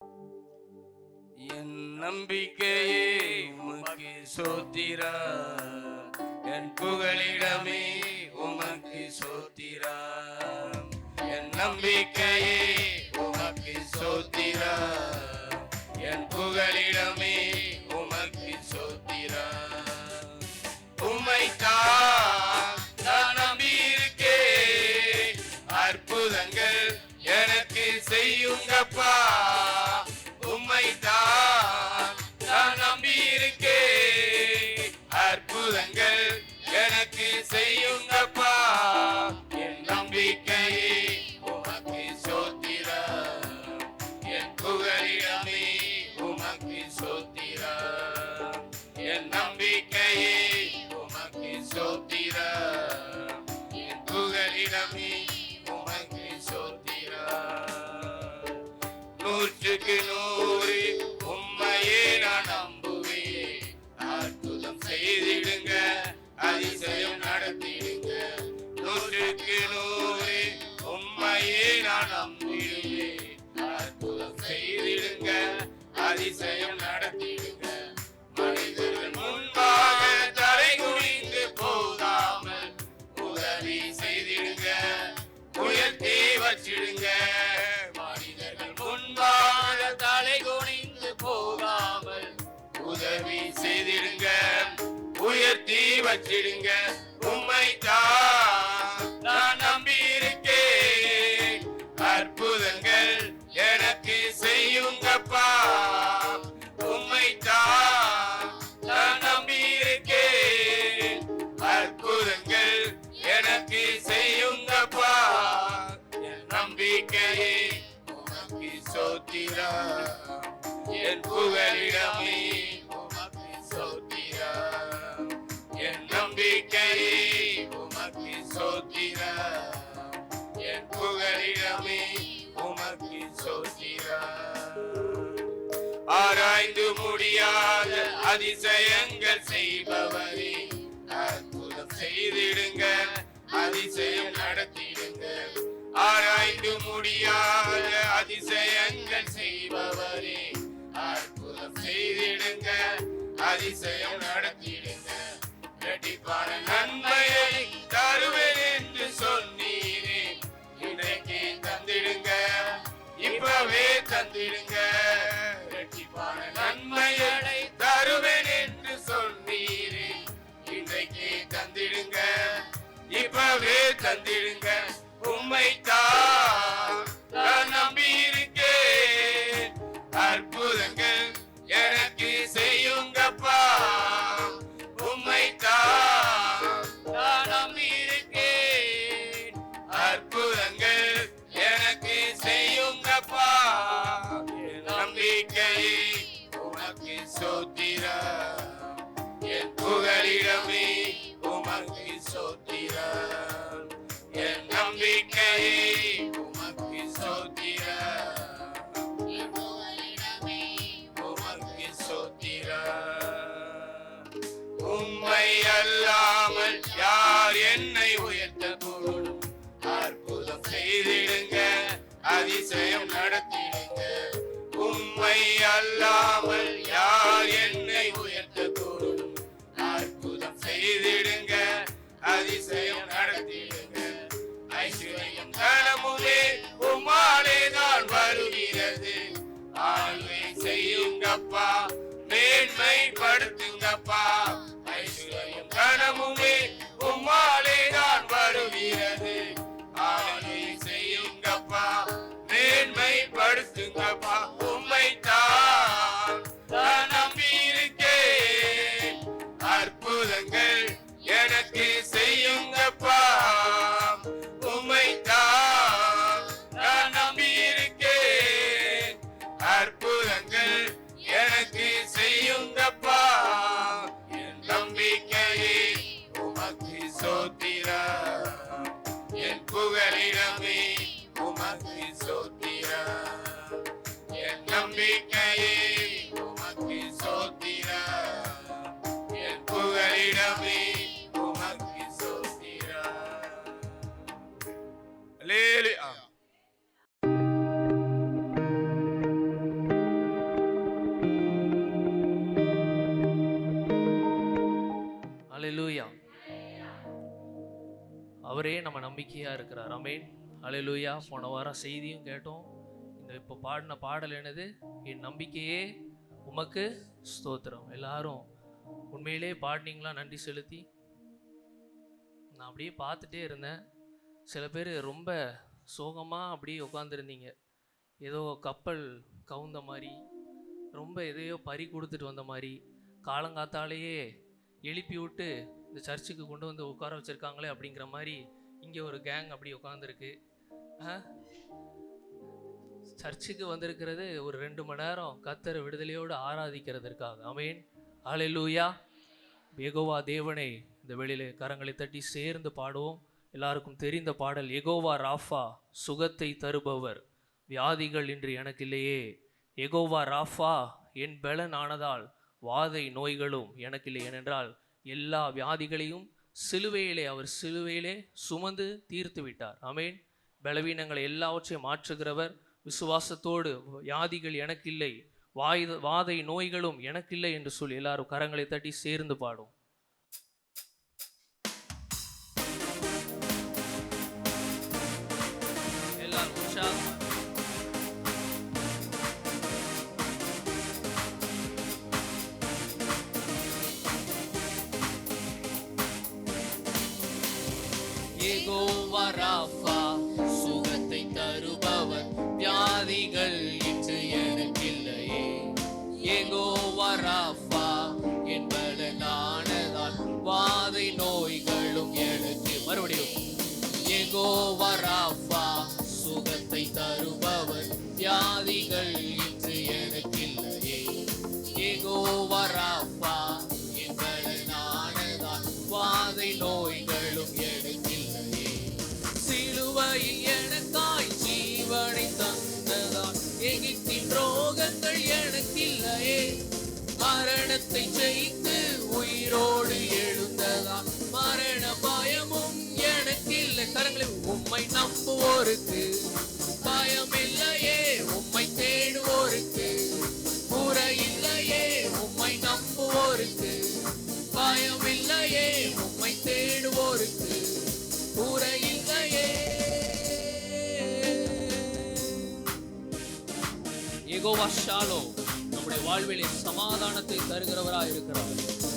என் நம்பிக்கையே உமக்கு சோத்திரம், என் புகலிடமே உமக்கு சோத்திரம். என் நம்பிக்கையே உமக்கு சோத்திரம், என் புகலிடமே உமக்கு சோத்திரம். உம்மைத்தான் நான் நம்பியிருக்கேன், அற்புதங்கள் எனக்கு செய்யுங்கப்பா. உம்மைத்தான் நான் நம்பியிருக்கேன், அற்புதங்கள் எனக்கு செய்யுங்கப்பா. என் நம்பிக்கையே உமக்கு சோத்திரம், என் புகலிடமே உமக்கு சோத்திரம். என் நம்பிக்கையே உமக்கு சோத்திரம், என் புகலிடமே உமக்கு சோத்திரம். நூற்றுக்கு நூறு உம்மையே நான் நம்புவேன், அற்புதம் செய்திடுங்க, அதிசயம் நடத்திடுங்க. நூற்றுக்கு நூறு உம்மையே நான் நம்பிடுவேன், அற்புதம் செய்திடுங்க, அதிசயம் நடத்திடுங்க. மனிதர்கள் முன்பாக தலை குனிந்து போகாமல் உதவி செய்திடுங்க, உயர்த்தி வச்சிடுங்க. மனிதர்கள் முன்பாக தலை குனிந்து போகாமல் உதவி செய்திடுங்க, உயர்த்தி வச்சிடுங்க. உம்மைத்தான் நான் நம்பியிருக்கேன், அற்புதங்கள் எனக்கு செய்யுங்கப்பா. உம்மைத்தான் நான் நம்பியிருக்கேன், அற்புதங்கள் எனக்கு செய்யுங்கப்பா. என் நம்பிக்கையே உமக்கு சோத்திரம், என் புகலிடமே உமக்கு சோத்திரம். என் நம்பிக்கையே உமக்கு சோத்திரம், என் புகலிடமே உமக்கு சோத்திரம். ஆராய்ந்து முடியாத அதிசயங்கள் செய்பவரே, அற்புதம் செய்திடுங்க, அதிசயம் நடத்திடுங்க. ஆராய்ந்து முடியாத அதிசயங்கள் செய்பவரே, அற்புதம் செய்திடுங்க, அதிசயம் நடத்திடுங்க. இரட்டிப்பான நன்மையை தருவேன் என்று சொன்னீரே, இன்றைக்கு தந்திடுங்க, இப்பவே தந்திடுங்க. இரட்டிப்பான நன்மைகளை தருவேன் என்று சொன்னீரே, இன்றைக்கு தந்திடுங்க, இப்பவே தந்திடுங்க. உம்மைத்தான் நான் நம்பியிருக்கேன், அற்புதங்கள் எனக்கு செய்யுங்கப்பா. உம்மைத்தான் நான் நம்பியிருக்கேன், அற்புதங்கள் எனக்கு செய்யுங்கப்பா. என் நம்பிக்கையே உமக்கு சோத்திரம், என் புகலிடமே உமக்கு சோத்திரம். என் நம்பிக்கையே உமக்கு சோத்திரம், என் புகலிடமே உமக்கு சோத்திரம். உம்மை அல்லாமல் யார் என்னை உயர்த்தக்கூடும், அற்புதம் செய்திடுங்க, அதிசயம் நடத்திடுங்க. உம்மை அல்லாமல் யார் என்னை உயர்த்தக்கூடும், அற்புதம் செய்திடுங்க, அதிசயம் நடத்திடுங்க. ஐஸ்வர்யம் கனமுதே உம்மாலே தான் வருகிறது, ஆளுகை செய்யுங்கப்பா, மேன்மைப்படுத்துங்கப்பா. ஐஸ்வர்யம் கனமுமே உம்மாலே தான் வருகிறது, ஆளுகை செய்யுங்கப்பா, மேன்மைப்படுத்துங்கப்பா. உம்மைத்தான் நான் நம்பியிருக்கேன், அற்புதங்கள் எனக்கு செய்யுங்கப்பா. உம்மைத்தான் நான் நம்பியிருக்கேன், அற்புதங்கள் எனக்கு செய்யுங்கப்பா. என் நம்பிக்கையே உமக்கு சோத்திரம், என் புகலிடமே உமக்கு சோத்திரம். என் நம்பிக்கையே உமக்கு சோத்திரம், என் புகலிடமே உமக்கு சோத்திரம். அல்லேலூயா. நம்ம நம்பிக்கையாக இருக்கிறார். ஆமென், அல்லேலூயா. போன வாரம் செய்தியும் கேட்டோம். இந்த இப்போ பாடின பாடல் என்னது? என் நம்பிக்கையே உமக்கு ஸ்தோத்திரம். எல்லாரும் உண்மையிலே பாடினீங்களா? நன்றி செலுத்தி. நான் அப்படியே பார்த்துட்டே இருந்தேன். சில பேர் ரொம்ப சோகமாக அப்படியே உட்காந்துருந்தீங்க. ஏதோ கப்பல் கவுந்த மாதிரி, ரொம்ப எதையோ பறி கொடுத்துட்டு வந்த மாதிரி, காலங்காத்தாலேயே எழுப்பி விட்டு இந்த சர்ச்சுக்கு கொண்டு வந்து உட்கார வச்சுருக்காங்களே அப்படிங்கிற மாதிரி இங்கே ஒரு கேங் அப்படி உட்காந்துருக்கு. சர்ச்சுக்கு வந்திருக்கிறது ஒரு 2 மணி நேரம் கர்த்தரை விடுதலையோடு ஆராதிக்கிறதுக்காக. ஆமென், அல்லேலூயா. யெகோவா தேவனை இந்த வெளியிலே கரங்களை தட்டி சேர்ந்து பாடுவோம். எல்லாருக்கும் தெரிந்த பாடல், யெகோவா ராஃபா சுகத்தை தருபவர், வியாதிகள் இன்று எனக்கு இல்லையே. யெகோவா ராஃபா என் பலன் ஆனதால் வாதை நோய்களும் எனக்கு இல்லை. ஏனென்றால் எல்லா வியாதிகளையும் சிலுவையிலே அவர் சிலுவையிலே சுமந்து தீர்த்து விட்டார். ஆமென். பலவீனங்களை எல்லாவற்றையும் மாற்றுகிறவர். விசுவாசத்தோடு வியாதிகள் எனக்கு இல்லை, வாதை நோய்களும் எனக்கு இல்லை என்று சொல்லி எல்லாரும் கரங்களை தட்டி சேர்ந்து பாடும். எல்லாரும் உற்சாகம். யெகோவா ராஃபா சுகத்தை தருபவர், வியாதிகள் இன்று எனக்கில்லையே. யெகோவா ராஃபா என் பலனானதால் வாதை நோய்களும் எனக்கு. மறுபடியும், யெகோவா ராஃபா சுகத்தை தருபவர், வியாதிகள் இன்று எனக்கில்லையே. யெகோவா ராஃபா என் பலனானதால் வாதை நோய்களும் எனக்கில்லையே. சிலுவையில் எனக்காய் ஜீவனை தந்ததால் எகிப்தின் ரோகங்கள் எனக்கில்லையே. மரணத்தை ஜெயித்து உயிரோடு எழுந்ததால் மரண பயமும் எனக்கில்லை. கரங்களை, உம்மை நம்புவோருக்கு பயம் இல்லையே, உம்மை தேடுவோருக்கு குறை இல்லையே. உம்மை நம்புவோருக்கு பயம் இல்லையே, உம்மை தேடுவோருக்கு குறை இல்லையே. யெகோவா ஷாலோம் நம்முடைய வாழ்விலே சமாதானத்தை தருகிறவராய் இருக்கிறார்.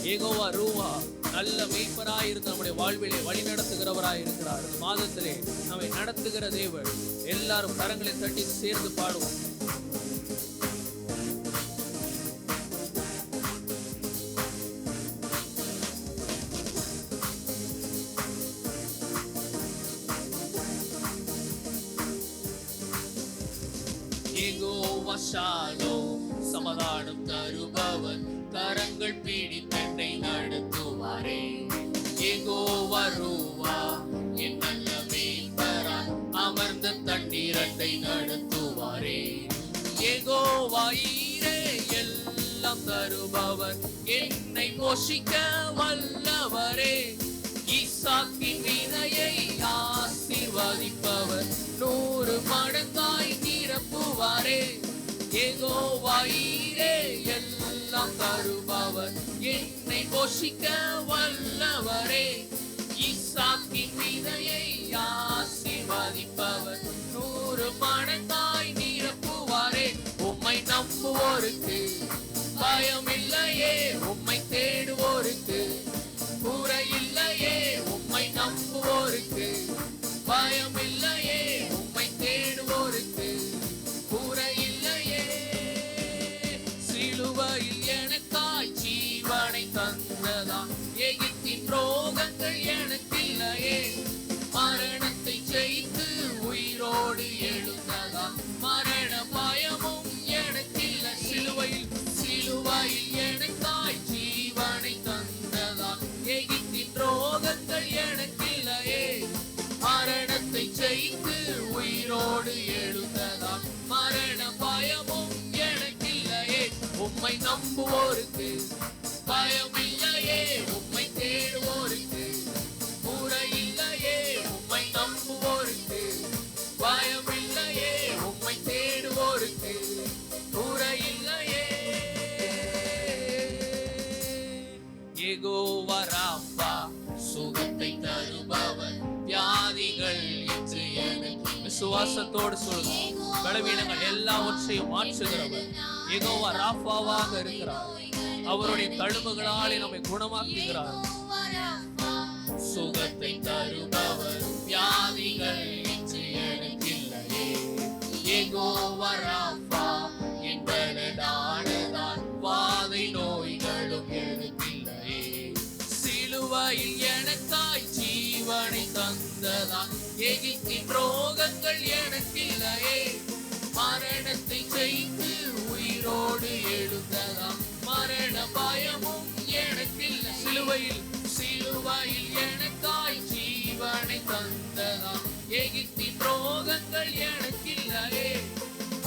யெகோவா ரூவா நல்ல மேய்ப்பராய் இருந்து நம்முடைய வாழ்விலே வழி நடத்துகிறவராய் இருக்கிறார். இந்த மாதத்திலே நம்மை நடத்துகிற தேவன். எல்லாரும் கரங்களை தட்டி சேர்ந்து பாடுவோம். யெகோவா ஷாலோம் சமாதானம் தருபவர், கரங்கள் பிடித்தென்னை நடத்துவாரே. யெகோவா ரூவா என் நல்ல மேய்ப்பராய் அமர்ந்த தண்ணீரண்டை நடத்துவாரே. யெகோவா ஈரே எல்லாம் தருபவர், என்னை போஷிக்க வல்லவரே. ஈசாக்கின் விதையை ஆசீர்வதிப்பவர், 100 மடங்காய் நிரப்புவாரே. யெகோவா ஈரே எல்லாம் தருபவர், என்னை போஷிக்க வல்லவரே. ஈசாக்கின் விதையை ஆசீர்வதிப்பவர், 100 மடங்காய் நிரப்புவாரே. உம்மை நம்புவோருக்கு பயம் இல்லையே, உம்மை தேடுவோருக்கு குறை இல்லையே. உம்மை நம்புவோருக்கு பயம் இல்லையே, உம்மை தேடுவோருக்கு குறை இல்லையே. சிலுவையில் எனக்காய் ஜீவனை தந்ததாம் எகிப்தின் ரோகங்கள் எனக்கில்லையே. மரணத்தை ஜெயித்து உயிரோடு எழுந்ததாம் மரண பயமும் எனக்கில்லை. சிலுவையில் எனக்காய் ஜீவனை தந்ததாம் எகிப்தின் ரோகங்கள் எனக்கில்லையே. மரணத்தை ஜெயித்து உயிரோடு எழுந்ததால் மரண பயமும் எனக்கில்லையே. உம்மை நம்புவோருக்கு பயம் இல்லையே, உம்மை தேடுவோருக்கு குறை இல்லையே. உம்மை நம்புவோருக்கு பயம் இல்லையே, உம்மை தேடுவோருக்கு குறை இல்லையே. யெகோவா ராஃபா சுகத்தை தருபவர், வியாதி விசுவாசத்தோடு சொல்லுங்க. பலவீனங்கள் எல்லாவற்றையும் மாற்றுகிறவர் யெகோவா ராஃபாவாக இருக்கிறார். அவருடைய தழும்புகளாலே நம்மை குணமாக்குகிறார். சுகத்தை தருபவர் வியாதிகள் இன்று எனக்கில்லையே. யெகோவா ராஃபா என்பதானதான் வாதை நோய்களும் எனக்கில்லையே. சிலுவையில் எனக்காய் ஜீவனை தந்ததான் எகிப்தின் ரோகங்கள் எனக்கில்லையே. மரணத்தை ஜெயித்து உயிரோடு எழுந்ததாம் மரண பயமும் எனக்கில்லை. சிலுவையில் எனக்காய் ஜீவனை தந்ததாம் எகிப்தின் ரோகங்கள் எனக்கில்லையே.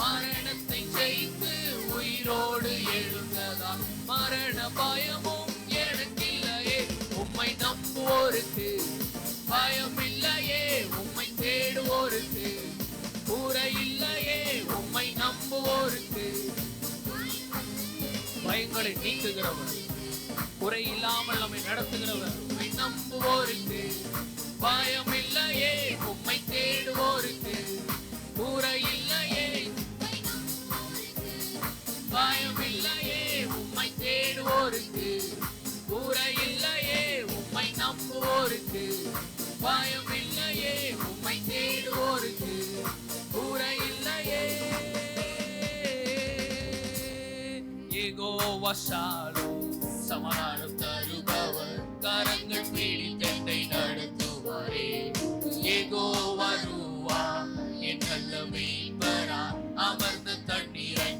மரணத்தை ஜெயித்து உயிரோடு எழுந்ததாம் மரண பயமும் எனக்கில்லையே. உம்மை நம்புவோருக்கு பயம் இல்லையே. உம்மை தேடுவோருக்கு குறை இல்லையே. உம்மை நம்புவோருக்கு பயங்களை நீக்குகிறவர், குறை இல்லாமல் நம்மை நடத்துகிறவர். உம்மை நம்புவோருக்கு பயம் இல்லையே. உம்மை தேடுவோருக்கு குறை இல்லையே. பயம் இல்லையே. உம்மை தேடுவோருக்கு குறை இல்லையே. உம்மை நம்புவோருக்கு பயம் இல்லையே. உம்மை தேடுவோருக்கு குறை இல்லையே. யெகோவா ஷாலோம் சமாதானம் தருபவர் கரங்கள் பிடித்தென்னை நடத்துவாரே. யெகோவா ரூவா என் நல்ல மீட்பரா அமர்ந்த தண்ணீரை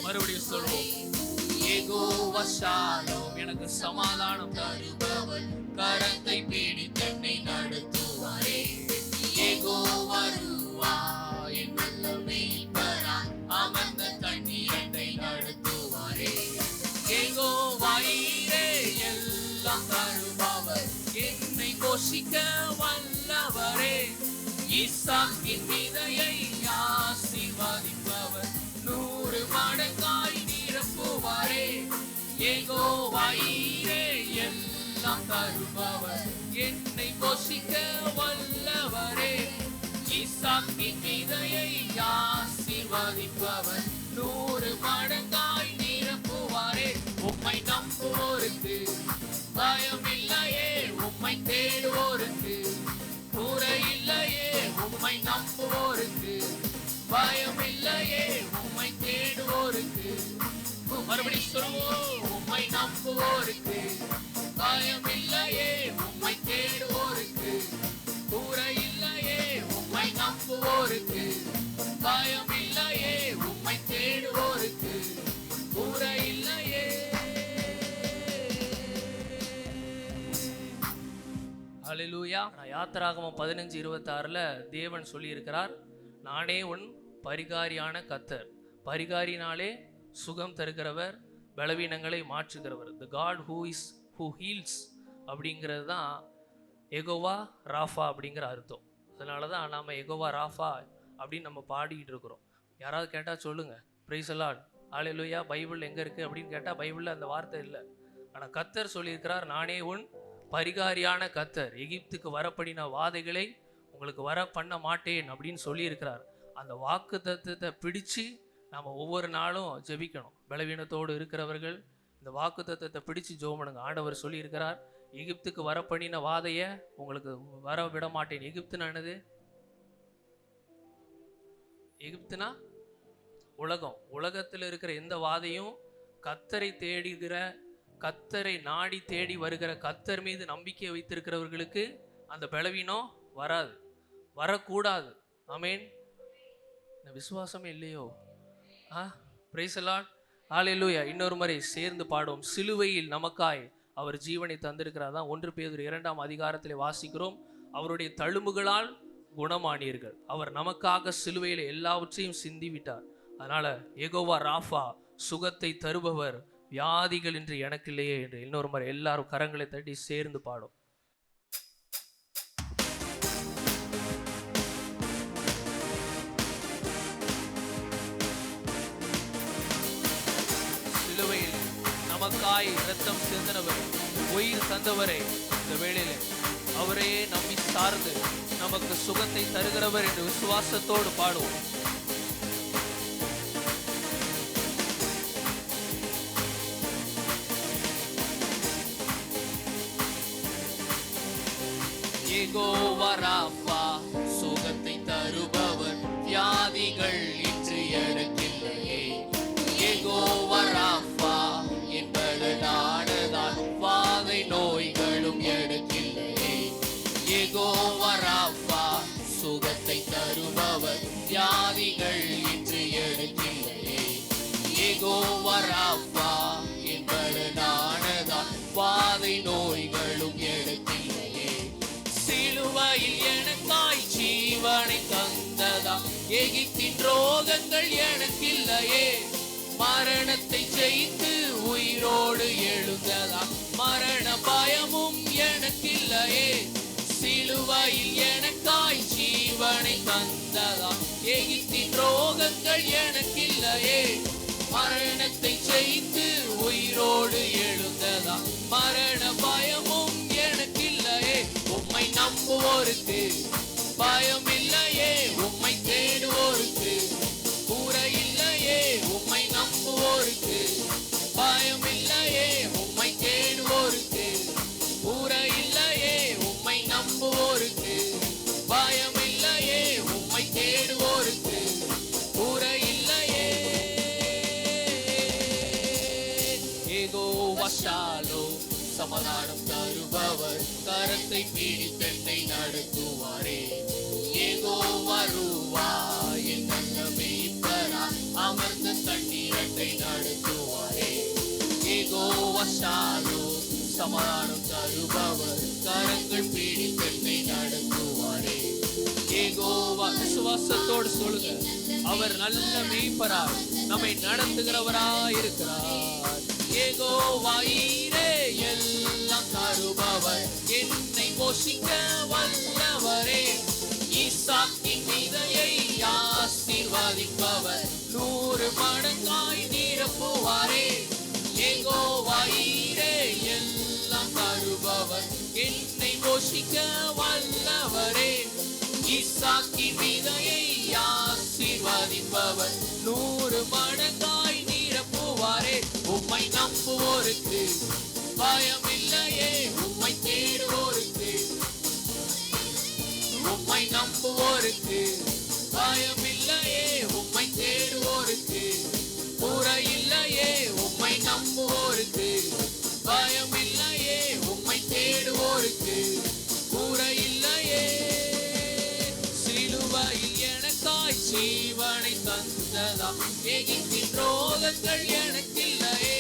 மறுபடியும் சொல்வோம். யெகோவா ஷாலோம் எனக்கு சமாதானம் தருபவர் கரத்தை பிடித்தென்னை நடத்துவாரே. யெகோவா ரூவா என் நல்ல மீட்பரா அமர்ந்த தண்ணீரை நடத்துவாரே. யெகோவா ஈரே எல்லாம் தருபவர் என்னை போஷிக்க வல்லவரே. ஈசாக்கின் விதையை ஆசீர்வதிப்பவர் 100 மடங்காய் நிரப்புவாரே. யெகோவா ஈரே எல்லாம் தருபவர் என்னை போஷிக்க வல்லவரே. ஈசாக்கின் விதையை ஆசீர்வதிப்பவர் 100 மடங்காய் நிரப்புவாரே. உம்மை நம்புவோருக்கு பயம் இல்லையே. உம்மை தேடுவோருக்கு குறை இல்லையே. உம்மை நம்புவோருக்கு பயம் இல்லையே. உம்மை தேடுவோருக்கு மறுபடியும் சொல்லுவோம். உம்மை நம்புவோருக்கு பயம் இல்லையே. உம்மை தேடுவோருக்கு குறை இல்லையே. உம்மை நம்புவோருக்கு பயம் இல்லையே. உம்மை தேடுவோருக்கு குறை இல்லையே. ஹல்லேலூயா. யாத்திராகமம் 15:26 தேவன் சொல்லி இருக்கிறார், நானே உன் பரிகாரியான கர்த்தர். பரிகாரினாலே சுகம் தருகிறவர், பலவீனங்களை மாற்றுகிறவர். த காட் ஹூ ஹீல்ஸ் அப்படிங்கிறது தான் யெகோவா ராஃபா அப்படிங்கிற அர்த்தம். அதனால தான் நாம் யெகோவா ராஃபா அப்படின்னு நம்ம பாடிக்கிட்டு இருக்கிறோம். யாராவது கேட்டால் சொல்லுங்கள், price the lord, hallelujah. Bible எங்கே இருக்குது அப்படின்னு கேட்டால் பைபிளில் அந்த வார்த்தை இல்லை. ஆனால் கர்த்தர் சொல்லியிருக்கிறார், நானே உன் பரிகாரியான கர்த்தர். எகிப்துக்கு வரப்படின வாதைகளை உங்களுக்கு வர பண்ண மாட்டேன் அப்படின்னு சொல்லியிருக்கிறார். அந்த வாக்கு தத்துவத்தை பிடிச்சு நாம் ஒவ்வொரு நாளும் ஜெபிக்கணும். பலவீனத்தோடு இருக்கிறவர்கள் இந்த வாக்கு தத்துவத்தை பிடிச்சு ஜெபம் பண்ணுங்க. ஆண்டவர் சொல்லியிருக்கிறார், எகிப்துக்கு வரப்பண்ணின வாதையை உங்களுக்கு வர விட மாட்டேன். எகிப்துனா என்னது? எகிப்துனா உலகம். உலகத்தில் இருக்கிற எந்த வாதையும் கர்த்தரை தேடுகிற, கர்த்தரை நாடி தேடி வருகிற, கர்த்தர் மீது நம்பிக்கை வைத்திருக்கிறவர்களுக்கு அந்த பலவீனம் வராது, வரக்கூடாது. ஆமென். இந்த விசுவாசமே இல்லையோ? பிரைஸ் தி லார்ட், ஹல்லேலூயா. இன்னொரு முறை சேர்ந்து பாடுவோம். சிலுவையில் நமக்காய் அவர் ஜீவனை தந்திருக்கிறார். தான் 1 பேதுரு 2 வாசிக்கிறோம். அவருடைய தழும்புகளால் குணமானீர்கள். அவர் நமக்காக சிலுவையில் எல்லாவற்றையும் சிந்தி விட்டார். அதனால யெகோவா ராஃபா, சுகத்தை தருபவர், வியாதிகள் என்று எனக்கு இல்லையே என்று இன்னொரு முறை எல்லாரும் கரங்களை தட்டி சேர்ந்து பாடும். சிலுவையில் நமக்காய் இரத்தம் சிந்தினவர், உயிர் தந்தவரை இந்த வேளையிலே அவரையே நம்பி சார்ந்து நமக்கு சுகத்தை தருகிறவர் என்று விசுவாசத்தோடு பாடுவோம். யெகோவா ராஃபா, சுகத்தை தருபவர், வியாதிகள் இன்று எனக்கில்லையே. யெகோவா ராஃபா, என்பது நானதால் வாதை நோய்களும் எனக்கில்லையே. யெகோவா ராஃபா, சுகத்தை தருபவர், வியாதிகள் இன்று எனக்கில்லையே. யெகோவா ராஃபா, என்பது நானதால் வாதை நோய்களும் எனக்கில்லையே. சிலுவையில் எனக்காய் ஜீவனை தந்ததா, எகிப்தின் ரோகங்கள் எனக்கில்லையே. மரணத்தை ஜெயித்து உயிரோடு எழுந்ததா, மரண பயமும் எனக்கில்லையே. சிலுவையில் எனக்காய் ஜீவனை தந்ததா, எகிப்தின் ரோகங்கள் எனக்கில்லையே. மரணத்தை ஜெயித்து உயிரோடு எழுந்ததா, மரண பயமும் எனக்கில்லையே. உம்மை நம்புவோருக்கு பயம் இல்லையே, உம்மை தேடுவோருக்கு குறையில்லையே. உம்மை நம்புவோருக்கு பயம் இல்லையே, உம்மை தேடுவோருக்கு குறையில்லையே. உம்மை நம்புவோருக்கு பயம் இல்லையே, உம்மை தேடுவோருக்கு குறையில்லையே. யெகோவா ஷாலோம், சமாதானம் தருபவர், கரத்தை பிடித்தென்னை நடத்துவாரே. யெகோவா ரூவா, என் நல்ல மேய்ப்பரா, அமர்ந்த தண்ணீரத்தை நடத்துவாரே. யெகோவா ஷாலோம், சமாதானம் தருபவர், கரங்கள் பிடித்தென்னை நடத்துவாரே. யெகோவா, விசுவாசத்தோடு சொல்லுங்க, அவர் நல்ல மேய்ப்பராய் நம்மை நடத்துகிறவராய் இருக்கிறார். யெகோவா ஈரே, எல்லாம் தருபவர், என்னை போஷிக்க வல்லவரே. ஈசாக்கின் விதையை ஆசீர்வதிப்பவர், 100 மடங்காய் நிரப்புவாரே. யெகோவா ஈரே, எல்லாம் தருபவர், என்னை போஷிக்க வல்லவரே. ஈசாக்கின் விதையை ஆசீர்வதிப்பவர், 100 மடங்காய் நிரப்புவாரே. உம்மை நம்புவோருக்கு பயம் இல்லையே, உம்மை தேடுவோருக்கு. உம்மை நம்புவோருக்கு பயம் இல்லையே, உம்மை தேடுவோருக்கு குறையில்லையே. உம்மை நம்புவோருக்கு பயம் இல்லையே, உம்மை தேடுவோருக்கு குறையில்லையே. சிலுவையில் எனக்காய் ஜீவனை தந்ததா, எகிப்தின் ரோகங்கள் எனக்கில்லையே.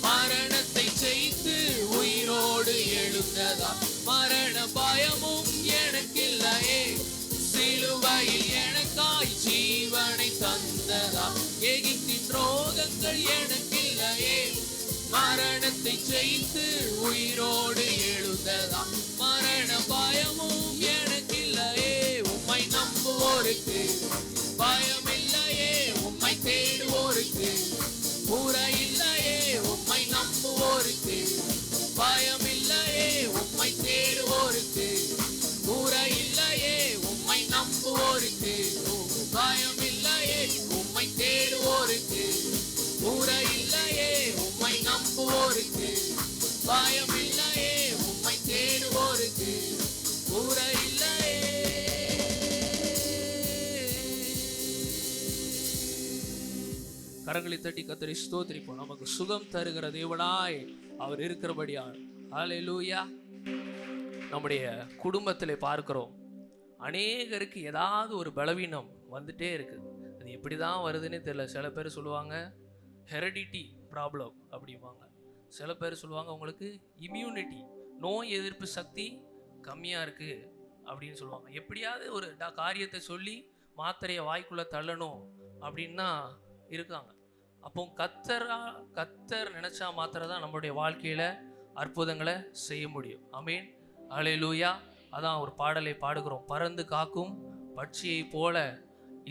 மரணத்தை ஜெயித்து உயிரோடு எழுந்ததா, மரண பயமும் எனக்கில்லையே. சிலுவையில் எனக்காய் ஜீவனை தந்ததா, எகிப்தின் ரோகங்கள் எனக்கில்லையே. மரணத்தை ஜெயித்து உயிரோடு எழுந்ததா, மரண பயமும் எனக்கில்லையே. உம்மை நம்புவோருக்கு பயம் இல்லையே, உம்மை தேடுவோருக்கு குறையில்லையே. உம்மை நம்புவோருக்கு பயம் இல்லையே, உம்மை தேடுவோருக்கு குறையில்லையே. உம்மை நம்புவோருக்கு பயம் இல்லையே, உம்மை தேடுவோருக்கு குறையில்லையே. உம்மை நம்புவோருக்கு பயம் இல்லையே, உம்மை தேடுவோருக்கு குறையில்லையே. கரங்களை தட்டி கர்த்தரை ஸ்தோத்திரிப்போம். நமக்கு சுகம் தருகிற தேவனாய் அவர் இருக்கிறபடியால். ஹல்லேலூயா. நம்முடைய குடும்பத்திலே பார்க்கிறோம், அநேகருக்கு ஏதாவது ஒரு பலவீனம் வந்துட்டே இருக்குது. அது எப்படி தான் வருதுன்னே தெரியல. சில பேர் சொல்லுவாங்க ஹெரிடிட்டி ப்ராப்ளம் அப்படிம்பாங்க. சில பேர் சொல்லுவாங்க உங்களுக்கு இம்யூனிட்டி, நோய் எதிர்ப்பு சக்தி கம்மியாக இருக்குது அப்படின்னு சொல்லுவாங்க. எப்படியாவது ஒரு காரியத்தை சொல்லி மாத்திரையை வாய்க்குள்ளே தள்ளணும் அப்படின்னா இருக்காங்க. அப்போ கத்தர் நினைச்சா மாத்திரம் தான் நம்மளுடைய வாழ்க்கையில அற்புதங்களை செய்ய முடியும். ஆமீன், ஹல்லேலூயா. அதான் ஒரு பாடலை பாடுகிறோம், பறந்து காக்கும் பட்சியை போல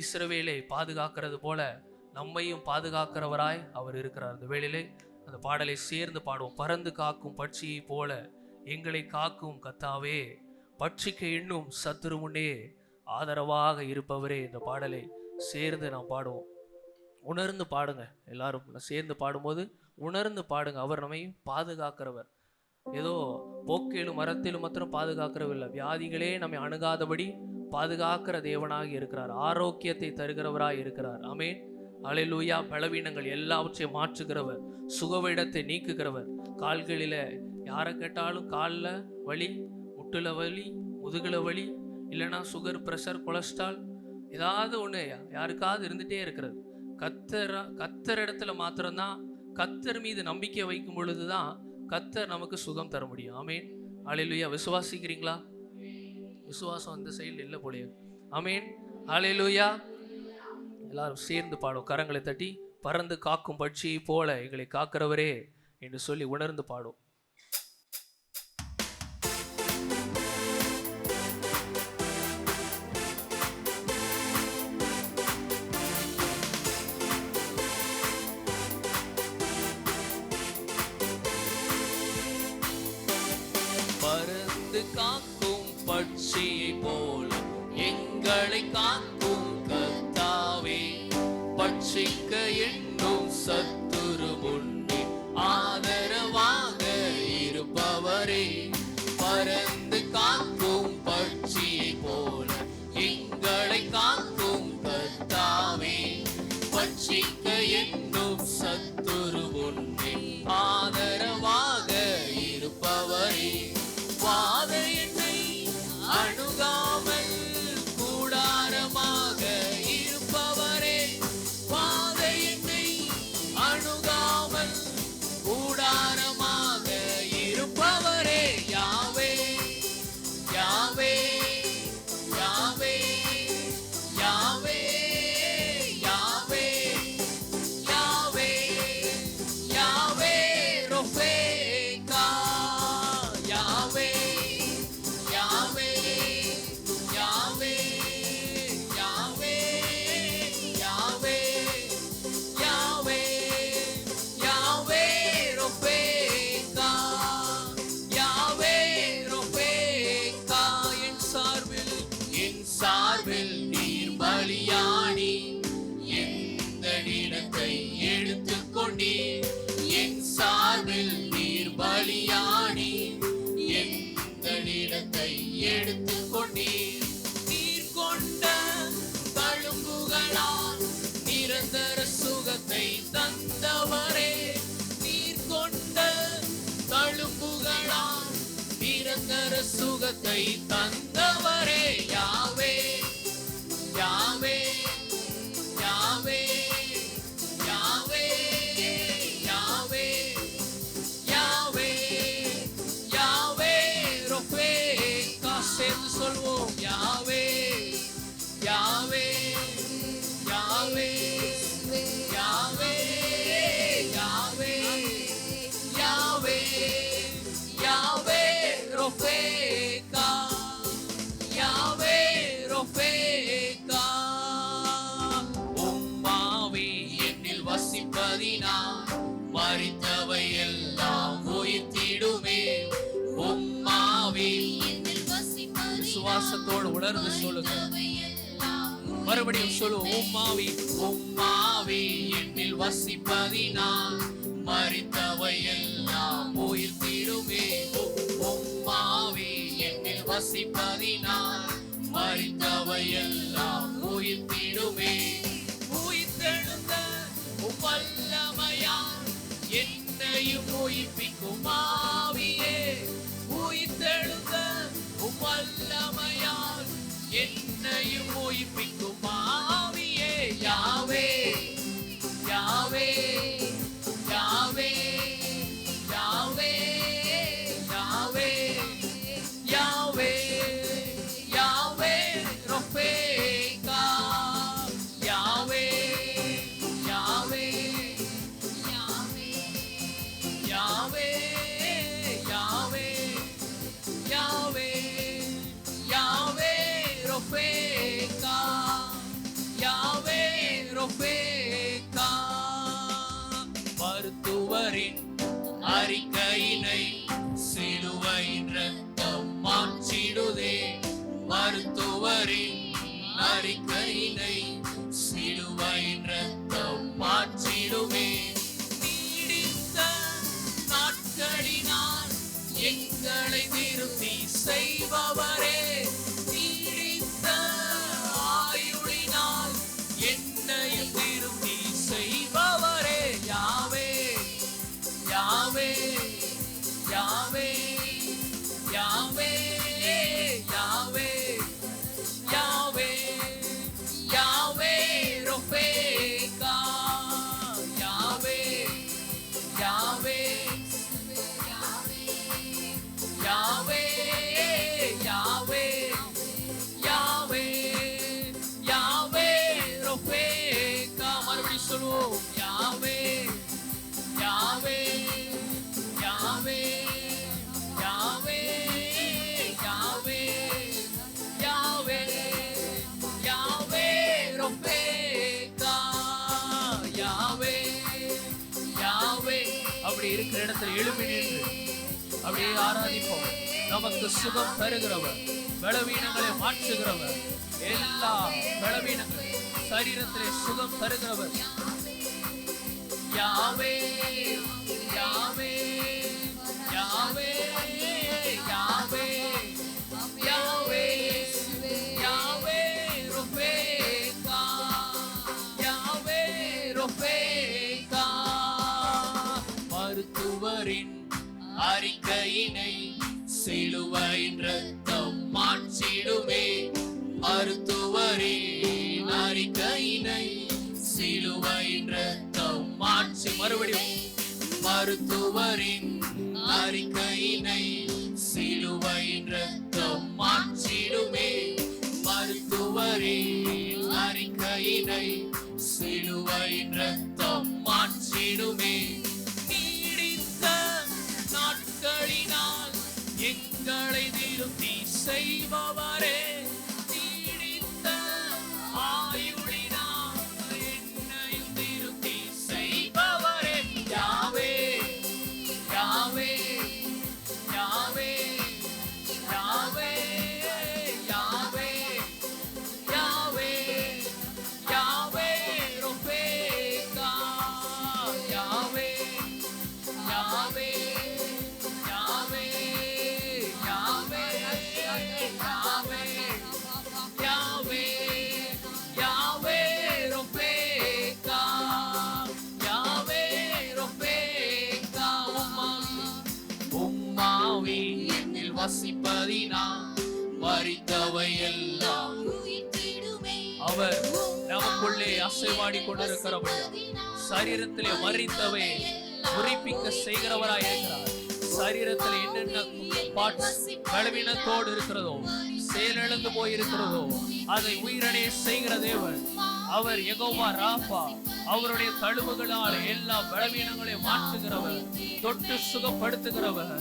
இஸ்ரவேலை பாதுகாக்கிறது போல நம்மையும் பாதுகாக்கிறவராய் அவர் இருக்கிறார். இந்த வேளையிலே அந்த பாடலை சேர்ந்து பாடுவோம். பறந்து காக்கும் பட்சியை போல எங்களை காக்கும் கத்தாவே, பட்சிக்க எண்ணும் சத்துரு முன்னே ஆதரவாக இருப்பவரே. இந்த பாடலை சேர்ந்து நாம் பாடுவோம். உணர்ந்து பாடுங்க. எல்லாரும் சேர்ந்து பாடும்போது உணர்ந்து பாடுங்க. அவர் நம்மை பாதுகாக்கிறவர். ஏதோ போக்கேலும் மரத்திலும் மாத்திரம் பாதுகாக்கிறவர் இல்லை, வியாதிகளே நம்மை அணுகாதபடி பாதுகாக்கிற தேவனாக இருக்கிறார். ஆரோக்கியத்தை தருகிறவராக இருக்கிறார். ஆமென். அல்லேலூயா. பலவீனங்கள் எல்லாவற்றையும் மாற்றுகிறவர், சுகவீனத்தை நீக்குகிறவர். கால்களில் யாரை கேட்டாலும் காலில் வலி, முட்டுல வலி, முதுகுல வலி, இல்லைன்னா சுகர், ப்ரெஷர், கொலஸ்ட்ரால் ஏதாவது ஒன்று யாருக்காவது இருந்துகிட்டே இருக்கிறது. கத்தர் இடத்துல மாத்திரம்தான், கத்தர் மீது நம்பிக்கை வைக்கும் பொழுதுதான் கத்தர் நமக்கு சுகம் தர முடியும். ஆமேன். அல்லேலூயா. விசுவாசிக்கிறீங்களா? விசுவாசம் அந்த சைடில் இல்லை போலையே. ஆமேன். அல்லேலூயா. எல்லாரும் சேர்ந்து பாடும். கரங்களை தட்டி பறந்து காக்கும் பட்சியை போல எங்களை காக்கிறவரே என்று சொல்லி உணர்ந்து பாடும். பறந்து காக்கும் பட்சியை போல எங்களை காக்கும் கர்த்தாவே, பட்சிக்க எண்ணும் சத்துரு முன்னே ஆதரவாக இருப்பவரே. பறந்து காக்கும் பட்சியை போல எங்களை காக்கும் கர்த்தாவே, பட்சிக்க எண்ணும் சத்துரு முன்னே ஆதரவாக இருப்பவரே. வாதையை அணுகாமல் கூடாரமாக இருப்பவரே. வாதையை அணுகாமல் கூடாரமாக இருப்பவரே. யாவே யாவே யாவே யாவே யாவே யாவே யாவே ரொஃபேகா. யாவே யாவே யாவே யாவே யாவே யாவே யாவே ரொஃபேகா. யாவே ரொஃபேகா. என் சார்பில் நீர் பலியானி எந்த நிலத்தை எடுத்துக்கொண்டீர். என் சார்பில் நீர் பலியானி எந்த நிலத்தை எடுத்துக்கொண்டீர். நீர் கொண்ட தழும்புகளால் நிரந்தர சுகத்தை தந்தவரே. நீர் கொண்ட தழும்புகளால் நிரந்தர சுகத்தை தந்தவரே. யாவே யாவே யாவே யாவே யாவே யாவே யாவே ரொஃபேகா. சேர்ந்து சொல்வோம். யாவே யாவே யாவே யாவே யாவே யாவே யாவே ரொஃபேகா. யாவே ரொஃபேகா. உம்மாவி என்னில் வசிப்பதினால் மரித்தவை எல்லாம் உயிர்த்திடுமே. உம்மாவி விசுவாசத்தோடு உணர்ந்து சொல்லுங்க. மறுபடியும் சொல்லுவோம். உம்மாவி என்னில் வசிப்பதினால் மரித்தவை எல்லாம் உயிர்த்திடுமே. உம்மாவி என்னில் வசிப்பதினால் மரித்தவை எல்லாம் உயிர்த்திடுமே. உயிர்த்தெழுந்த வல்லமையால் என்னையும் உயிர்ப்பிக்கும் ஆவியே. உயிர்த்தெழுந்த வல்லமையால் என்னையும் உயிர்ப்பிக்கும் ஆவியே. யாவே யாவே யாவே யாவே யாவே யாவே யாவே ரொஃபேகா. யாவே யாவே யாவே யாவே யாவே யாவே யாவே ரொஃபேகா. யாவே ரொஃபேகா. மருத்துவரின் அறிக்கையினை சிலுவையின் இரத்தம் மாற்றிடுதே. மருத்துவரின் அறிக்கையினை சிலுவையின் ரத்தம் மாற்றிடுமே. நீடித்த நாட்களினால் எங்களை திருப்தி செய்பவரே, நீடித்த ஆயுளினால் என்னையும் திருப்தி செய்பவரே. யாவே யாவே யாவே யாவே யாவே யாவே யாவே ரொபேகா. யாவே யாவே யாவே யாவே யாவே யாவே ரொபேகா. மறுபடியும் சொல்லுவோம். யாவே யாவே யாவே யாவே யாவே யாவே யாவே ரொபேகா. யாவே யாவே. அப்படி இருக்கிற இடத்துல எழுப்பி நின்று அப்படியே ஆராதிப்போம். நமக்கு சுகம் தருகிறவர், பலவீனங்களை மாற்றுகிறவர், எல்லா பலவீனங்கள் சரீரத்திலே சுகம் தருகிறவர். யாவே யாவே யாவே யாவே யாவே யாவே ரொபேகா. யாவே ரொபேகா. மருத்துவரின் அறிக்கையினை சிலுவையின் ரத்தம் மாற்றிடுமே. மருத்துவரின் அறிக்கையினை சிலுவையின் ரத்தம் மாற்றி. மறுபடியும். மருத்துவரின் அறிக்கையினை சிலுவையின் ரத்தம் மாற்றிடுமே. மருத்துவரின் அறிக்கையினை சிலுவையின் ரத்தம் மாற்றிடுமே. நீடித்த நாட்களினால் எங்களை திருப்தி செய்பவரே, நீடித்த ஆயுளினால் என்னையும் திருப்தி செய்பவரே. யாவே யாவே யாவே யாவே யாவே யாவே யாவே ரொபேகா. யாவே யாவே யாவே யாவே யாவே யாவே யாவே ரொபேகா. யாவே ரொபேகா. உம்மாவி என்னில் வசிப்பதினால் மரித்தவை எல்லாம் அவர் நமக்குள்ளே அசைவாடி கொண்டிருக்கிறபடியா சரீரத்திலே மரித்தவை உரிப்பிக்க செய்கிறவராய் இருக்கிறார். சரீரத்தில் என்னென்ன பலவீனத்தோடு இருக்கிறதோ, செயலிழந்து போயிருக்கிறதோ, அதை உயிரடைய செய்கிற தேவன் அவர் யெகோவா ராபா. அவருடைய தழுவுகளால் எல்லா பலவீனங்களையும் மாற்றுகிறவர், தொட்டு சுகப்படுத்துகிறவர்.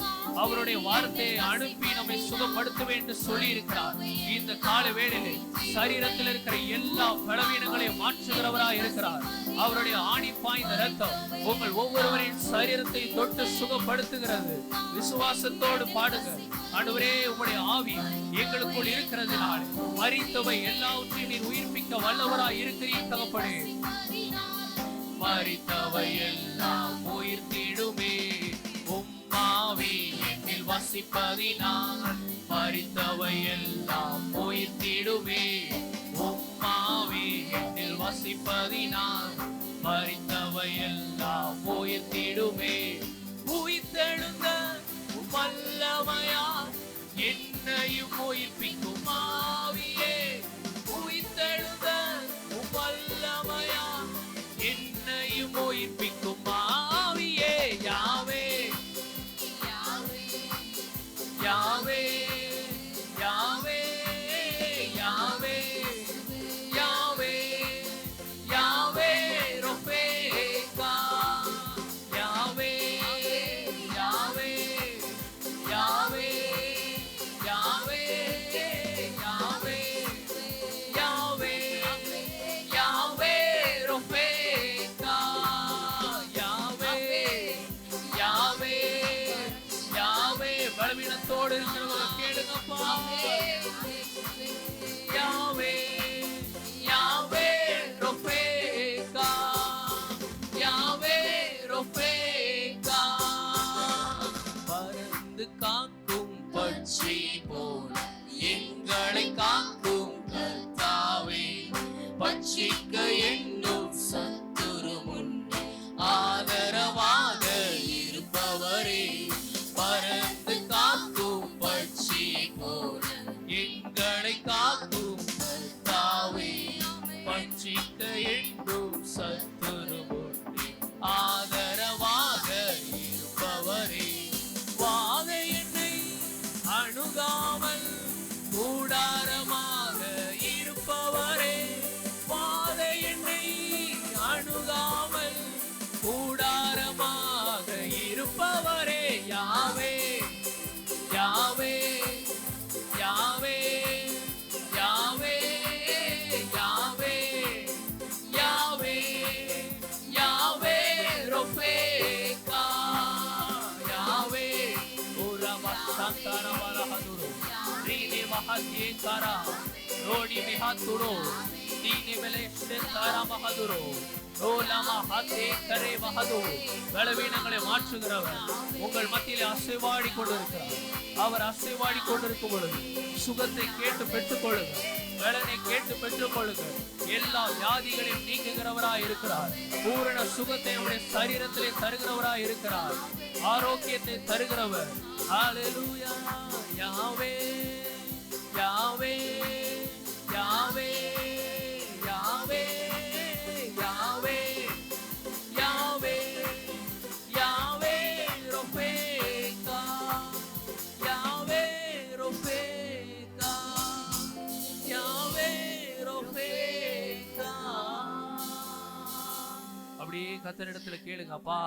அவருடைய வார்த்தையை அனுப்பி நம்மை சுகப்படுத்துவேன் என்று சொல்லி இருக்கிறார். இந்த கால வேளையிலே சரீரத்தில் இருக்கிற எல்லா பலவீனங்களையும் மாற்றுகிறவராய் இருக்கிறார். அவருடைய ஆணி பாய்ந்த ரத்தம் உங்கள் ஒவ்வொருவரின் சரீரத்தை தொட்டு சுகப்படுத்துகிறது. விசுவாசத்தோடு பாடுங்க. ஆண்டவரே, உம்முடைய ஆவி எங்களுக்குள் இருக்கிறதுனால் மரித்தவை எல்லாவற்றையும் நீர் உயிர்ப்பிக்க வல்லவராய் இருக்கிறீர் தகப்பனே. மரித்தவை எல்லாம் உயிர்த்திடுமே. உம்மாவி என்னில் வசிப்பதினால் மரித்தவை எல்லாம் உயிர்த்திடுமே. உம்மாவி என்னில் வசிப்பதினால் மரித்தவை எல்லாம் உயிர்த்திடுமே. உயிர்த்தெழுந்த வல்லமையா என்னையும் உயிர்ப்பிக்கும் ஆவியே. உயிர்த்தெழுந்த வல்லமையா என்னையும் உயிர்ப்பிக்கும் ஆவியே. யாவே யாவே யாவே யாவே யாவே யாவே யாவே ரொபேகா. யாவே யாவே யாவே யாவே யாவே யாவே யாவே ரொபேகா. யாவே யாவே யாவே. பலவீனத்தோடு இருக்கிறவர்களுக்கு கேளுங்கப்பா. யாவே யாவே ரொபேகா, யாவே ரொபேகா. பறந்து காக்கும் பட்சி போல எங்களை காக்கும் கர்த்தாவே, பட்சிக்க என்னும் சத்துரு முன்னே ஆதரவாக இருப்பவரே. பறந்து காக்கும் பட்சி போல எங்களை காக்கும் கர்த்தாவே, பட்சிக்க என்னும் சத்துரு முன்னே ஆதரவாக இருப்பவரே. வாதை என்னை அணுகாமல் கூடாரமாக இருப்பவரே, வாதை என்னை அணுகாமல் கூடாரமாக இருப்பவரே. யாவே யாவே யாவே யாவே யாவே யாவே யாவே ரொபேகா, யாவே ஓரமா சாந்தானா வரஹதுரு ரீனி மஹத்யே கரா ரோடி மிஹத்துரு தீனி மெலே செந்தாரா மஹதுரு ரோலமா ஹத்தே கரே மஹது. பலவீனங்களை மாற்றுகிறவர் உங்கள் மத்தியிலே அசைவாடி கொண்டிருக்கிறார். அவர் அசைவாடி கொண்டிருக்கும் பொழுது சுகத்தை கேட்டு பெற்றுக் கொள்ளுங்க, பலனை கேட்டு பெற்றுக் கொள்ளுங்க. எல்லா வியாதிகளையும் நீக்குகிறவராய் இருக்கிறார். பூரண சுகத்தை நம்முடைய சரீரத்திலே தருகிறவராய் இருக்கிறார். ஆரோக்கியத்தை தருகிறவர். ஹல்லேலூயா. யாவே யாவே யாவே யாவே யாவே யாவே யாவே ரொபேகா, யாவே ரொபேகா, யாவே ரொபேகா. அப்படியே கர்த்தரிடத்துல கேளுங்க. அப்பா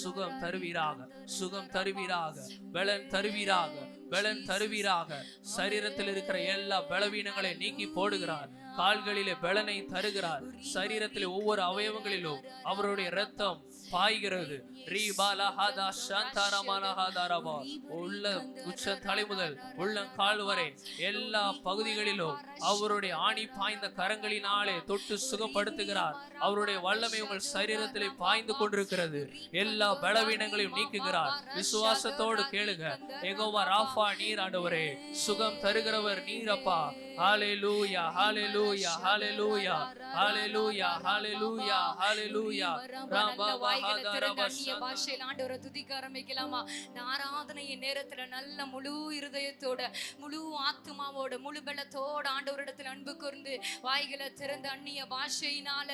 சுகம் தருவீராக, சுகம் தருவீராக, பலன் தருவீராக, பலன் தருவீராக. சரீரத்தில் இருக்கிற எல்லா பலவீனங்களை நீக்கி போடுகிறார். கால்களிலே பலனை தருகிறார். சரீரத்திலே ஒவ்வொரு அவயவங்களிலும் அவருடைய இரத்தம் பாய்கிறது. உள்ள உச்ச தலை முதல் உள்ள கால் வரை எல்லா பகுதிகளிலும் அவருடைய ஆணி பாய்ந்த கரங்களினாலே தொட்டு சுகப்படுத்துகிறார். அவருடைய வல்லமை உங்கள் சரீரத்திலே பாய்ந்து கொண்டிருக்கிறது. எல்லா பலவீனங்களையும் நீக்குகிறார். விசுவாசத்தோடு கேளுங்க. யெகோவா ராஃபா நீர் ஆண்டவரே, சுகம் தருகிறவர் நீரப்பா. ஹல்லேலூயா ஹல்லேலூயா ஹல்லேலூயா ஹல்லேலூயா ஹல்லேலூயா ஹல்லேலூயா. பாஷையில் ஆண்டவரை துதிக்க ஆரம்பிக்கலாமா? இந்த ஆராதனையின் நேரத்துல நல்ல முழு இருதயத்தோட, முழு ஆத்துமாவோட, முழு பலத்தோட ஆண்டவரிடத்துல அன்பு கூர்ந்து வாய்களை திறந்த அந்நிய பாஷையினால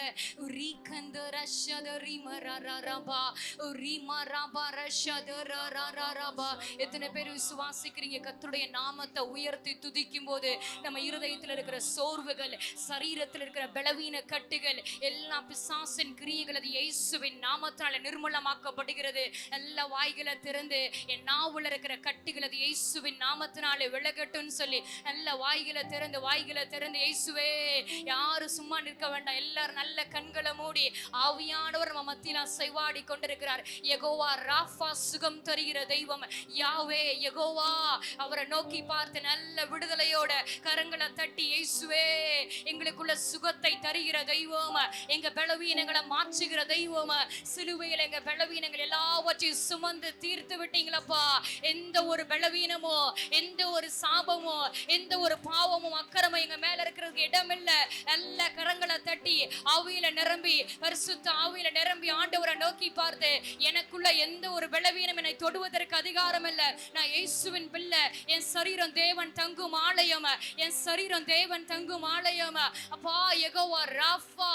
எத்தனை பேர் விசுவாசிக்கிறீங்க? கர்த்தருடைய நாமத்தை உயர்த்தி துதிக்கும் போது நம்ம இருதயத்தில் இருக்கிற சோர்வுகள், சரீரத்தில் இருக்கிற பலவீன கட்டுகள், எல்லா பிசாசின் கிரியைகள் அது இயேசுவின் நாமத்தால நிர்மூலமாக்கப்படுகிறது. எல்லா வாய்களை திறந்து என் நாவுல இருக்கிற கட்டுகள் அது இயேசுவின் நாமத்தினாலே விலகட்டும்னு சொல்லி நல்ல வாய்களை திறந்து இயேசுவே. யாரும் சும்மா நிற்க வேண்டாம். எல்லாரும் நல்ல கண்களை மூடி ஆவியானவர் நம்ம மத்தியில அசைவாடி கொண்டிருக்கிறார். யெகோவா ராஃபா, சுகம் தருகிற தெய்வம். யாவே யெகோவா, அவரை நோக்கி பார்த்து நல்ல விடுதலையோட கரங்களை தட்டி இயேசுவே எங்களுக்குள்ள சுகத்தை தருகிற தெய்வம், எங்க பலவீனங்களை மாற்றுகிற தெய்வம். சிலுவையில் எங்க பலவீனங்கள் எல்லாவற்றையும் சுமந்து தீர்த்து விட்டீங்களப்பா. எந்த ஒரு பலவீனமோ, எந்த ஒரு சாபமோ, எந்த ஒரு பாவமும் அக்கிரமும் எங்க மேல இருக்கிறதுக்கு இடம் இல்ல. நல்ல கரங்களை தட்டி ஆவியில நிரம்பி, பரிசுத்த ஆவியில நிரம்பி ஆண்டவரை நோக்கி பார்த்து, எனக்குள்ள எந்த ஒரு பலவீனம் என்னை தொடுவதற்கு அதிகாரம் இல்ல. நான் இயேசுவின் பிள்ளை. என் சரீரம் தேவன் தங்கும் ஆலயம், என் சரீரம் தேவன் தங்கும் ஆலயம். அப்பா யெகோவா ராஃபா,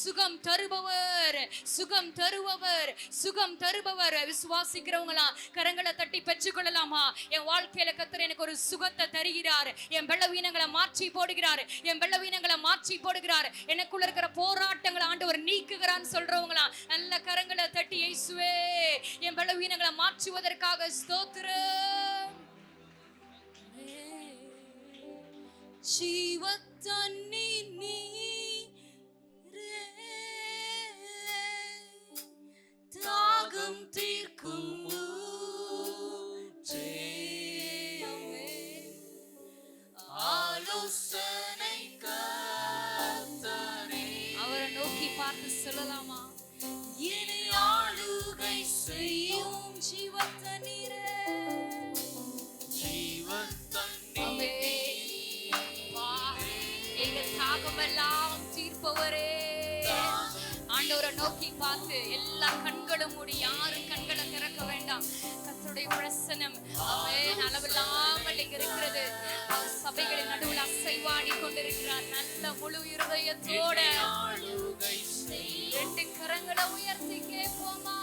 சுகம் தருபவர், சுகம் தருபவர், சுகம் தருபவர். விசுவாசிக்கிறவங்களா கரங்களை தட்டி பெற்றுக்கொள்ளலாமா? என் வாழ்க்கையில கர்த்தர் எனக்கு ஒரு சுகத்தை தருகிறார். என் பலவீனங்களை மாற்றி போடுகிறார், என் பலவீனங்களை மாற்றி போடுகிறார். எனக்குள்ள இருக்கிற போராட்டங்களை ஆண்டவர் நீக்குகிறான்னு சொல்றவங்களா நல்ல கரங்களை தட்டி இயேசுவே என் பலவீனங்களை மாற்றுவதற்காக ஸ்தோத்திரம். ஜீவத்தண்ணி நீரே, தாகம் தீர்க்கும் ஊற்றே, எல்லா கண்களும் மூடி, யாரும் கண்களை திறக்க வேண்டாம். கர்த்தருடைய பிரசன்னம் ஆமென் அளவில்லாமல் இங்க இருக்கிறது. அவர் சபைகளின் நடுவில் அசைவாடி கொண்டிருக்கிறார். நல்ல முழு இருதயத்தோட 2 கரங்களை உயர்த்தி கேட்போமா?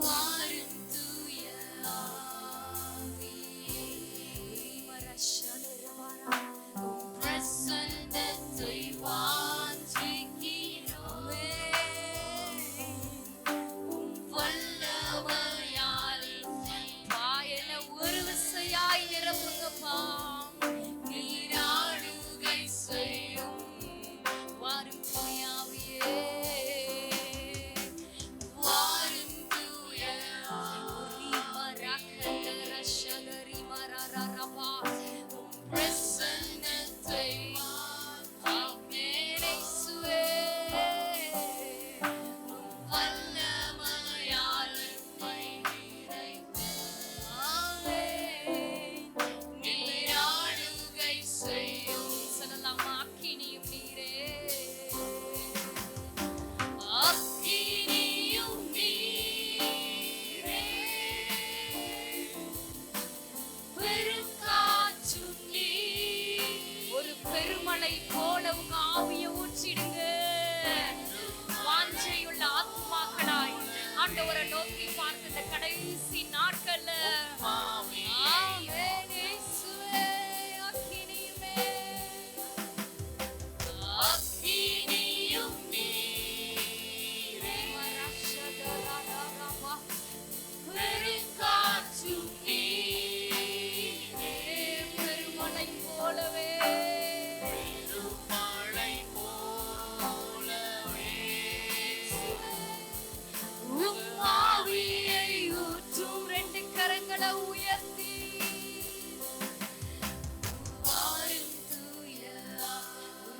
வாரும் தூய ஆவியே, மரஷலரவரா உம் பிரசன்னத்தை வாஞ்சிக்கிறோமே. உம் வல்லமையால் பாயன ஒரு விசையாய் நிரப்புங்கப்பா. நீராடுகை செய்யும் வாரும் தூய ஆவியே, வாரும் தூய ரிமரகதரஷலரி மரரரபா உம் பிரசன்னத்தை ஆமென் இயேசுவே. உம் வல்லமையால் உம்மை நிறைத்து ஆமென் நீராடுகை செய்யும். சொல்லலாம், அக்கினியும் நீரே, அக்கினியும் நீரே, பெருங்காற்றும் நீர். ஒரு பெருமழை போல உங்க ஆவியை ஊற்றிடுங்க. வாஞ்சையுள்ள ஆத்மாக்களாய் ஆண்டவரை நோக்கி பார்த்த இந்த கடைசி நாட்கள்ல ஆமென் இயேசுவே. அக்கினியுமே, அக்கினியும் நீரே, மரஷதரரரபா பெருங்காற்றும் நீரே, பெருமழை போலவே, பெருமழை போலவே உம் ஆவியை ஊற்றும். 2 கரங்களை உயர்த்தி வாரும் தூய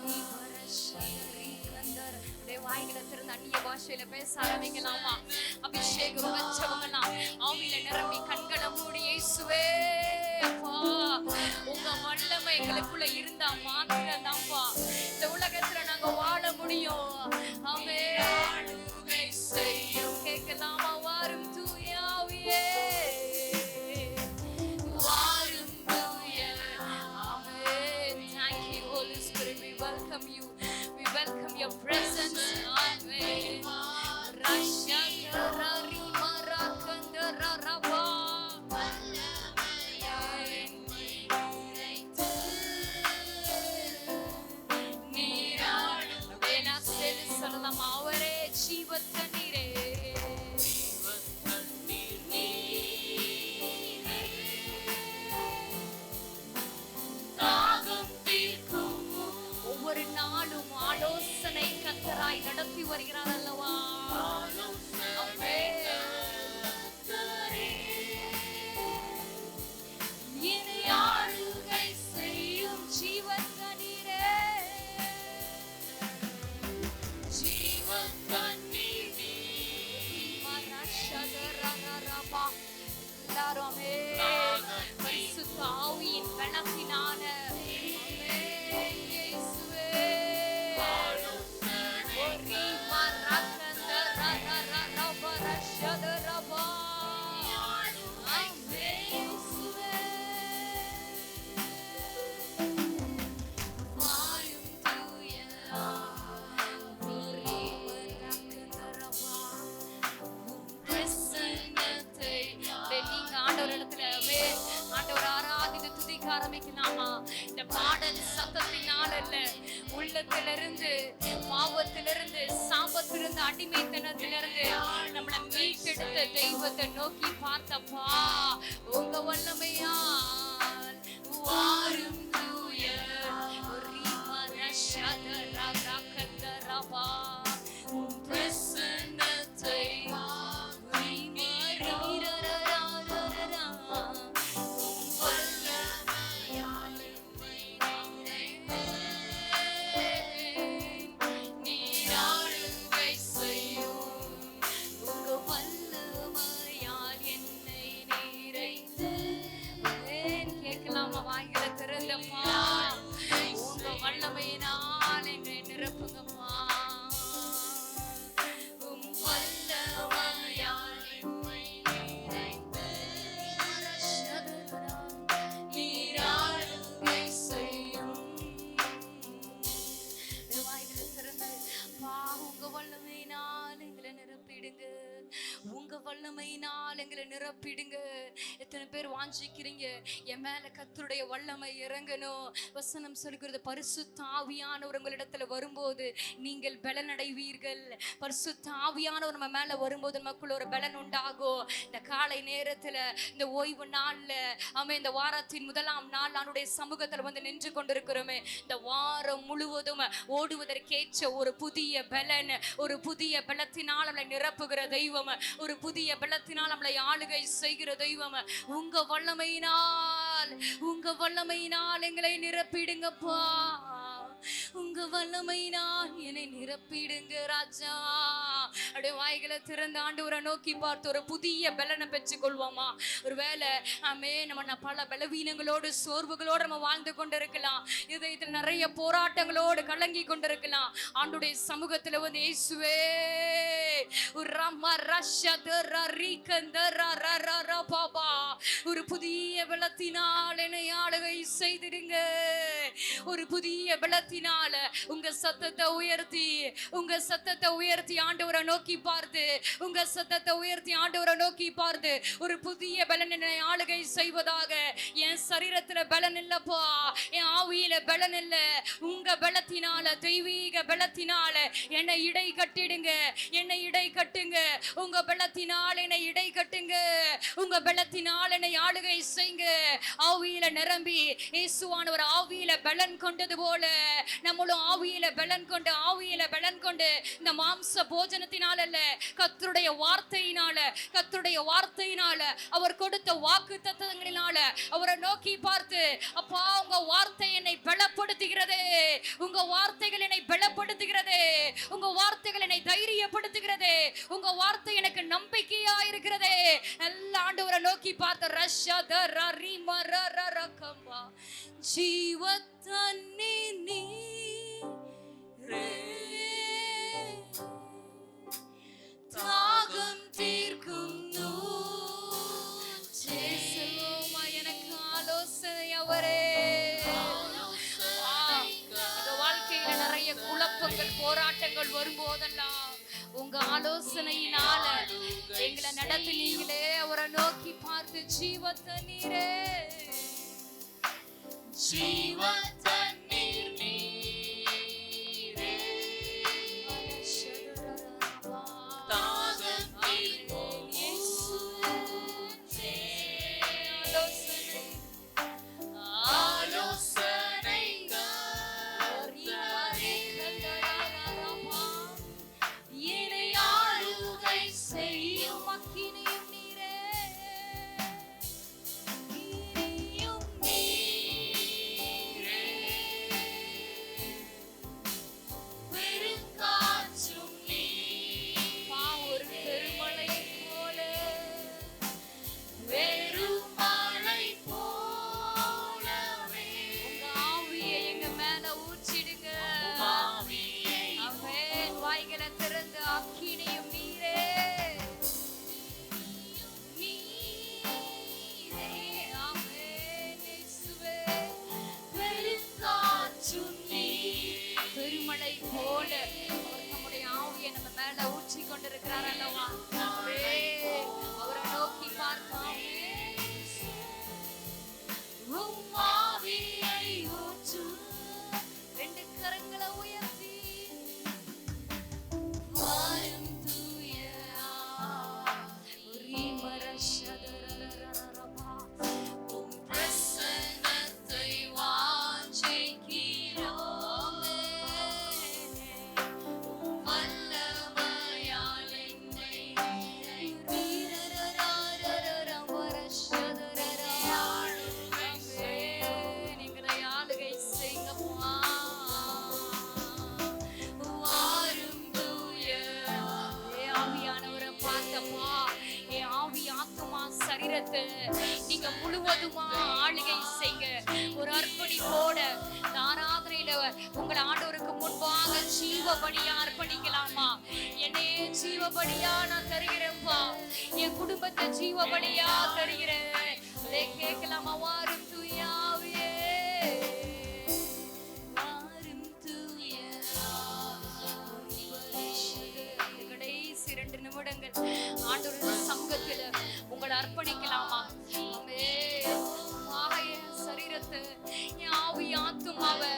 ரிமரஷலரி கந்தர். அப்படியே வாய்களை திறந்து அந்நிய பாஷையில பேச ஆரம்பிக்கலாமா? அபிஷேகம் வச்சவங்கலாம் ஆவியில நிரம்பி கண்களை மூடி, இயேசுவே அப்பா உங்க வல்லமை எங்களுக்குள்ள இருந்தா மாத்திரம்தான்ப்பா இந்த உலகத்துல நாங்க வாழ முடியும். ஆமென் செய்யும். கேட்கலாமா? வாரும் தூய ஆவியே, வாரும் தூய ஆமென். Thank you Holy Spirit, we welcome you, we welcome your presence. Amen. Rashadari marakandara சொல்லலாம், அவரே ஜீவத்தண்ணீரே, தாகம் தீர்க்கும். ஒவ்வொரு நாளும் ஆலோசனை கர்த்தராய் நடத்தி வருகிறார் அல்லவா? என்னை ஆளுகை செய்யும் ஜீவத்தண்ணீரே, ஜீவத்தண்ணீரே, மரஷதரரரபா. எல்லாரும் ஆமென். பரிசுத்த ஆவியின் பலத்தினால ஆமென் இயேசுவே. ஒரி மரகதரரரபா ரஷதரபா ஆமென் இயேசுவே. வாரும் தூய ஒரி மரகதரபா உம் பிரசன்னத்தை. நீங்க ஆண்டவர் இடத்துல ஆண்டவர் ஆராதித்து துதிக்க ஆரம்பிக்கலாமா? இந்த பாடல் சத்தத்தினால இல்ல, உள்ளத்திலிருந்து, பாவத்திலிருந்து, சாபத்திலிருந்து, அடிமைத்தனத்திலிருந்து நம்மளை மீட்டெடுத்த தெய்வத்தை நோக்கி பார்த்தப்பா உங்க வல்லமையால் வாரும் தூய ரிமரஷதரரகதரபா உம் பிரசன்னத்தை நீராடுகை செய்யும். உங்க வல்லமையால் என்னை நிறைத்து. கேட்கலாமா? வாய்களை திறந்தப்பா உங்க வல்லமையினால் என்னை நிரப்புங்கப்பா. வல்லமையினால் எங்களை நிரப்பிடுங்க. எத்தனை பேர் வாஞ்சிக்கிறீங்க என் மேல கர்த்தருடைய வல்லமை இறங்கணும்? வசனம் சொல்கிறது பரிசுத்த ஆவியானவர் உங்களிடத்துல வரும்போது நீங்கள் பலனடைவீர்கள். பரிசுத்த ஆவியானவர் நம்ம மேல வரும்போது நமக்குள்ள ஒரு பலன் உண்டாகும். இந்த காலை நேரத்துல இந்த ஓய்வு நாள்ல இந்த வாரத்தின் முதலாம் நாள் அவருடைய சமூகத்துல வந்து நின்று கொண்டிருக்கிறோமே, இந்த வாரம் முழுவதும் ஓடுவதற்கேற்ற ஒரு புதிய பலன், ஒரு புதிய பலத்தினால் நம்மளை நிரப்புகிற தெய்வம், ஒரு புதிய பலத்தினால் நம்மளை ஆளுகை செய்கிற தெய்வம். உங்க வல்லமையினால் எங்களை நிரப்பிடுங்கப்பா. உங்க வல்லமையினால் என்னை நிரப்பிடுங்க ராஜா. அப்படியே வாய்களை திறந்து ஆண்டவரை நோக்கி பார்த்து ஒரு புதிய பலனை பெற்றுக் கொள்வோமா? ஒருவேளை நம்ம பல பலவீனங்களோடு சோர்வுகளோடு நம்ம வாழ்ந்து கொண்டிருக்கலாம். இதயத்தில் நிறைய போராட்டங்களோடு கலங்கி கொண்டிருக்கலாம். ஆண்டுடைய சமூகத்துல வந்து இயேசுவே ஒரு புதிய பலத்தினால் என்னை ஆளுகை செய்திடுங்க. ஒரு புதிய பலத்தினால உங்க சத்தத்தை உயர்த்தி ஆண்டவரை நோக்கி பார்த்து, உங்க சத்தத்தை உயர்த்தி ஆண்டவரை நோக்கி பார்த்து ஒரு புதிய பலன் என்னை ஆளுகை செய்வதாக. என் சரீரத்துல பலன் இல்லப்பா, என் ஆவியில பலன் இல்ல. உங்க பலத்தினால, தெய்வீக பலத்தினால என்னை இடை கட்டிடுங்க, என்னை இடை கட்டுங்க. உங்க பலத்தினால் என்னை இடை கட்டுங்க, உங்க பலத்தினால் என்னை ஆளுகை செய்யுங்க. ஆவியில நிரம்பி இயேசுவானவர் ஆவியில பலன் கொண்டது போல நம்மளும் ஆவியில பலன் கொண்டு இந்த மாம்ச போஜனத்தினால அல்ல, கர்த்தருடைய வார்த்தையினால அவர் கொடுத்த வாக்கு தத்தங்களினால அவரை நோக்கி பார்த்து, அப்பா உங்க வார்த்தை என்னை பலப்படுத்துகிறதே, உங்க வார்த்தைகள் என்னை பலப்படுத்துகிறதே, உங்க வார்த்தைகள் என்னை தைரியப்படுத்துகிறதே, உங்க வார்த்தை எனக்கு நம்பிக்கையா இருக்கிறதே. எல்லா ஆண்டவரை நோக்கி பார்த்து ஜீவத்தன்னி நீரே தாகம் தீர்க்கும் எனக்கு ஆலோசனை அவரே. வாழ்க்கையில நிறைய குழப்பங்கள் போராட்டங்கள் வரும்போதெல்லாம் உங்க ஆலோசனையினால எங்களை நடத்தினீங்களே. அவரை நோக்கி பார்த்து ஜீவத்தண்ணீரே, ஜீவத்தண்ணீர் நீரே தாகம் தீர்க்கும் ஆலோசனை என்னை ஆளுகை செய்யும் அக்கினியும் நீரே, கொண்டிருக்கிறார் அல்லவா? அவரை நோக்கி பார்ப்போம். ரெண்டு கரங்களை உயர்த்தி வாரும் தூய பிரசன்னத்தை வாஞ்சிக்கிறோம். நீங்க முழுவதுமா ஆளுகை செய்ய ஒரு அர்ப்பணிப்போட ஆராதனையில உங்களை ஆண்டவருக்கு முன்பாக ஜீவ பலியா அர்ப்பணிக்கலாமா? என்னையே ஜீவ பலியா நான் தருகிறேன்ப்பா, என் குடும்பத்தை ஜீவ பலியா தருகிறேன். கேட்கலாமா? வாரும் தூய ஆவியே, வாரும் தூய. கடைசி 2 நிமிடங்கள் ஆண்டவருடைய சமூகத்துல உங்களை அர்ப்பணிக்கலாமா? என் சரீரத்தை, என் ஆவி ஆத்துமாவை,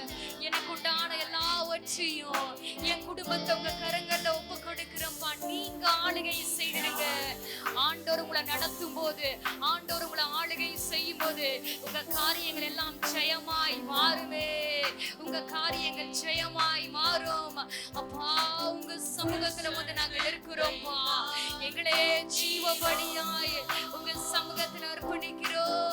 எனக்கு உண்டான எல்லாவற்றையும், என் குடும்பத்தை உங்க கரங்கள்ல ஒப்பு கொடுக்கிறப்பா. நீங்க ஆளுகை செய்திருங்க. ஆண்டவர் உங்களை நடத்தும் போது, ஆண்டவர் உங்களை ஆளுகை செய்யும் போது உங்க காரியங்கள் எல்லாம் ஜெயமாய் மாறுமே. உங்க காரியங்கள் ஜெயமாய் மாறும். அப்பா, உங்க சமூகத்துல வந்து நாங்கள் இருக்கிறோம்ப்பா. எங்களே ஜீவபலியாய் உங்க சமூகத்துல அர்ப்பணிக்கிறோம்.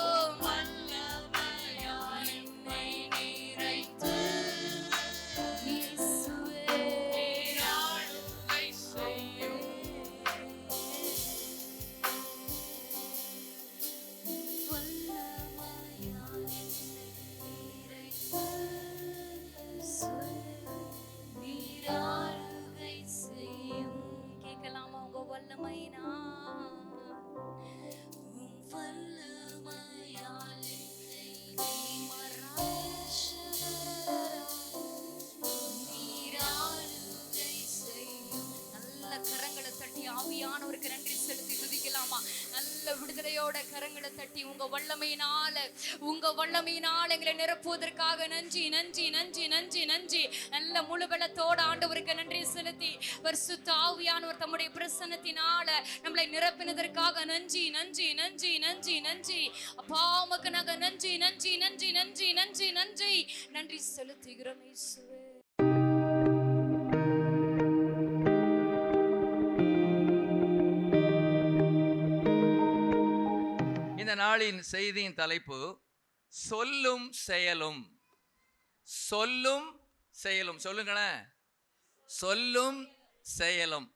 ஆவியானவருக்கு நன்றி செலுத்தி துதிக்கலாமா? நல்ல விடுதலையோட கரங்களை தட்டி உங்க வல்லமையினால் எங்களை நிரப்புவதற்காக நன்றி நன்றி நன்றி நன்றி நன்றி. நல்ல முழு பலத்தோட ஆண்டவருக்கு நன்றி செலுத்தி பரிசுத்த ஆவியானவர் தம்முடைய பிரசன்னத்தினால நம்மளை நிரப்பினதற்காக நன்றி நன்றி நன்றி நன்றி நன்றி. அப்பா, உமக்கு நாங்க நன்றி நன்றி நன்றி நன்றி நன்றி நன்றி நன்றி செலுத்துகிறோம் இயேசுவே. இந்த நாளின் செய்தியின் தலைப்பு சொல்லும் செயலும். சொல்லும் செயலும். சொல்லுங்களேன். சொல்லும் செயலும்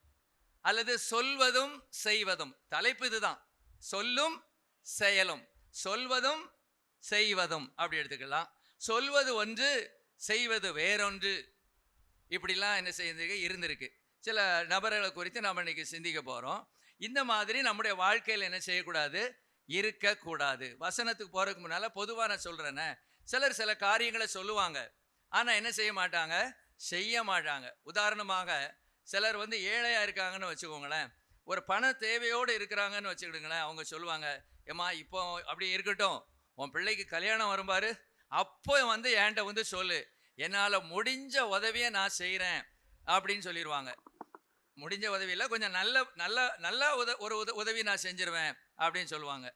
அல்லது சொல்வதும் செய்வதும். தலைப்பு இதுதான், சொல்லும் செயலும். சொல்வதும் செய்வதும் அப்படி எடுத்துக்கலாம். சொல்வது ஒன்று, செய்வது வேறொன்று. இப்படிலாம் என்ன செய்ய இருந்திருக்கு. சில நபர்களை குறித்து நம்ம இன்னைக்கு சிந்திக்க போகிறோம். இந்த மாதிரி நம்முடைய வாழ்க்கையில் என்ன செய்யக்கூடாது, இருக்கக்கூடாது. வசனத்துக்கு போகிறதுக்கு முன்னால் பொதுவாக நான் சொல்கிறேன்னே, சிலர் சில காரியங்களை சொல்லுவாங்க, ஆனால் என்ன செய்ய மாட்டாங்க, செய்ய மாட்டாங்க. உதாரணமாக சிலர் வந்து ஏழையாக இருக்காங்கன்னு வச்சுக்கோங்களேன், ஒரு பண தேவையோடு இருக்கிறாங்கன்னு வச்சுக்கிடுங்களேன். அவங்க சொல்லுவாங்க, ஏம்மா இப்போ அப்படி இருக்கட்டும், உன் பிள்ளைக்கு கல்யாணம் வரும்பாரு, அப்போ வந்து என்கிட்ட வந்து சொல்லு, என்னால் முடிஞ்ச உதவியை நான் செய்கிறேன் அப்படின்னு சொல்லிடுவாங்க. முடிஞ்ச உதவியில் கொஞ்சம் நல்ல உதவி நான் செஞ்சிருவேன் அப்படின்னு சொல்லுவாங்க.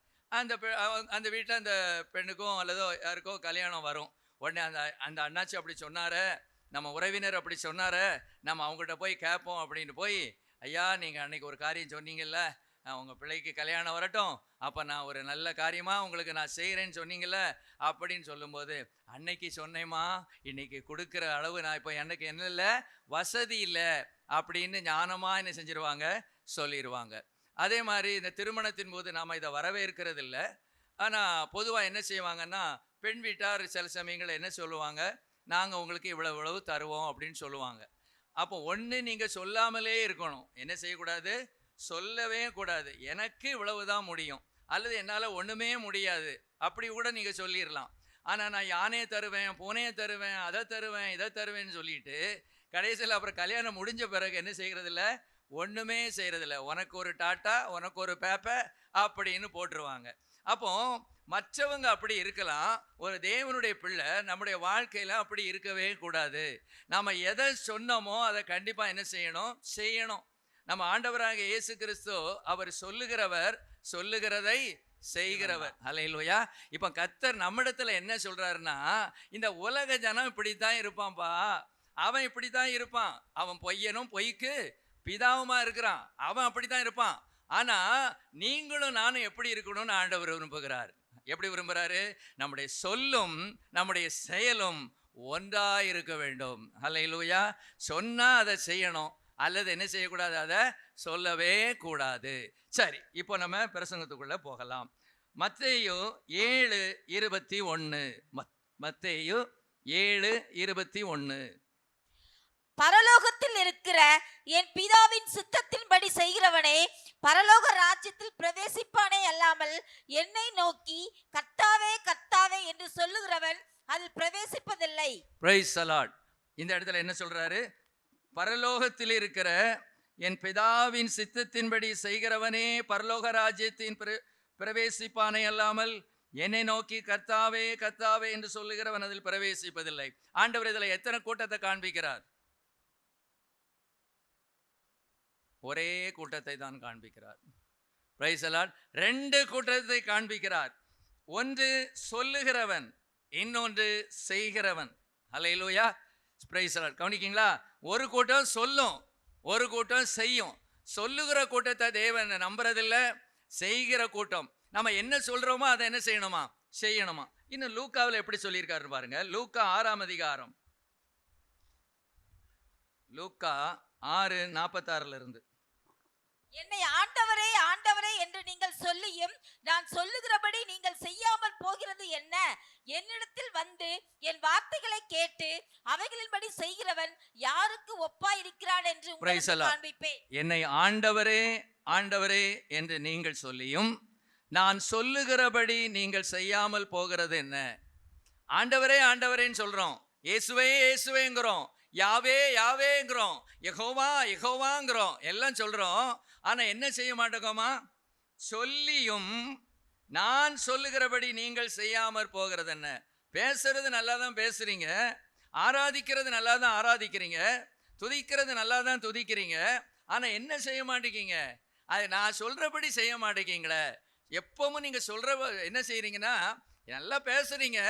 அந்த வீட்டில் அந்த பெண்ணுக்கும் அல்லதோ யாருக்கோ கல்யாணம் வரும். உடனே அந்த அண்ணாச்சி அப்படி சொன்னார, நம்ம உறவினர் அப்படி சொன்னார, நம்ம அவங்ககிட்ட போய் கேட்போம் அப்படின்னு போய், ஐயா நீங்கள் அன்னைக்கு ஒரு காரியம் சொன்னீங்கல்ல, உங்கள் பிள்ளைக்கு கல்யாணம் வரட்டும், அப்போ நான் ஒரு நல்ல காரியமாக உங்களுக்கு நான் செய்கிறேன்னு சொன்னீங்கல்ல அப்படின்னு சொல்லும்போது, அன்னைக்கு சொன்னேம்மா, இன்னைக்கு கொடுக்குற அளவு நான் இப்போ எனக்கு என்ன இல்லை, வசதி இல்லை அப்படின்னு ஞானமாக என்ன செஞ்சிருவாங்க, சொல்லிடுவாங்க. அதே மாதிரி இந்த திருமணத்தின் போது நாம் இதை வரவேற்கிறது இல்லை. ஆனால் பொதுவாக என்ன செய்வாங்கன்னா, பெண் வீட்டார் சில சமயங்களில் என்ன சொல்லுவாங்க, நாங்கள் உங்களுக்கு இவ்வளவு தருவோம் அப்படின்னு சொல்லுவாங்க. அப்போ ஒன்று நீங்கள் சொல்லாமலே இருக்கணும். என்ன செய்யக்கூடாது, சொல்லவே கூடாது. எனக்கு இவ்வளவு தான் முடியும் அல்லது என்னால் ஒன்றுமே முடியாது அப்படி கூட நீங்கள் சொல்லிடலாம். ஆனால் நான் யானையை தருவேன், பூனையை தருவேன், அதை தருவேன், இதை தருவேன்னு சொல்லிட்டு கடைசியில் அப்புறம் கல்யாணம் முடிஞ்ச பிறகு என்ன செய்கிறதில்ல, ஒன்றுமே செய்கிறதில்ல. உனக்கு ஒரு டாட்டா, உனக்கு ஒரு பேப்பை அப்படின்னு போட்டுருவாங்க. அப்போ மற்றவங்க அப்படி இருக்கலாம், ஒரு தேவனுடைய பிள்ளை நம்முடைய வாழ்க்கையில் அப்படி இருக்கவே கூடாது. நாம் எதை சொன்னோமோ அதை கண்டிப்பாக என்ன செய்யணும். நம்ம ஆண்டவராக இயேசு கிறிஸ்து அவர் சொல்லுகிறவர், சொல்லுகிறதை செய்கிறவர். அல்லேலூயா. இப்போ கர்த்தர் நம்மிடத்துல என்ன சொல்றாருன்னா, இந்த உலக ஜனம் இப்படித்தான் இருப்பான்பா, அவன் இப்படித்தான் இருப்பான், அவன் பொய்யனும் பொய்க்கு பிதாவுமா இருக்கிறான், அவன் அப்படித்தான் இருப்பான். ஆனா நீங்களும் நானும் எப்படி இருக்கணும்னு ஆண்டவர் விரும்புகிறார். எப்படி விரும்புகிறாரு, நம்முடைய சொல்லும் நம்முடைய செயலும் ஒன்றா இருக்க வேண்டும். அல்லேலூயா. சொன்னா அதை செய்யணும், அல்லது என்ன செய்யக்கூடாது, அதை சொல்லவே கூடாது. சரி, இப்போ நம்ம பிரசங்கத்துக்குள்ள போகலாம். மத்தேயு 7:21. மத்தேயு 7:21. பரலோகத்தில் இருக்கிற என் பிதாவின் சித்தத்தின்படி செய்கிறவனே பரலோக ராஜ்யத்தில் பிரவேசிப்பானே அல்லாமல் என்னை நோக்கி கர்த்தாவே கர்த்தாவே என்று சொல்லுகிறவன் அதில் பிரவேசிப்பதில்லை. Price the Lord. இந்த இடத்துல என்ன சொல்றாரு, பரலோகத்தில் இருக்கிற என் பிதாவின் சித்தத்தின்படி செய்கிறவனே பரலோக ராஜ்யத்தின் பிரவேசிப்பானே அல்லாமல் என்னை நோக்கி கர்த்தாவே கர்த்தாவே என்று சொல்லுகிறவன் அதில் பிரவேசிப்பதில்லை. ஆண்டவர் இதில் எத்தனை கூட்டத்தை காண்பிக்கிறார்? ஒரே கூட்டத்தை தான் காண்பிக்கிறார். Price the lord. 2 கூட்டத்தை காண்பிக்கிறார். ஒன்று சொல்லுகிறவன், இன்னொன்று செய்கிறவன். ஹல்லேலூயா. Praise the lord. கவனிக்கீங்களா? ஒரு கூட்டம் சொல்லும், ஒரு கூட்டம் செய்யும். சொல்லுகிற கூட்டத்தை தேவன் நம்புறதில்ல. செய்கிற கூட்டம், நம்ம என்ன சொல்றோமோ அதை என்ன செய்யணுமா? செய்யணுமா. இன்னும் லூக்காவில் எப்படி சொல்லியிருக்காரு பாருங்க. லூக்கா 6ஆம் அதிகாரம், லூக்கா 6:46 இருந்து. என்னை ஆண்டவரே ஆண்டவரே என்று நீங்கள் சொல்லியும் நான் சொல்லுகிறபடி நீங்கள் செய்யாமல் போகிறது என்ன? என்னிடத்தில் வந்து என் வார்த்தைகளை கேட்டு அவைகளின்படி செய்கிறவன் யாருக்கு ஒப்பாயிருக்கிறான் என்று உங்களுக்கு காண்பிப்பேன். என்னை ஆண்டவரே ஆண்டவரே என்று நீங்கள் சொல்லியும் நான் சொல்லுகிறபடி நீங்கள் செய்யாமல் போகிறது என்ன? ஆண்டவரே ஆண்டவரேன்னு சொல்றோம், இயேசுவே இயேசுவேங்கிறோம், யாவே யாவேங்கிறோம், யெகோவா யெகோவாங்கிறோம், எல்லாம் சொல்றோம். ஆனா என்ன செய்ய மாட்டோமா? சொல்லியும் நான் சொல்லுகிறபடி நீங்கள் செய்யாமற் போகிறது என்ன? பேசுறது நல்லா தான் பேசுறீங்க, ஆராதிக்கிறது நல்லா தான் ஆராதிக்கிறீங்க, துதிக்கிறது நல்லா தான் துதிக்கிறீங்க, ஆனா என்ன செய்ய மாட்டேங்கிங்க? அது நான் சொல்றபடி செய்ய மாட்டேங்கிங்களே. எப்பவும் நீங்க சொல்ற என்ன செய்யறீங்கன்னா, நல்லா பேசுறீங்க,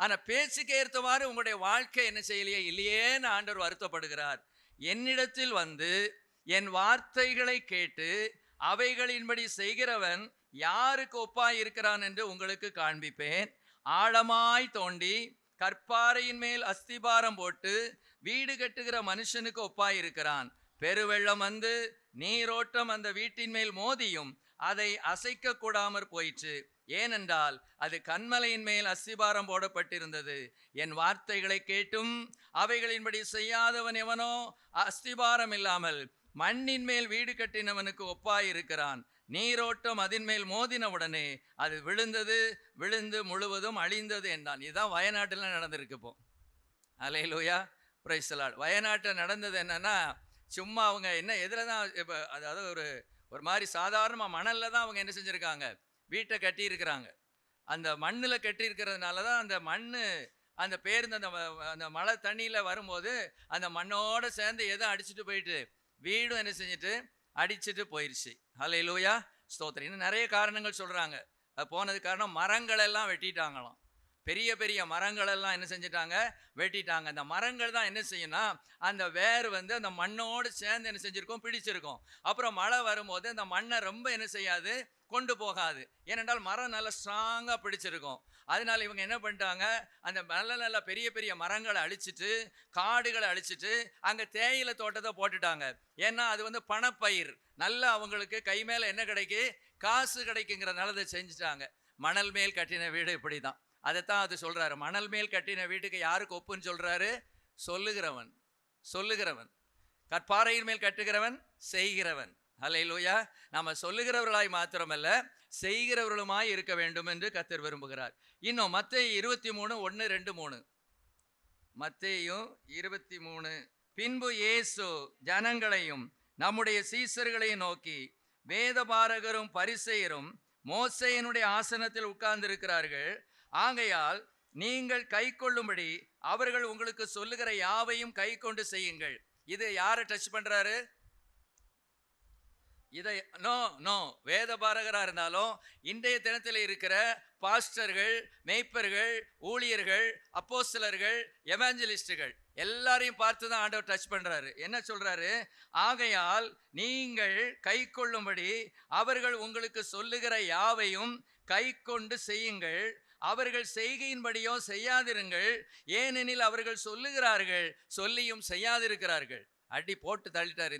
ஆனா பேச்சுக்கு ஏற்றவாறு உங்களுடைய வாழ்க்கை என்ன செய்யலையே இல்லையேன்னு ஆண்டவர் வருத்தப்படுகிறார். என்னிடத்தில் வந்து என் வார்த்தைகளை கேட்டு அவைகளின்படி செய்கிறவன் யாருக்கு ஒப்பாய் இருக்கிறான் என்று உங்களுக்கு காண்பிப்பேன். ஆழமாய் தோண்டி கற்பாறையின் மேல் அஸ்திபாரம் போட்டு வீடு கட்டுகிற மனுஷனுக்கு ஒப்பாய் இருக்கிறான். பெருவெள்ளம் வந்து நீரோட்டம் அந்த வீட்டின் மேல் மோதியும் அதை அசைக்க கூடாமற் போயிற்று. ஏனென்றால் அது கன்மலையின் மேல் அஸ்திபாரம் போடப்பட்டிருந்தது. என் வார்த்தைகளை கேட்டும் அவைகளின்படி செய்யாதவன் எவனோ அஸ்திபாரம் இல்லாமல் மண்ணின் மேல் வீடு கட்டினவனுக்கு ஒப்பாயிருக்கிறான். நீரோட்டம் அதன் மேல் மோதினவுடனே அது விழுந்தது, விழுந்து முழுவதும் அழிந்தது என்றான். இதுதான் வயநாட்டில் நடந்திருக்கு. இப்போ அல்லேலூயா, பிரைஸ் தி லார்ட். வயநாட்டில் நடந்தது என்னன்னா, சும்மா அவங்க என்ன எதில் தான் இப்போ, அதாவது ஒரு மாதிரி சாதாரணமாக மணலில் தான் அவங்க என்ன செஞ்சுருக்காங்க, வீட்டை கட்டியிருக்கிறாங்க. அந்த மண்ணில் கட்டியிருக்கிறதுனால தான் அந்த மண் அந்த பேருந்து அந்த மழை தண்ணியில் வரும்போது அந்த மண்ணோடு சேர்ந்து எதை அடிச்சுட்டு போயிட்டு வீடும் என்ன செஞ்சுட்டு அடிச்சுட்டு போயிடுச்சு. ஹல்லேலூயா, ஸ்தோத்திரம். இன்னும் நிறைய காரணங்கள் சொல்கிறாங்க. அது போனது காரணம் மரங்கள் எல்லாம் வெட்டிட்டாங்களாம். பெரிய பெரிய மரங்கள் எல்லாம் என்ன செஞ்சிட்டாங்க, வெட்டிட்டாங்க. அந்த மரங்கள் தான் என்ன செய்யும்னா, அந்த வேர் வந்து அந்த மண்ணோடு சேர்ந்து என்ன செஞ்சுருக்கோம், பிடிச்சிருக்கும். அப்புறம் மழை வரும்போது அந்த மண்ணை ரொம்ப என்ன செய்யாது, கொண்டு போகாது. ஏனென்றால் மரம் நல்லா ஸ்ட்ராங்காக பிடிச்சிருக்கும். அதனால இவங்க என்ன பண்ணிட்டாங்க, அந்த நல்ல நல்ல பெரிய பெரிய மரங்களை அழிச்சிட்டு காடுகளை அழிச்சிட்டு அங்கே தேயிலை தோட்டத்தை போட்டுட்டாங்க. ஏன்னா அது வந்து பணப்பயிர், நல்லா அவங்களுக்கு கை மேலே என்ன கிடைக்கு, காசு கிடைக்குங்கிறதுனால அதை செஞ்சுட்டாங்க. மணல் மேல் கட்டின வீடு இப்படி தான். அதைத்தான் அது சொல்றாரு. மணல் மேல் கட்டின வீட்டுக்கு யாருக்கு ஒப்புன்னு சொல்றாரு? சொல்லுகிறவன். சொல்லுகிறவன். கற்பாறையின் மேல் கட்டுகிறவன் செய்கிறவன். அல்லேலூயா. நம்ம சொல்லுகிறவர்களாய் மாத்திரமல்ல செய்கிறவர்களுமாய் இருக்க வேண்டும் என்று கர்த்தர் விரும்புகிறார். இன்னும் மத்தேயு 23:1-2-3. மத்தேயு 23. பின்பு இயேசு ஜனங்களையும் நம்முடைய சீசர்களையும் நோக்கி, வேதபாரகரும் பரிசேயரும் மோசேயினுடைய ஆசனத்தில் உட்கார்ந்திருக்கிறார்கள். ஆகையால் நீங்கள் கை கொள்ளும்படி அவர்கள் உங்களுக்கு சொல்லுகிற யாவையும் கை கொண்டு செய்யுங்கள். இது யாரை டச் பண்றாரு? இதை நோ வேதபாரகராக இருந்தாலும் இன்றைய தினத்தில் இருக்கிற பாஸ்டர்கள், மேய்ப்பர்கள், ஊழியர்கள், அப்போஸ்தலர்கள், எவாஞ்சலிஸ்டுகள் எல்லாரையும் பார்த்து தான் ஆண்டவர் டச் பண்றாரு. என்ன சொல்றாரு? ஆகையால் நீங்கள் கை கொள்ளும்படி அவர்கள் உங்களுக்கு சொல்லுகிற யாவையும் கை கொண்டு செய்யுங்கள். அவர்கள் செய்கையின்படியோ செய்யாதிருங்கள். ஏனெனில் அவர்கள் சொல்லுகிறார்கள், சொல்லியும் செய்யாதிருக்கிறார்கள். அடி போட்டு தள்ளிட்டார்.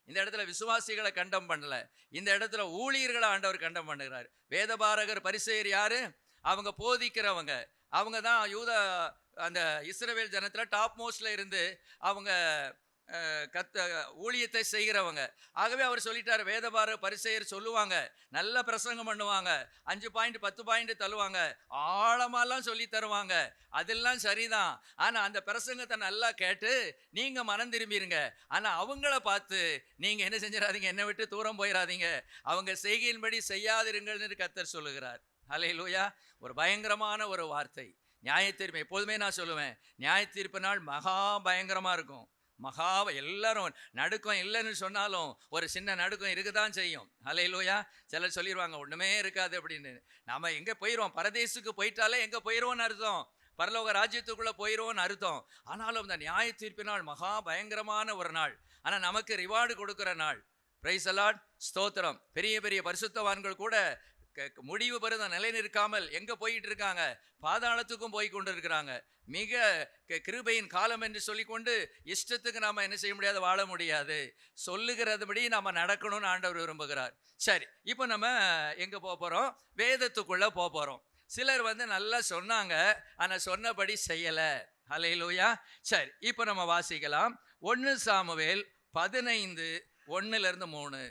இந்த இடத்துல விசுவாசிகளை கண்டம் பண்ணல, இந்த இடத்துல ஊழியர்களை ஆண்டவர் கண்டம் பண்ணுகிறார். வேதபாரகர் பரிசேயர் யாரு? அவங்க போதிக்கிறவங்க. அவங்க தான் யூத அந்த இஸ்ரவேல் ஜனத்தில் டாப் மோஸ்ட்ல இருந்து அவங்க ஊழியத்தை செய்கிறவங்க. ஆகவே அவர் சொல்லிட்டார், வேதபார பரிசேயர் சொல்லுவாங்க, நல்ல பிரசங்கம் பண்ணுவாங்க, 5 பாயிண்ட் 10 பாயிண்ட் தள்ளுவாங்க, ஆழமாலாம் சொல்லி தருவாங்க, அதெல்லாம் சரிதான். ஆனா அந்த பிரசங்கத்தை நல்லா கேட்டு நீங்க மனம் திரும்பிடுங்க. ஆனா அவங்கள பார்த்து நீங்க என்ன செஞ்சிடாதீங்க, என்னை விட்டு தூரம் போயிடாதீங்க, அவங்க செய்கையின்படி செய்யாதிருங்கள்னு கர்த்தர் சொல்லுகிறார். ஹல்லேலூயா. ஒரு பயங்கரமான ஒரு வார்த்தை. நியாயத்தீர்ப்பு எப்போதுமே நான் சொல்லுவேன், நியாயத்தீர்ப்பு நாள் மகா பயங்கரமா இருக்கும். எல்லாரும் நடுக்கம் இல்லைன்னு சொன்னாலும் ஒரு சின்ன நடுக்கம் இருக்குதான் செய்யும். ஹல்லேலூயா. சிலர் சொல்லிடுவாங்க ஒண்ணுமே இருக்காது அப்படின்னு. நாம எங்க போயிடுவோம், பரதேசுக்கு போயிட்டாலே எங்க போயிடுவோம்னு அர்த்தம், பரலோக ராஜ்யத்துக்குள்ள போயிடுவோம்னு அர்த்தம். ஆனாலும் இந்த நியாய தீர்ப்பு நாள் மகா பயங்கரமான ஒரு நாள். ஆனா நமக்கு ரிவார்டு கொடுக்கிற நாள். Price the Lord. ஸ்தோத்திரம். பெரிய பெரிய பரிசுத்தவான்கள் கூட முடிவு பெறுத நிலை நிற்காமல் எங்க போயிட்டு இருக்காங்க, பாதாளத்துக்கும் போய் கொண்டு இருக்கிறாங்க. மிக கிருபையின் காலம் என்று சொல்லிக்கொண்டு இஷ்டத்துக்கு நாம என்ன செய்ய முடியாது, வாழ முடியாது. சொல்லுகிறதுபடி நாம நடக்கணும்னு ஆண்டவர் விரும்புகிறார். சரி, இப்போ நம்ம எங்க போறோம், வேதத்துக்குள்ள போறோம். சிலர் நல்லா சொன்னாங்க, ஆனா சொன்னபடி செய்யல. ஹல்லேலூயா. சரி, இப்போ நம்ம வாசிக்கலாம் 1 சாமுவேல் 15:1-3.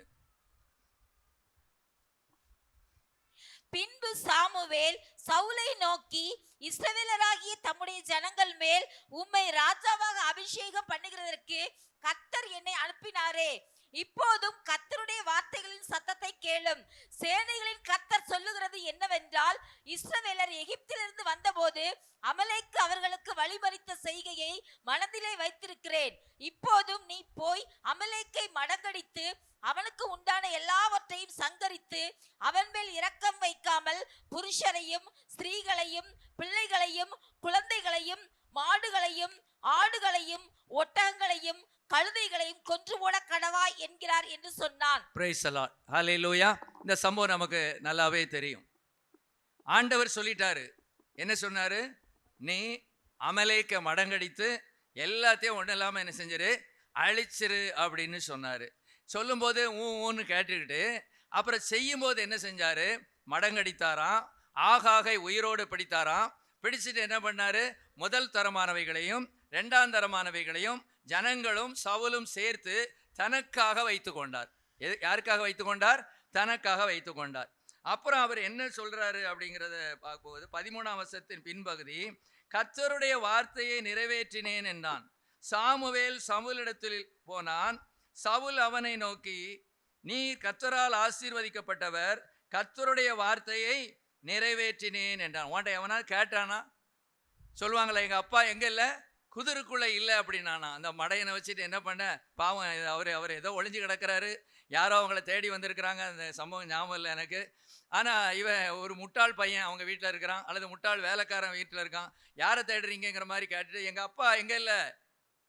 பின்பு சாமுவேல் சவுலை நோக்கி, இஸ்ரவேலராகிய தம்முடைய ஜனங்கள் மேல் உம்மை ராஜாவாக அபிஷேகம் பண்ணுகிறதற்கு கர்த்தர் என்னை அனுப்பினாரே. இப்போதும் கர்த்தருடைய வார்த்தைகளின் சத்தத்தை கேளும். சேனைகளின் கர்த்தர் சொல்லுகிறது என்னவென்றால், இஸ்ரவேலர் எகிப்திலிருந்து வந்தபோது அமலேக்கு அவர்களுக்கு வழிமறித்த செய்கையை மனதிலே வைத்திருக்கிறேன். இப்போதும் நீ போய் அமலேக்கை மடங்கடித்து அவனுக்கு உண்டான எல்லாவற்றையும் சங்கரித்து அவன் மேல் இரக்கம் வைக்காமல் புருஷரையும் ஸ்திரீகளையும் பிள்ளைகளையும் குழந்தைகளையும் மாடுகளையும் ஆடுகளையும் ஒட்டகங்களையும் கழுதைகளையும் கொன்று போட கடவாய் என்கிறார் என்று சொன்னான். Praise the lord. ஹல்லேலூயா. இந்த சம்பவம் நமக்கு நல்லாவே தெரியும். ஆண்டவர் சொல்லிட்டாரு, என்ன சொன்னாரு, நீ அமலேக்க மடங்கடித்து எல்லாத்தையும் ஒன்றும் இல்லாமல் என்ன செஞ்சிரு, அழிச்சிரு அப்படின்னு சொன்னாரு. சொல்லும்போது ஊன்னு கேட்டுக்கிட்டு அப்புறம் செய்யும்போது என்ன செஞ்சாரு, மடங்கடித்தாராம், ஆகாகை உயிரோடு பிடித்தாராம். பிடிச்சிட்டு என்ன பண்ணாரு, முதல் தரமானவைகளையும் 2ஆம் தரமானவைகளையும் ஜனங்களும் சவுலும் சேர்த்து தனக்காக வைத்து கொண்டார். யாருக்காக வைத்து கொண்டார், தனக்காக வைத்து கொண்டார். அப்புறம் அவர் என்ன சொல்றாரு அப்படிங்கிறத பார்க்கும்போது 13ஆம் வசனத்தின் பின்பகுதி, கர்த்தருடைய வார்த்தையை நிறைவேற்றினேன் என்றான். சாமுவேல் சவுலிடத்தில் போனான். சவுல் அவனை நோக்கி, நீ கர்த்தரால் ஆசீர்வதிக்கப்பட்டவர், கர்த்தருடைய வார்த்தையை நிறைவேற்றினேன் என்றான். உன்ட்ட எவனா கேட்டானா, சொல்லுவாங்களா எங்க அப்பா எங்க இல்லை, குதிருக்குள்ள இல்லை அப்படின்னானா. அந்த மடையனை வச்சுட்டு என்ன பண்ண, பாவம் அவர் ஏதோ ஒளிஞ்சு கிடக்கிறாரு, யாரோ அவங்கள தேடி வந்திருக்கிறாங்க. அந்த சம்பவம் ஞாபகம் இல்லை எனக்கு. ஆனால் இவன் ஒரு முட்டாள் பையன் அவங்க வீட்டில் இருக்கிறான், அல்லது முட்டாள் வேலைக்காரன் வீட்டில் இருக்கான். யாரை தேடுறீங்கிற மாதிரி கேட்டுட்டு, எங்கள் அப்பா எங்கே இல்லை,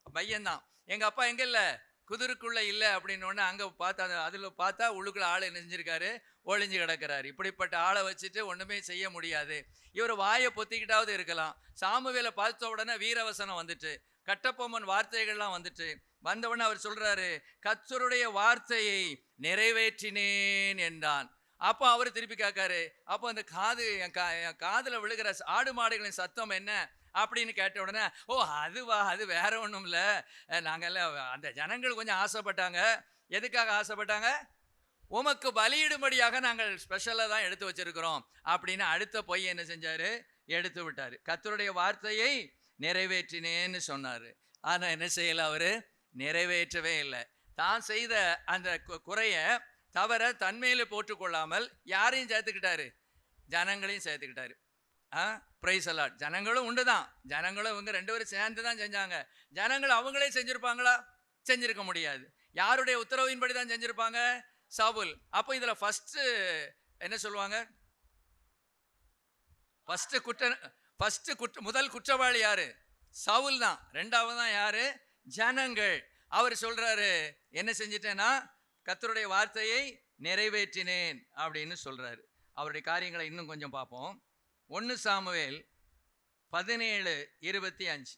பையன்தான், எங்கள் அப்பா எங்கே இல்லை, குதிருக்குள்ளே இல்லை அப்படின்னோடனே அங்கே பார்த்தா, அதில் பார்த்தா உள்ளுக்குள்ள ஆள் என்ன செஞ்சிருக்காரு, ஒளிஞ்சு கிடக்கிறாரு. இப்படிப்பட்ட ஆளை வச்சுட்டு ஒன்றுமே செய்ய முடியாது. இவர் வாயை பொத்திக்கிட்டாவது இருக்கலாம். சாமுவேலை பார்த்த உடனே வீரவசனம் வந்துட்டு, கட்டபொம்மன் வார்த்தைகள்லாம் வந்துட்டு, வந்தவுடனே அவர் சொல்றாரு, கர்த்தருடைய வார்த்தையை நிறைவேற்றினேன் என்றான். அப்போ அவர் திருப்பி கேட்காரு, அப்போ அந்த என் காதில் விழுகிற ஆடு மாடுகளின் சத்தம் என்ன அப்படின்னு கேட்ட உடனே, ஓ அதுவா, அது வேற ஒன்றும் இல்லை, நாங்கள்லாம் அந்த ஜனங்கள் கொஞ்சம் ஆசைப்பட்டாங்க. எதுக்காக ஆசைப்பட்டாங்க, உமக்கு பலியிடும்படியாக நாங்கள் ஸ்பெஷலாக தான் எடுத்து வச்சிருக்கிறோம் அப்படின்னு அடுத்த பொய் என்ன செஞ்சாரு, எடுத்து விட்டார். கர்த்தருடைய வார்த்தையை நிறைவேற்றினேன்னு சொன்னார். ஆனால் என்ன செய்யலை, அவர் நிறைவேற்றவே இல்லை. தான் செய்த அந்த குறைய தவிர தன்மையில போட்டுக்கொள்ளாமல் யாரையும் சேர்த்துக்கிட்டாரு, ஜனங்களையும் சேர்த்துக்கிட்டாரு. Price the Lord. ஜனங்களும் உண்டு தான், ஜனங்களும் இவங்க 2 பேரும் சேர்ந்து தான் செஞ்சாங்க. ஜனங்கள் அவங்களே செஞ்சிருப்பாங்களா, செஞ்சிருக்க முடியாது. யாருடைய உத்தரவின்படி தான் செஞ்சிருப்பாங்க, சவுல். அப்போ இதுல ஃபர்ஸ்ட் என்ன சொல்லுவாங்க, முதல் குற்றவாளி யாரு, சவுல் தான். 2வது தான் யாரு, ஜனங்கள். அவர் சொல்றாரு, என்ன செஞ்சிட்டேன்னா கர்த்தருடைய வார்த்தையை நிறைவேற்றினேன் அப்படின்னு சொல்றாரு. அவருடைய காரியங்களை இன்னும் கொஞ்சம் பார்ப்போம். 1 சாமுவேல் 17:25.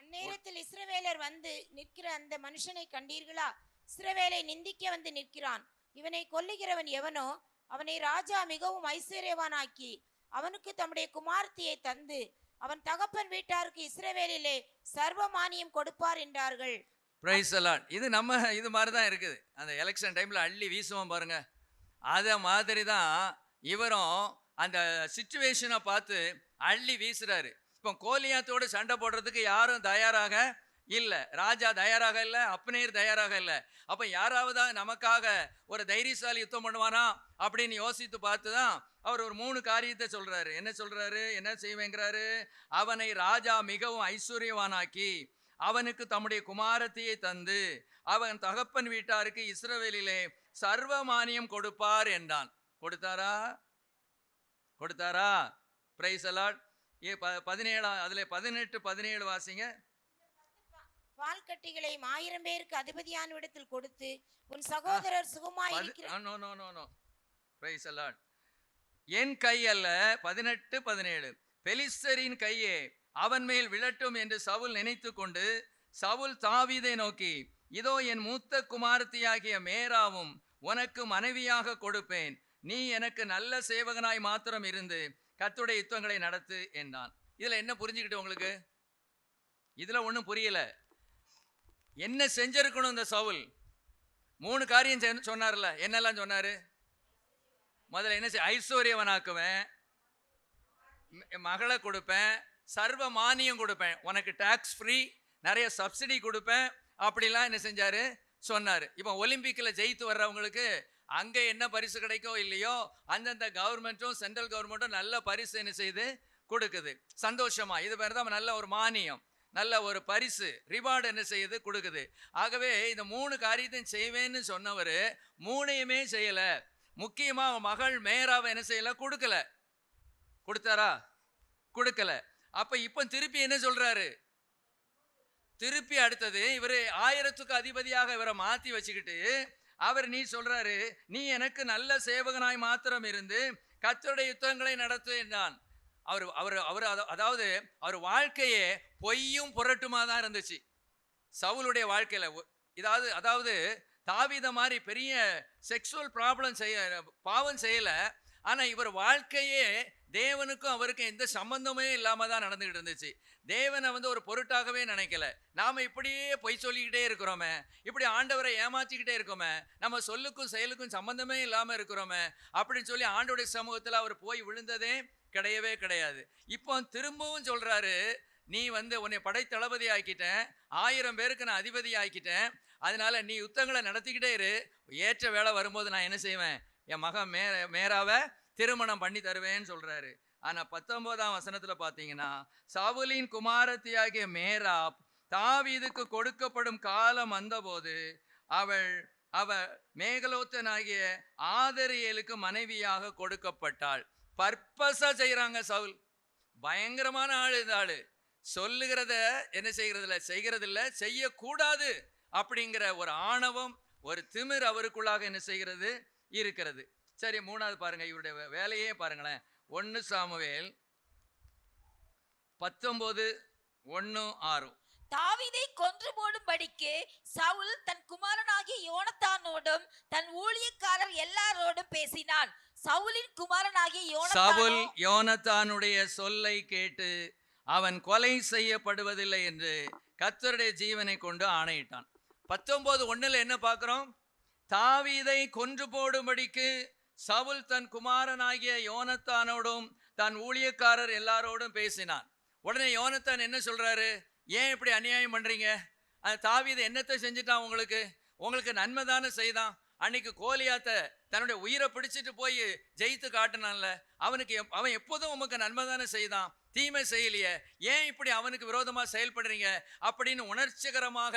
அந்நேரத்தில் இஸ்ரவேலர் வந்து நிற்கிற அந்த மனுஷனை கண்டீர்களா, இஸ்ரவேலை நிந்திக்க வந்து நிற்கிறான், இவனை கொல்லுகிறவன் எவனோ அவனை ராஜா மிகவும் ஐஸ்வர்யவானாக்கி அவனுக்கு தம்முடைய குமார்த்தியை தந்து அவன் தகப்பன் வீட்டாருக்கு இஸ்ரவேலிலே சர்வமானியம் கொடுப்பார் என்றார்கள். Price the Lord. இது நம்ம இது மாதிரி தான் இருக்குது. அந்த எலெக்ஷன் டைம்ல அள்ளி வீசுவோம் பாருங்க, அத மாதிரி தான் இவரும் அந்த சிச்சுவேஷனை பார்த்து அள்ளி வீசுறாரு. இப்போ கோலியாத்தோடு சண்டை போடுறதுக்கு யாரும் தயாராக இல்லை, ராஜா தயாராக இல்லை, அப்னேர் தயாராக இல்லை. அப்போ யாராவது நமக்காக ஒரு தைரியசாலி யுத்தம் பண்ணுவானா அப்படின்னு யோசித்து பார்த்து தான் அவர் ஒரு 3 காரியத்தை சொல்றாரு. என்ன சொல்றாரு, என்ன செய்வேங்கிறாரு? அவனை ராஜா மிகவும் ஐஸ்வர்யவானாக்கி அவனுக்கு தம்முடைய குமாரத்தியை தந்து அவன் தகப்பன் வீட்டாருக்கு இஸ்ரவேலிலே சர்வமானியம் கொடுப்பார் என்றான். கொடுத்தாரா? கொடுத்தாரா? Price the Lord. 17 அதுல 18 17 வாசிங்க. பால் கட்டிகளையும் 1000 பேருக்கு அதிபதியான இடத்தில் கொடுத்து உன் சகோதரர் சுகமாய் இருக்கிறார். No no no no. Praise the lord. என் கை அல்ல. 18 17 பெலிஸ்தரின் கையே அவன் மேல் விழட்டும் என்று சவுல் நினைத்து கொண்டு சவுல் தாவீதை நோக்கி, இதோ என் மூத்த குமாரத்தியாகிய மேராவும் உனக்கு மனைவியாக கொடுப்பேன், நீ எனக்கு நல்ல சேவகனாய் மாத்திரம் இருந்து கர்த்தருடைய யுத்தங்களை நடத்து என்றான். இதுல என்ன புரிஞ்சுக்கிட்டு உங்களுக்கு? இதுல ஒன்றும் புரியல. என்ன செஞ்சிருக்கணும் இந்த சவுல்? 3 காரியம் சொன்னார்ல. என்னெல்லாம் சொன்னாரு? முதல்ல என்ன ஐஸ்வர்யவனாக்குவேன், மகளை கொடுப்பேன், சர்வ மானியம் கொடுப்பேன், உனக்கு டாக்ஸ் ஃப்ரீ, நிறைய சப்சிடி கொடுப்பேன், அப்படிலாம் என்ன செஞ்சாரு சொன்னாரு. இப்போ ஒலிம்பிக்கில் ஜெயித்து வர்றவங்களுக்கு அங்கே என்ன பரிசு கிடைக்கோ இல்லையோ அந்தந்த கவர்மெண்ட்டும் சென்ட்ரல் கவர்மெண்ட்டும் நல்ல பரிசு என்ன செய்து கொடுக்குது. சந்தோஷமா, இது பேர் தான் நல்ல ஒரு மானியம், நல்ல ஒரு பரிசு, ரிவார்டு என்ன செய்யுது கொடுக்குது. ஆகவே இந்த 3 காரியத்தையும் செய்வேன்னு சொன்னவர் 3யுமே செய்யல. முக்கியமா மகள் மேராவை என்ன செய்யல? கொடுக்கல. கொடுத்தாரா? கொடுக்கல. அப்ப இப்ப திருப்பி என்ன சொல்றாரு? திருப்பி அடுத்தது இவரு 1000க்கு அதிபதியாக இவரை மாத்தி வச்சுக்கிட்டு அவர் நீ சொல்றாரு, நீ எனக்கு நல்ல சேவகனாய் மாத்திரம் இருந்து கர்த்தருடைய யுத்தங்களை நடத்து என்றான். அதாவது அவர் வாழ்க்கையே பொய்யும் புரட்டுமா தான் இருந்துச்சு சவுலுடைய வாழ்க்கையில. அதாவது தாவீத மாதிரி பெரிய செக்ஸுவல் ப்ராப்ளம் பாவம் செய்யல. ஆனா இவர் வாழ்க்கையே தேவனுக்கும் அவருக்கும் எந்த சம்பந்தமே இல்லாம தான் நடந்துகிட்டு இருந்துச்சு. தேவனை ஒரு பொருட்டாகவே நினைக்கல. நாம இப்படியே பொய் சொல்லிக்கிட்டே இருக்கிறோமே, இப்படி ஆண்டவரை ஏமாற்றிக்கிட்டே இருக்கோமே, நம்ம சொல்லுக்கும் செயலுக்கும் சம்பந்தமே இல்லாம இருக்கிறோமே அப்படின்னு சொல்லி ஆண்டவருடைய சமூகத்துல அவர் போய் விழுந்ததே கிடையவே கிடையாது. இப்போ திரும்பவும் சொல்றாரு, நீ உன்னை படைத்தளபதி ஆக்கிட்டேன், 1000 பேருக்கு நான் அதிபதி ஆக்கிட்டேன், அதனால நீ யுத்தங்களை நடத்திக்கிட்டே இரு, ஏற்ற வேலை வரும்போது நான் என்ன செய்வேன், என் மகன் மேராவை திருமணம் பண்ணி தருவேன்னு சொல்றாரு. ஆனா 19ஆம் வசனத்துல பாத்தீங்கன்னா, சவுலின் குமாரத்தியாகிய மேராப் தாவீதுக்கு கொடுக்கப்படும் காலம் வந்தபோது அவ மேகலோத்தனாகிய ஆதரியேலுக்கு மனைவியாக கொடுக்கப்பட்டாள். பர்பஸா செய்யறாங்க சவுல். பயங்கரமான ஆளு இந்த ஆளு. சொல்லுகிறத என்ன செய்கிறது இல்ல, செய்யக்கூடாது அப்படிங்கிற ஒரு ஆணவம், ஒரு திமிர் அவருக்குள்ளாக என்ன செய்கிறது இருக்கிறது. சரி, 3வது பாருங்க, இவருடைய வேலையே பாருங்களேன். 1 சாமுவேல் 19:1-6. தாவீதை கொன்று போடும்படிக்கு சவுல் தன் குமாரனாகிய யோனத்தானோடும் தன் ஊழியக்காரர் எல்லாரோடும் பேசினான். சவுலின் குமாரனாகிய சவுல் யோனத்தானுடைய சொல்லை கேட்டு அவன் கொலை செய்யப்படுவதில்லை என்று கர்த்தருடைய ஜீவனை கொண்டு ஆணையிட்டான். 19:1 என்ன பார்க்கிறோம்? தாவீதை கொன்று போடும்படிக்கு சவுல் தன் குமாரனாகிய யோனத்தானோடும் தன் ஊழியக்காரர் எல்லாரோடும் பேசினான். உடனே யோனத்தான் என்ன சொல்றாரு? ஏன் இப்படி அநியாயம் பண்றீங்க? அந்த தாவீது என்னத்தை செஞ்சுட்டான்? உங்களுக்கு நன்மை தானே செய்தான். அன்னைக்கு கோலியாத்த தன்னுடைய உயிரை பிடிச்சிட்டு போய் ஜெயித்து காட்டினான்ல, அவன் எப்போதும் உமக்கு நன்மை தானே செய்தான், தீமை செய்யலையே, ஏன் இப்படி அவனுக்கு விரோதமா செயல்படுறீங்க அப்படின்னு உணர்ச்சிகரமாக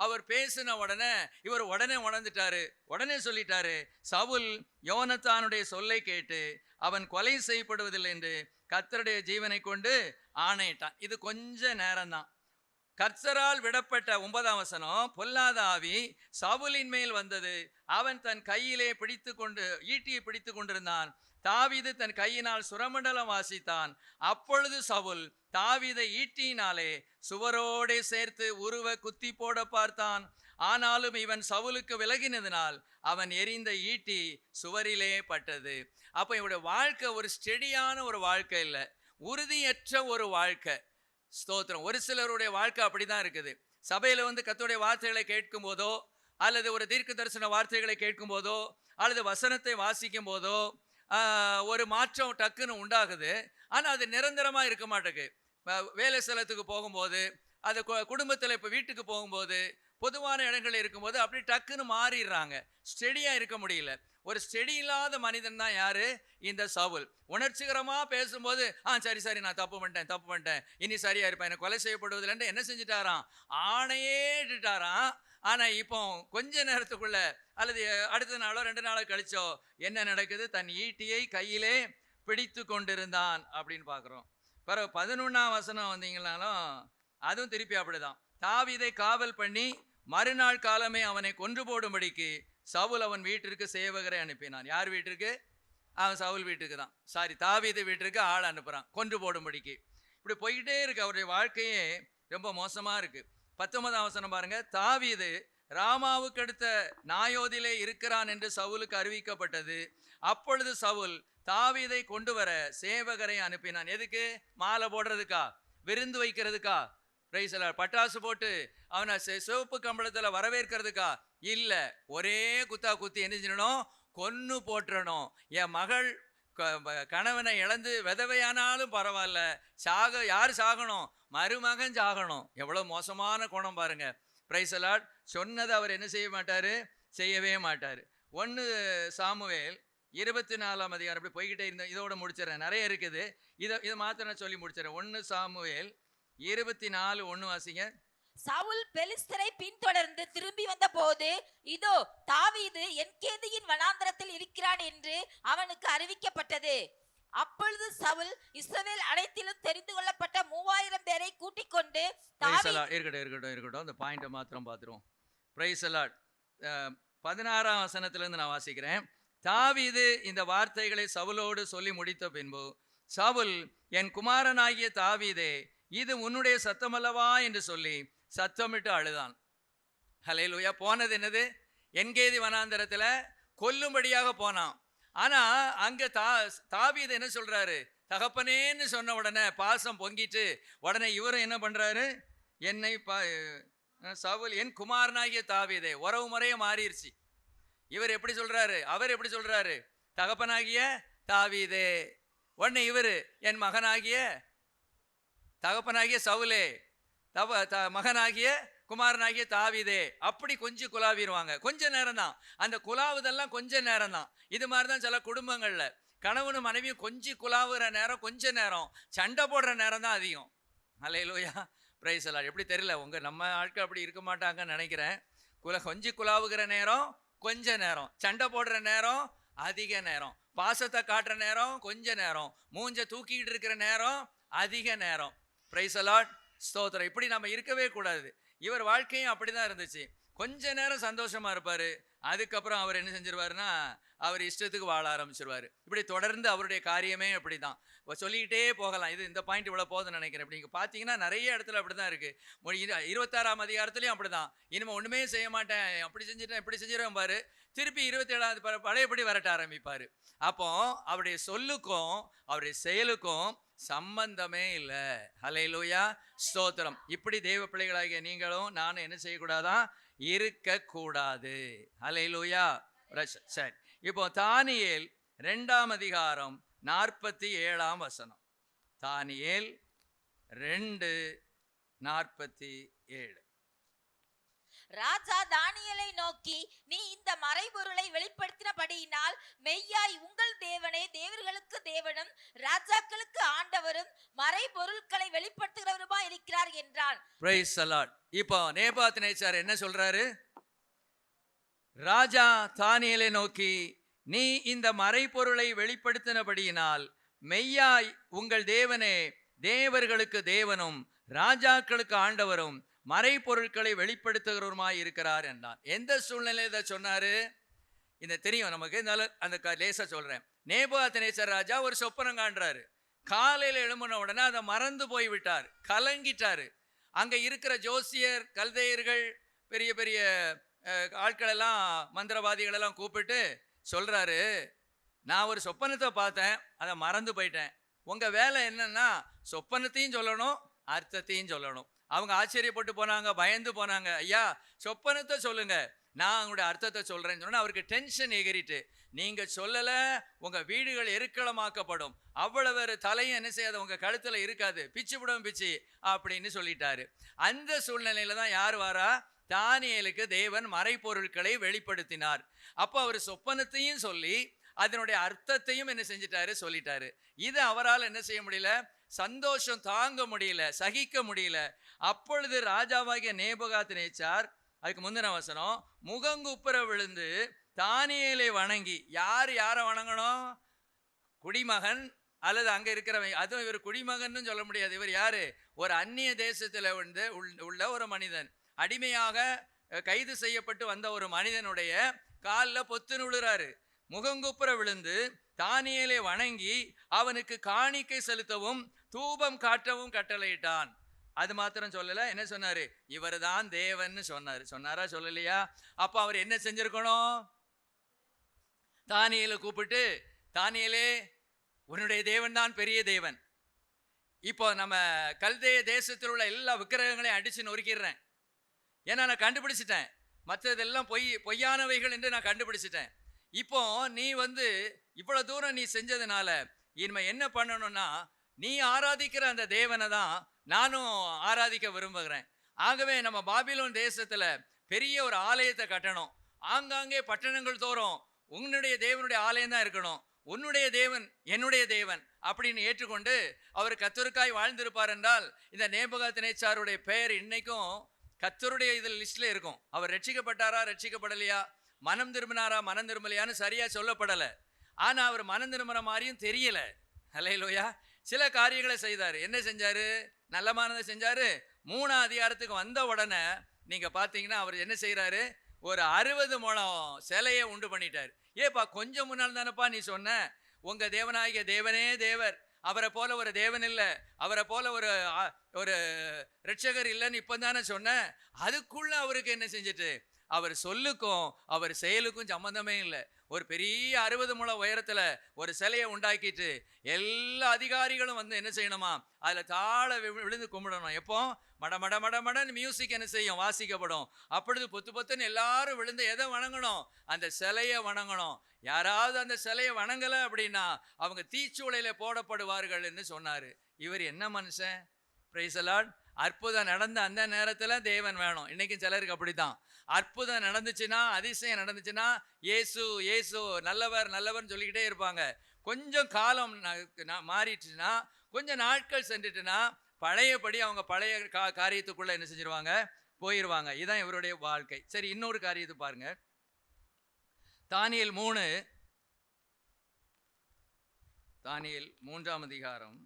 அவர் பேசின உடனே இவர் உடனே உணர்ந்துட்டாரு. உடனே சொல்லிட்டாரு, சவுல் யோனத்தானுடைய சொல்லை கேட்டு அவன் கொலை செய்யப்படுவதில்லை என்று கர்த்தருடைய ஜீவனை கொண்டு ஆணையிட்டான். இது கொஞ்ச நேரம்தான். கர்த்தரால் விடப்பட்ட 9ஆம் வசனம், பொல்லாத ஆவி சவுலின் மேல் வந்தது, அவன் தன் கையிலே ஈட்டியை பிடித்து கொண்டிருந்தான். தாவீது தன் கையினால் சுரமண்டலம் வாசித்தான். அப்பொழுது சவுல் தாவீதை ஈட்டியினாலே சுவரோடே சேர்த்து உருவ குத்தி போட பார்த்தான். ஆனாலும் இவன் சவுலுக்கு விலகினதினால் அவன் எறிந்த ஈட்டி சுவரிலே பட்டது. அப்ப இவருடைய வாழ்க்கை ஒரு ஸ்டெடியான ஒரு வாழ்க்கை இல்லை. உறுதியற்ற ஒரு வாழ்க்கை. ஸ்தோத்திரம். ஒரு சிலருடைய வாழ்க்கை அப்படிதான் இருக்குது. சபையில வந்து கர்த்தருடைய வார்த்தைகளை கேட்கும் போதோ, அல்லது ஒரு தீர்க்க தரிசன வார்த்தைகளை கேட்கும் போதோ, அல்லது வசனத்தை வாசிக்கும் போதோ ஒரு மாற்றம் டக்குன்னு உண்டாகுது. ஆனா அது நிரந்தரமா இருக்க மாட்டேங்குது. வேலை ஸ்தலத்துக்கு போகும்போது, அது குடும்பத்தில் இப்போ வீட்டுக்கு போகும்போது, பொதுவான இடங்கள் இருக்கும்போது அப்படி டக்குன்னு மாறிடுறாங்க. ஸ்டெடியா இருக்க முடியல. ஒரு ஸ்டெடி இல்லாத மனிதன் தான் யாரு? இந்த சவுல். உணர்ச்சிகரமா பேசும்போது சரி நான் தப்பு பண்ணிட்டேன் இனி சரியா இருப்பேன், எனக்கு கொலை செய்யப்படுவதில்லை என்ன செஞ்சுட்டாராம்? ஆணையே இட்டுட்டாராம். ஆனா இப்போ கொஞ்ச நேரத்துக்குள்ள அல்லது அடுத்த நாளோ 2 நாளோ கழிச்சோ என்ன நடக்குது? தன் ஈட்டியை கையிலே பிடித்து கொண்டிருந்தான் அப்படின்னு பார்க்குறோம். பிறகு 11ஆம் வசனம் வந்தீங்கன்னாலும் அதுவும் திருப்பி அப்படிதான். தாவீதை காவல் பண்ணி மறுநாள் காலமே அவனை கொன்று போடும்படிக்கு சவுல் அவன் வீட்டிற்கு சேவகரை அனுப்பினான். யார் வீட்டிற்கு? அவன் சவுல் வீட்டுக்கு தான். தாவீது வீட்டிற்கு ஆள் அனுப்புறான் கொன்று போடும்படிக்கு. இப்படி போய்கிட்டே இருக்கு. அவருடைய வாழ்க்கையே ரொம்ப மோசமா இருக்கு. 19ஆம் வசனம் பாருங்க. தாவீது ராமாவுக்கு அடுத்த நாயோதிலே இருக்கிறான் என்று சவுலுக்கு அறிவிக்கப்பட்டது. அப்பொழுது சவுல் தாவீதை கொண்டு வர சேவகரை அனுப்பினான். எதுக்கு? மாலை போடுறதுக்கா? விருந்து வைக்கிறதுக்கா? பட்டாசு போட்டு அவனை சிவப்பு கம்பளத்துல வரவேற்கிறதுக்கா? இல்ல, ஒரே குத்தி என்ன செய்யணும்? கொன்னு போட்டுறணும். என் மகள் கணவனை இழந்து விதவையானாலும் பரவாயில்ல, யார் சாகணும்? மருமகன் சாகணும். எவ்வளவு மோசமான குணம் பாருங்க. Price the Lord. சொன்னதை அவர் என்ன செய்ய மாட்டாரு? செய்யவே மாட்டாரு. 1 சாமுவேல் 24ஆம் அதிகாரம். அப்படி போய்கிட்டே இருந்த இதோட முடிச்சிடறேன், நிறைய இருக்குது. இதை மாத்திரம் சொல்லி முடிச்சிடறேன். 1 சாமுவேல் 24:1 வாசிங்க. சவுல் பெலிஸ்தரை பின்தொடர்ந்து திரும்பி வந்த போது, இதோ தாவீது என்கேதியின் வனாந்தரத்தில் இருக்கிறான் என்று அவனுக்கு அறிவிக்கப்பட்டது. அப்பொழுது சவுல் இஸ்ரவேல் அனைத்திலும் தெரிந்து கொள்ளப்பட்ட 3000 பேரை கூட்டிக் கொண்டு இருக்கட்டும் அந்த பாயிண்ட மாத்திரம் பார்த்துருவோம். Price the Lord. 16ஆம் வசனத்திலிருந்து நான் வாசிக்கிறேன். தாவீது இந்த வார்த்தைகளை சவுலோடு சொல்லி முடித்த பின்பு சவுல், என் குமாரனாகிய தாவீதே, இது உன்னுடைய சத்தமல்லவா என்று சொல்லி சத்தமிட்டு அழுதான். ஹல்லேலூயா. போனது என்னது? என்கேதி வனாந்தரத்துல கொல்லும்படியாக போனான். ஆனா அங்க தாவீது என்ன சொல்றாரு? தகப்பனேன்னு சொன்ன உடனே பாசம் பொங்கிட்டு உடனே இவரும் என்ன பண்றாரு? சவுல் என் குமாரனாகிய தாவீதே. உறவு முறையே மாறிடுச்சு. இவர் எப்படி சொல்றாரு? அவர் எப்படி சொல்றாரு? தகப்பனாகிய தாவீதே. உடனே இவரு என் மகனாகிய தகப்பனாகிய சவுலே, மகனாகிய குமாரனாகிய தாவீதே. அப்படி கொஞ்சம் குலாவிடுவாங்க. கொஞ்ச நேரம் தான் அந்த குலாவுதெல்லாம், கொஞ்ச நேரம் தான். இது மாதிரி தான் சில குடும்பங்கள்ல கணவனும் மனைவியும் கொஞ்சம் குலாவுற நேரம், கொஞ்ச நேரம், சண்டை போடுற நேரம் தான் அதிகம். ஹல்லேலூயா. Praise the lord. எப்படி தெரியல, நம்ம ஆட்கள் அப்படி இருக்க மாட்டாங்கன்னு நினைக்கிறேன். கொஞ்சம் குலாவுகிற நேரம் கொஞ்ச நேரம், சண்டை போடுற நேரம் அதிக நேரம், பாசத்தை காட்டுற நேரம் கொஞ்ச நேரம், மூஞ்ச தூக்கிட்டு இருக்கிற நேரம் அதிக நேரம். Price the Lord. ஸ்தோத்திரம். இப்படி நம்ம இருக்கவே கூடாது. இவர் வாழ்க்கையும் அப்படிதான் இருந்துச்சு. கொஞ்ச நேரம் சந்தோஷமா இருப்பாரு, அதுக்கப்புறம் அவர் என்ன செஞ்சிருவாருன்னா அவர் இஷ்டத்துக்கு வாழ ஆரம்பிச்சிருவாரு. இப்படி தொடர்ந்து அவருடைய காரியமே அப்படிதான். சொல்லிக்கிட்டே போகலாம். இந்த பாயிண்ட் இவ்வளவு போதும்னு நினைக்கிறேன். இப்படி நீங்க பாத்தீங்கன்னா நிறைய இடத்துல அப்படிதான் இருக்கு. 26ஆம் அதிகாரத்திலையும் அப்படிதான். இனிமே ஒண்ணுமே செய்ய மாட்டேன், அப்படி செஞ்சுட்டேன் இப்படி செஞ்சிருவேன் பாரு, திருப்பி 27ஆவது பழையபடி வரட்ட ஆரம்பிப்பாரு. அப்போ அவருடைய சொல்லுக்கும் அவருடைய செயலுக்கும் சம்பந்தமே இல்லை. ஹல்லேலூயா. ஸ்தோத்திரம். இப்படி தேவ பிள்ளைகளாகிய நீங்களும் நானும் என்ன செய்யக்கூடாதான்? இருக்கக்கூடாது. ஹல்லேலூயா. சரி, இப்போ தானியேல் 2ஆம் அதிகாரம் 47ஆம் வசனம். தானியேல் 2:47. ராஜா தானியேலை நோக்கி, நீ இந்த மறைபொருளை வெளிப்படுத்தினபடியினால் மெய்யாய் உங்கள் தேவனே தேவர்களுக்கு தேவனும் ராஜாக்களுக்கு ஆண்டவரும் மறைபொருட்களை வெளிப்படுத்துகிறவருமா இருக்கிறார் என்றான். Price the Lord. இப்போ நேபுகாத்நேச்சார் என்ன சொல்றாரு? ராஜா தானியேலை நோக்கி, நீ இந்த மறைபொருளை வெளிப்படுத்தினபடியினால் மெய்யாய் உங்கள் தேவனே தேவர்களுக்கு தேவனும் ராஜாக்களுக்கு ஆண்டவரும் மறைபொருட்களை வெளிப்படுத்துகிறவருமாய் இருக்கிறார் என்றான். எந்த சூழ்நிலை இதை சொன்னாரு? இந்த தெரியும் நமக்கு, அந்த லேசா சொல்றேன். நேபுகாத்நேச்சார் ராஜா ஒரு சொப்பனம் காண்றாரு. காலையில் எழும்பின உடனே அதை மறந்து போய் விட்டார், கலங்கிட்டாரு. அங்க இருக்கிற ஜோசியர், கல்தையர்கள், பெரிய பெரிய ஆட்கள் எல்லாம், மந்திரவாதிகள் எல்லாம் கூப்பிட்டு சொல்றாரு, நான் ஒரு சொப்பனத்தை பார்த்தேன், அதை மறந்து போயிட்டேன். உங்க வேலை என்னன்னா சொப்பனத்தையும் சொல்லணும், அர்த்தத்தையும் சொல்லணும். அவங்க ஆச்சரியப்பட்டு போனாங்க, பயந்து போனாங்க. ஐயா சொப்பனத்தை சொல்லுங்க, நான் உங்களுடைய அர்த்தத்தை சொல்றேன்னு சொன்னா அவருக்கு டென்ஷன் எகிரிட்டு, நீங்க சொல்லல உங்க வீடுகள் எருக்களமாக்கப்படும், அவ்வளவு தலையும் என்ன செய்யாத உங்க கழுத்துல இருக்காது, பிச்சு விடும் பிச்சு அப்படின்னு சொல்லிட்டாரு. அந்த சூழ்நிலையில தான் யார் வாரா? தானியேலுக்கு தேவன் மறைபொருட்களை வெளிப்படுத்தினார். அப்போ அவர் சொப்பனத்தையும் சொல்லி அதனுடைய அர்த்தத்தையும் என்ன செஞ்சிட்டாரு? சொல்லிட்டாரு. இது அவரால் என்ன செய்ய முடியல? சந்தோஷம் தாங்க முடியல, சகிக்க முடியல. அப்பொழுது ராஜாவாகிய நேபுகாத்நேச்சார், அதுக்கு முந்தின வசனம், முகங்குப்புற விழுந்து தானியேலை வணங்கி. யாரை வணங்கணும்? குடிமகன் அல்லது அங்க இருக்கிறவன். அதுவும் இவர் குடிமகன் சொல்ல முடியாது. இவர் யாரு? ஒரு அந்நிய தேசத்துல வந்து உள்ள ஒரு மனிதன், அடிமையாக கைது செய்யப்பட்டு வந்த ஒரு மனிதனுடைய காலில் பொத்துன்னு விழுறாரு. முகங்குப்புற விழுந்து தானியேலை வணங்கி அவனுக்கு காணிக்கை செலுத்தவும் தூபம் காட்டவும் கட்டளையிட்டான். அது மாத்திரம் சொல்லல, என்ன சொன்னாரு? இவர் தான் தேவன் சொன்னாரு. சொன்னாரா? சொல்லலையா? அப்ப அவர் என்ன செஞ்சிருக்கணும்? தானியேலை கூப்பிட்டு, தானியேலே உன்னுடைய தேவன் தான் பெரிய தேவன். இப்போ நம்ம கல்தேய தேசத்தில் உள்ள எல்லா விக்கிரகங்களையும் அடிச்சு நொறுக்கிடுறேன், ஏன்னா நான் கண்டுபிடிச்சிட்டேன், மற்றதெல்லாம் பொய்யானவைகள் என்று நான் கண்டுபிடிச்சிட்டேன். இப்போ நீ வந்து இவ்வளவு தூரம் நீ செஞ்சதுனால இனிமே என்ன பண்ணணும்னா, நீ ஆராதிக்கிற அந்த தேவனை தான் நானும் ஆராதிக்க விரும்புகிறேன். ஆகவே நம்ம பாபிலோன் தேசத்துல பெரிய ஒரு ஆலயத்தை கட்டணும். ஆங்காங்கே பட்டணங்கள் தோறும் உன்னுடைய தேவனுடைய ஆலயம் தான் இருக்கணும், உன்னுடைய தேவன் என்னுடைய தேவன் அப்படின்னு ஏற்றுக்கொண்டு அவர் கர்த்தருக்காய் வாழ்ந்திருப்பார் என்றால், இந்த நேபுகாத்நேச்சாருடைய பெயர் இன்னைக்கும் கர்த்தருடைய இதில் லிஸ்ட்ல இருக்கும். அவர் ரட்சிக்கப்பட்டாரா, ரட்சிக்கப்படலையா, மனம் திரும்பினாரா, மனம் திரும்பலையான்னு சரியா சொல்லப்படலை. ஆனா அவர் மனம் திரும்புற மாதிரியும் தெரியல. அல்லேலூயா. சில காரியங்களை செய்தாரு. என்ன செஞ்சாரு? நல்லமானதை செஞ்சாரு. 3ஆம் அதிகாரத்துக்கு வந்த உடனே நீங்க பாத்தீங்கன்னா அவர் என்ன செய்யறாரு? ஒரு 60 முழம் சிலையை உண்டு பண்ணிட்டாரு. ஏப்பா கொஞ்சம் முன்னால் தானப்பா நீ சொன்ன உங்க தேவனாகிய தேவனே தேவர், அவரை போல ஒரு தேவன் இல்லை, அவரை போல ஒரு ரட்சகர் இல்லைன்னு இப்போ தானே சொன்ன. அதுக்குள்ள அவருக்கு என்ன செஞ்சுட்டு, அவர் சொல்லுக்கும் அவர் செயலுக்கும் சம்பந்தமே இல்லை. ஒரு பெரிய 60 முழம் உயரத்துல ஒரு சிலையை உண்டாக்கிட்டு எல்லா அதிகாரிகளும் வந்து என்ன செய்யணுமா? அதுல தாழ விழுந்து கும்பிடணும். எப்போ? மட மட மட மடன்னு மியூசிக் என்ன செய்யும்? வாசிக்கப்படும். அப்பொழுது பொத்து பொத்துன்னு எல்லாரும் விழுந்து எதை வணங்கணும்? அந்த சிலையை வணங்கணும். யாராவது அந்த சிலையை வணங்கலை அப்படின்னா அவங்க தீச்சூளையில போடப்படுவார்கள் என்று சொன்னாரு. இவர் என்ன மனுஷன்? Price the Lord. அற்புதம் நடந்த அந்த நேரத்துல தேவன் வேணும். இன்னைக்கு சிலருக்கு அப்படித்தான். அற்புதம் நடந்துச்சுன்னா, அதிசயம் நடந்துச்சுன்னா, இயேசு இயேசு நல்லவர் நல்லவர்னு சொல்லிக்கிட்டே இருப்பாங்க. கொஞ்சம் காலம் மாறிட்டுன்னா, கொஞ்சம் நாட்கள் சென்றுட்டுன்னா, பழையபடி அவங்க பழைய காரியத்துக்குள்ள என்ன செஞ்சிருவாங்க? போயிடுவாங்க. இதுதான் இவருடைய வாழ்க்கை. சரி, இன்னொரு காரியத்தை பாருங்க. தானியேல் 3ஆம் அதிகாரம்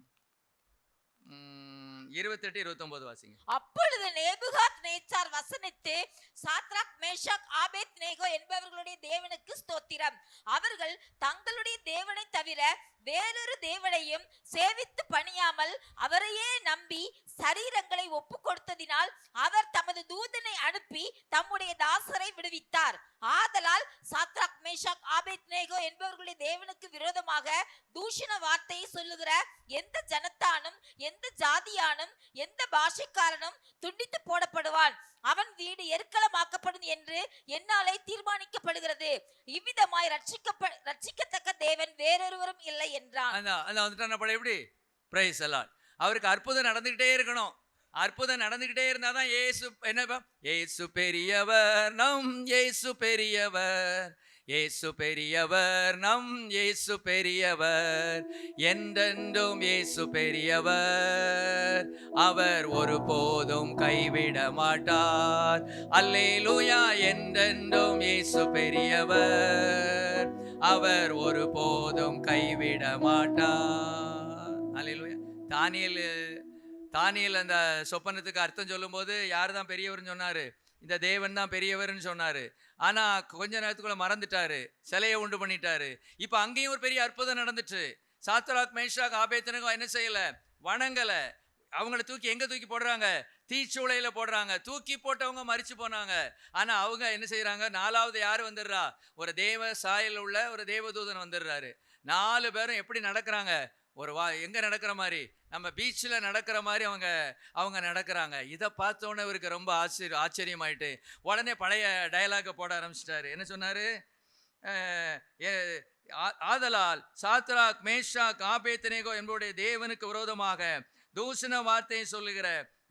28-29 வாசிங்க. அப்பொழுது நேபுகாத்நேச்சார் வசனித்து, சாத்ராக், மேஷாக், ஆபேத்நேகோ என்பவர்களுடைய தேவனுக்கு ஸ்தோத்திரம், அவர்கள் தங்களுடைய தேவனை தவிர வேறொரு தேவனையும் சேவித்து பணியாமல் அவரையே நம்பி சரீரங்களை ஒப்பு கொடுத்ததினால் அவர் தமது தூதனை அனுப்பி தம்முடைய தாசரை விடுவித்தார். ஆதலால் சாத்ராக், மேஷாக், ஆபேத்நேகோ என்பவர்களுடைய தேவனுக்கு விரோதமாக தூஷண வார்த்தையை சொல்லுகிற எந்த ஜனத்தானும் எந்த ஜாதியானும் எந்த பாஷைக்காரனும் துண்டித்து போடப்படுவான், அவன் வீடு எருக்களமாக்கப்படும் என்று என்னாலே தீர்மானிக்கப்படுகிறது. இவ்விதமாய் ரட்சிக்கத்தக்க தேவன் வேறொருவரும் இல்லை என்றான். எப்படி? Price the Lord. அவருக்கு அற்புதம் நடந்துகிட்டே இருக்கணும். அற்புதம் நடந்துகிட்டே இருந்தாதான் இயேசு என்ன? இயேசு பெரியவர், நம் இயேசு பெரியவர், இயேசு பெரியவர், நம் இயேசு பெரியவர், என்றென்றும் இயேசு பெரியவர், அவர் ஒருபோதும் கைவிட மாட்டார். அல்லேலூயா. என்றென்றும் இயேசு பெரியவர், அவர் ஒருபோதும் கைவிட மாட்டார். அல்லேலூயா. தானியேல் அந்த சொப்பனத்துக்கு அர்த்தம் சொல்லும்போது யார் தான் பெரியவர்னு சொன்னாரு? இந்த தேவன் தான் பெரியவர்னு சொன்னாரு. ஆனா கொஞ்ச நேரத்துக்குள்ள மறந்துட்டாரு, சிலையை உண்டு பண்ணிட்டாரு. இப்ப அங்கேயும் ஒரு பெரிய அற்புதம் நடந்துச்சு. சாத்ராக், மேஷாக், ஆபேத்நேகோ என்ன செய்யல? வணங்கல. அவங்கள தூக்கி எங்க தூக்கி போடுறாங்க? தீச்சூளையில போடுறாங்க. தூக்கி போட்டவங்க மரிச்சு போனாங்க. ஆனா அவங்க என்ன செய்யறாங்க? 4வது யாரு வந்துடுறா? ஒரு தேவ சாயல் உள்ள ஒரு தேவதூதன் வந்துடுறாரு. 4 பேரும் எப்படி நடக்கிறாங்க? எங்கே நடக்கிற மாதிரி, நம்ம பீச்சில் நடக்கிற மாதிரி அவங்க நடக்கிறாங்க. இதை பார்த்தோன்னே இவருக்கு ரொம்ப ஆச்சரியமாயிட்டு உடனே பழைய டயலாக போட ஆரம்பிச்சிட்டாரு. என்ன சொன்னார்? ஆதலால் சாத்ராக் மேஷாக் ஆபேத்நேகோ என்பவருடைய தேவனுக்கு விரோதமாக தூஷண வார்த்தையை சொல்லுகிற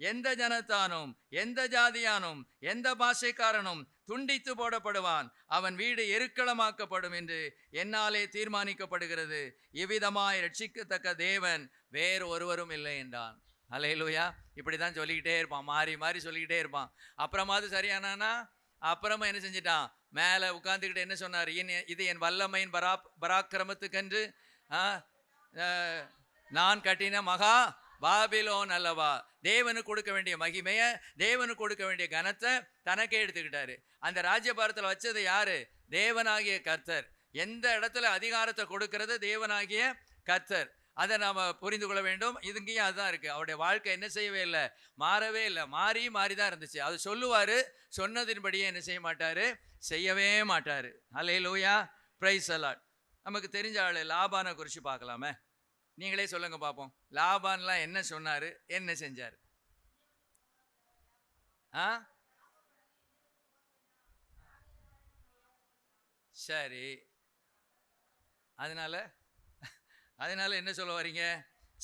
எந்த ஜனத்தானும் எந்த ஜாதியானும் எந்த பாஷைக்காரனும் துண்டித்து போடப்படுவான், அவன் வீடு எருக்களமாக்கப்படும் என்று என்னாலே தீர்மானிக்கப்படுகிறது. இவ்விதமாய் ரட்சிக்கத்தக்க தேவன் வேறு ஒருவரும் இல்லை என்றான். அல்லேலூயா. இப்படி தான் சொல்லிக்கிட்டே இருப்பான், மாறி மாறி சொல்லிக்கிட்டே இருப்பான். அப்புறமாவது சரியானானா அப்புறமா என்ன செஞ்சிட்டான்? மேலே உட்காந்துக்கிட்டு என்ன சொன்னார்? இது என் வல்லமையின் பராக்கிரமத்துக்கென்று நான் கட்டின மகா பாபிலோன் அல்லவா. தேவனுக்கு கொடுக்க வேண்டிய மகிமையை, தேவனுக்கு கொடுக்க வேண்டிய கனத்தை தனக்கே எடுத்துக்கிட்டாரு. அந்த ராஜ்யபாரத்தில் வச்சது யாரு? தேவனாகிய கர்த்தர். எந்த இடத்துல அதிகாரத்தை கொடுக்கிறது? தேவனாகிய கர்த்தர். அதை நாம் புரிந்து கொள்ள வேண்டும். இதுங்கேயும் அதுதான் இருக்குது. அவருடைய வாழ்க்கை என்ன செய்யவே இல்லை, மாறவே இல்லை, மாறி தான் இருந்துச்சு. அது சொல்லுவார், சொன்னதின்படியே என்ன செய்ய மாட்டார், செய்யவே மாட்டார். அல்லேலூயா, பிரைஸ் தி லார்ட். நமக்கு தெரிஞ்ச ஆள் லாபானை குறித்து பார்க்கலாமே. நீங்களே சொல்லுங்க பார்ப்போம். லாபான்லாம் என்ன சொன்னார், என்ன செஞ்சார்? சரி, அதனால என்ன சொல்ல வரீங்க?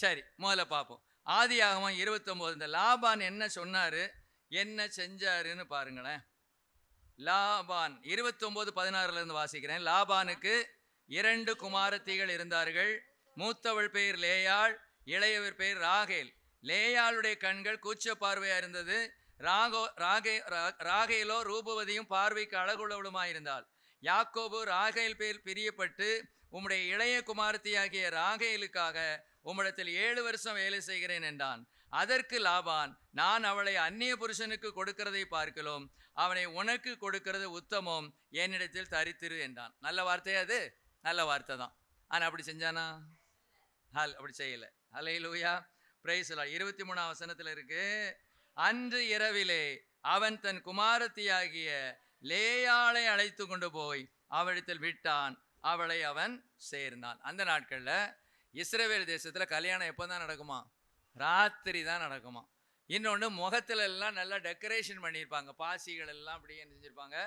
சரி, முதல்ல பார்ப்போம். ஆதியாகமம் 29. இந்த லாபான் என்ன சொன்னார், என்ன செஞ்சாருன்னு பாருங்களேன். லாபான் 29:16 வாசிக்கிறேன். லாபானுக்கு 2 குமாரத்திகள் இருந்தார்கள். மூத்தவள் பெயர் லேயாள், இளையவர் பெயர் ராகேல். லேயாளுடைய கண்கள் கூச்ச பார்வையா இருந்தது. ராகேலோ ரூபவதியும் பார்வைக்கு அழகுள்ளவளுமாயிருந்தாள். யாக்கோபு ராகேல் பேர் பிரியப்பட்டு உம்முடைய இளைய குமாரத்தியாகிய ராகேலுக்காக உம்மிடத்தில் 7 வருஷம் வேலை செய்கிறேன் என்றான். அதற்கு லாபான், நான் அவளை அந்நிய புருஷனுக்கு கொடுக்கிறதை பார்க்கலாம், அவனை உனக்கு கொடுக்கிறது உத்தமம், என்னிடத்தில் தரித்திரு என்றான். நல்ல வார்த்தை, அது நல்ல வார்த்தை தான். ஆனால் அப்படி செஞ்சானா? அப்படி செய்யலை. அல்லேலூயா, பிரைஸ் தி லார்ட். 23ஆம் வசனத்தில் இருக்கு, அன்று இரவிலே அவன் தன் குமாரத்தியாகிய லேயாளை அழைத்து கொண்டு போய் அவளிடத்தில் விட்டான், அவளை அவன் சேர்ந்தான். அந்த நாட்களில் இஸ்ரவேல் தேசத்தில் கல்யாணம் எப்போ தான் நடக்குமா? ராத்திரி தான் நடக்குமா. இன்னொன்று, முகத்துல எல்லாம் நல்லா டெக்கரேஷன் பண்ணியிருப்பாங்க. பாசிகள் எல்லாம் அப்படியே என்ன செஞ்சுருப்பாங்க,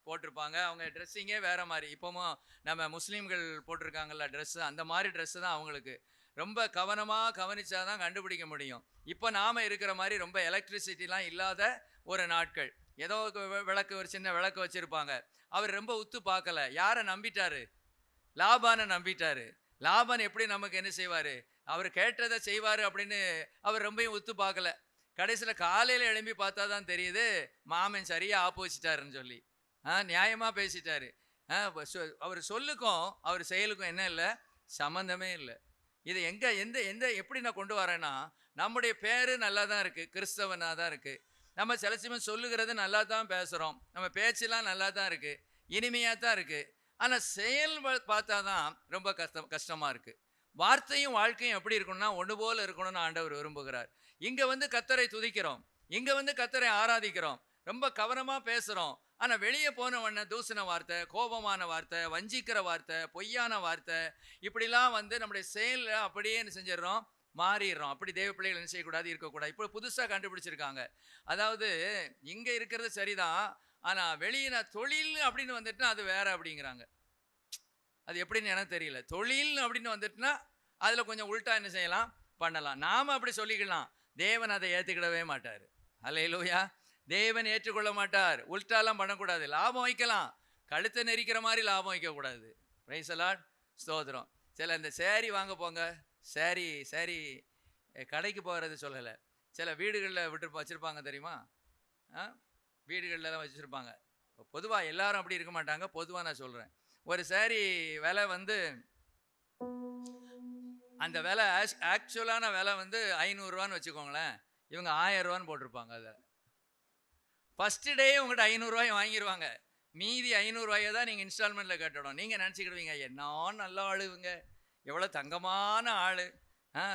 போட்டிருப்பாங்க. அவங்க ட்ரெஸ்ஸிங்கே வேறு மாதிரி. இப்போவும் நம்ம முஸ்லீம்கள் போட்டிருக்காங்கல்ல ட்ரெஸ்ஸு, அந்த மாதிரி ட்ரெஸ்ஸு தான் அவங்களுக்கு. ரொம்ப கவனமாக கவனிச்சா தான் கண்டுபிடிக்க முடியும். இப்போ நாம் இருக்கிற மாதிரி ரொம்ப எலக்ட்ரிசிட்டிலாம் இல்லாத ஒரு நாட்கள். ஏதோ விளக்கு, ஒரு சின்ன விளக்கு வச்சுருப்பாங்க. அவர் ரொம்ப உத்து பார்க்கல. யாரை நம்பிட்டாரு? லாபானை நம்பிட்டாரு. லாபான் எப்படி நமக்கு என்ன செய்வார், அவர் கேட்டதை செய்வார் அப்படின்னு அவர் ரொம்பவும் உத்து பார்க்கல. கடைசியில் காலையில் எழும்பி பார்த்தா தான் தெரியுது மாமன் சரியாக ஆப்போசிட்டாருன்னு சொல்லி. நியாயமாக பேசிட்டாரு. அவர் சொல்லுக்கும் அவர் செயலுக்கும் என்ன இல்லை, சம்மந்தமே இல்லை. இது எப்படி நான் கொண்டு வரேன்னா, நம்முடைய பேர் நல்லா தான் இருக்குது, கிறிஸ்தவனாக தான் இருக்குது. நம்ம சில சமயம் சொல்லுகிறது நல்லா தான் பேசுகிறோம், நம்ம பேச்செல்லாம் நல்லா தான் இருக்குது, இனிமையாக தான் இருக்குது. ஆனால் செயல் பார்த்தா தான் ரொம்ப கஷ்டமாக இருக்குது. வார்த்தையும் வாழ்க்கையும் எப்படி இருக்கணும்னா ஒன்று போல் இருக்கணும்னு ஆண்டவர் விரும்புகிறார். இங்கே வந்து கர்த்தரை துதிக்கிறோம், இங்கே வந்து கர்த்தரை ஆராதிக்கிறோம், ரொம்ப கவனமாக பேசுகிறோம். ஆனால் வெளியே போனவொடனே தூசண வார்த்தை, கோபமான வார்த்தை, வஞ்சிக்கிற வார்த்தை, பொய்யான வார்த்தை, இப்படிலாம் வந்து நம்முடைய செயலில் அப்படியே என்ன செஞ்சிடறோம், மாறிடுறோம். அப்படி தேவ பிள்ளைகள் என்ன செய்யக்கூடாது, இருக்கக்கூடாது. இப்போ புதுசாக கண்டுபிடிச்சிருக்காங்க. அதாவது இங்கே இருக்கிறது சரிதான், ஆனால் வெளியின தொழில் அப்படின்னு வந்துட்டுனா அது வேற அப்படிங்கிறாங்க. அது எப்படின்னு எனக்கு தெரியல. தொழில் அப்படின்னு வந்துட்டுனா அதில் கொஞ்சம் உள்டா என்ன செய்யலாம், பண்ணலாம். நாம் அப்படி சொல்லிக்கலாம். தேவன் அதை ஏற்றுக்கிடவே மாட்டார். அல்லேலூயா. தேவன் ஏற்றுக்கொள்ள மாட்டார். உள்டாலாம் பண்ணக்கூடாது. லாபம் வைக்கலாம், கழுத்தை நெரிக்கிற மாதிரி லாபம் வைக்கக்கூடாது. பிரைஸ் தி லார்ட், ஸ்தோத்திரம். சில இந்த சேரீ வாங்க போங்க, சேரீ கடைக்கு போகிறது சொல்லலை, சில வீடுகளில் வச்சுருப்பாங்க தெரியுமா? வீடுகளில் வச்சுருப்பாங்க. பொதுவாக எல்லாரும் அப்படி இருக்க மாட்டாங்க, பொதுவாக நான் சொல்கிறேன். ஒரு சேரீ விலை வந்து, அந்த விலை ஆக்சுவலான விலை வந்து 500 வச்சுக்கோங்களேன். இவங்க 1000 போட்டிருப்பாங்க. அதை ஃபஸ்ட்டு டே உங்கள்கிட்ட 500 வாங்கிடுவாங்க. மீதி 500 தான் நீங்கள் இன்ஸ்டால்மெண்ட்டில் கட்டணும். நீங்கள் நினச்சிக்கிடுவீங்க, என்ன நல்ல ஆள் இவங்க, எவ்வளோ தங்கமான ஆள்,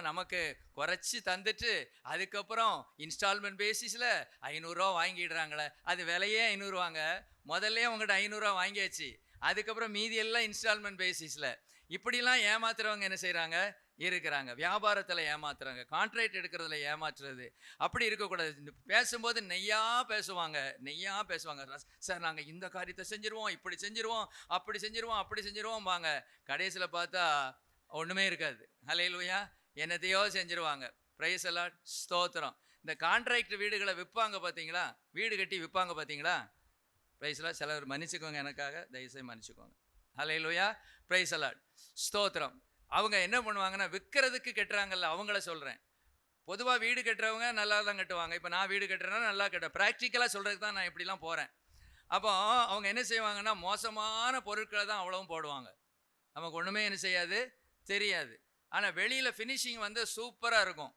நமக்கு குறைச்சி தந்துட்டு அதுக்கப்புறம் இன்ஸ்டால்மெண்ட் பேசிஸில் 500 வாங்கிடுறாங்களே. அது விலையே 500. முதல்ல உங்கள்கிட்ட 500 வாங்கியாச்சு, அதுக்கப்புறம் மீதி எல்லாம் இன்ஸ்டால்மெண்ட் பேசிஸில். இப்படிலாம் ஏமாத்துறவங்க என்ன செய்கிறாங்க, இருக்கிறாங்க. வியாபாரத்தில் ஏமாத்துறாங்க, கான்ட்ராக்ட் எடுக்கிறதுல ஏமாற்றுறது. அப்படி இருக்கக்கூடாது. பேசும்போது நெய்யா பேசுவாங்க. சார் நாங்கள் இந்த காரியத்தை செஞ்சிருவோம், இப்படி செஞ்சிருவோம், அப்படி செஞ்சிருவோம் வாங்க. கடைசியில் பார்த்தா ஒன்றுமே இருக்காது. ஹல்லேலூயா. என்னத்தையோ செஞ்சிருவாங்க. பிரைஸ் எல்லாம் ஸ்தோத்திரம். இந்த கான்ட்ராக்ட் வீடுகளை விற்பாங்க பார்த்தீங்களா, வீடு கட்டி விற்பாங்க பார்த்தீங்களா. பிரைஸ் எல்லாம் சிலர் மன்னிச்சுக்கோங்க, எனக்காக தயவுசெய்து மன்னிச்சுக்கோங்க. ஹல்லேலூயா. பிரைஸ் எல்லாம் ஸ்தோத்திரம். அவங்க என்ன பண்ணுவாங்கன்னா, விற்கிறதுக்கு கட்டுறாங்கல்ல, அவங்கள சொல்கிறேன். பொதுவாக வீடு கட்டுறவங்க நல்லா தான் கட்டுவாங்க. இப்போ நான் வீடு கட்டுறேன்னா நல்லா கட்டுவேன். ப்ராக்டிக்கலாக சொல்கிறதுக்கு தான் நான் இப்படிலாம் போகிறேன். அப்போ அவங்க என்ன செய்வாங்கன்னா, மோசமான பொருட்களை தான் அவ்வளவும் போடுவாங்க. நமக்கு ஒன்றுமே என்ன செய்யாது, தெரியாது. ஆனால் வெளியில் ஃபினிஷிங் வந்து சூப்பராக இருக்கும்.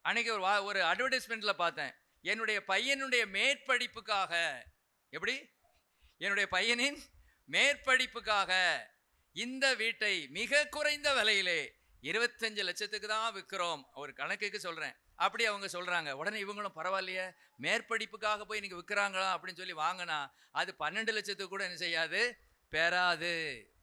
அன்றைக்கி ஒரு அட்வர்டைஸ்மெண்ட்டில் பார்த்தேன், என்னுடைய பையனுடைய மேற்படிப்புக்காக, எப்படி என்னுடைய பையனின் மேற்படிப்புக்காக இந்த வீட்டை மிக குறைந்த விலையிலே 25 லட்சத்துக்கு தான் விற்கிறோம். ஒரு கணக்குக்கு சொல்கிறேன். அப்படி அவங்க சொல்கிறாங்க. உடனே இவங்களும் பரவாயில்லையே, மேற்படிப்புக்காக போய் நீங்கள் விற்கிறாங்களா அப்படின்னு சொல்லி வாங்கினா அது 12 லட்சத்துக்கு கூட என்ன செய்யாது, பெறாது.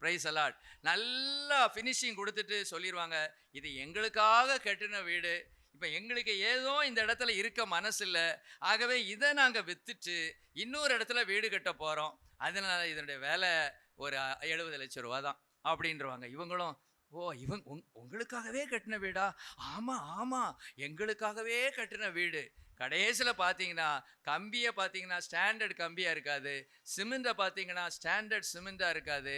Price allot. நல்லா ஃபினிஷிங் கொடுத்துட்டு சொல்லிடுவாங்க, இது எங்களுக்காக கட்டின வீடு, இப்போ எங்களுக்கு ஏதோ இந்த இடத்துல இருக்க மனசு இல்லை, ஆகவே இதை நாங்கள் விற்றுட்டு இன்னொரு இடத்துல வீடு கட்ட போகிறோம், அதனால் இதனுடைய வேலை ஒரு 70 லட்சம் ரூபா தான் அப்படின்றவாங்க. இவங்களும் உங்களுக்காகவே கட்டின வீடா? ஆமாம் எங்களுக்காகவே கட்டின வீடு. கடைசியில் பார்த்தீங்கன்னா கம்பியை பார்த்தீங்கன்னா ஸ்டாண்டர்ட் கம்பியாக இருக்காது, சிமெண்ட்டை பார்த்தீங்கன்னா ஸ்டாண்டர்ட் சிமெண்ட்டாக இருக்காது,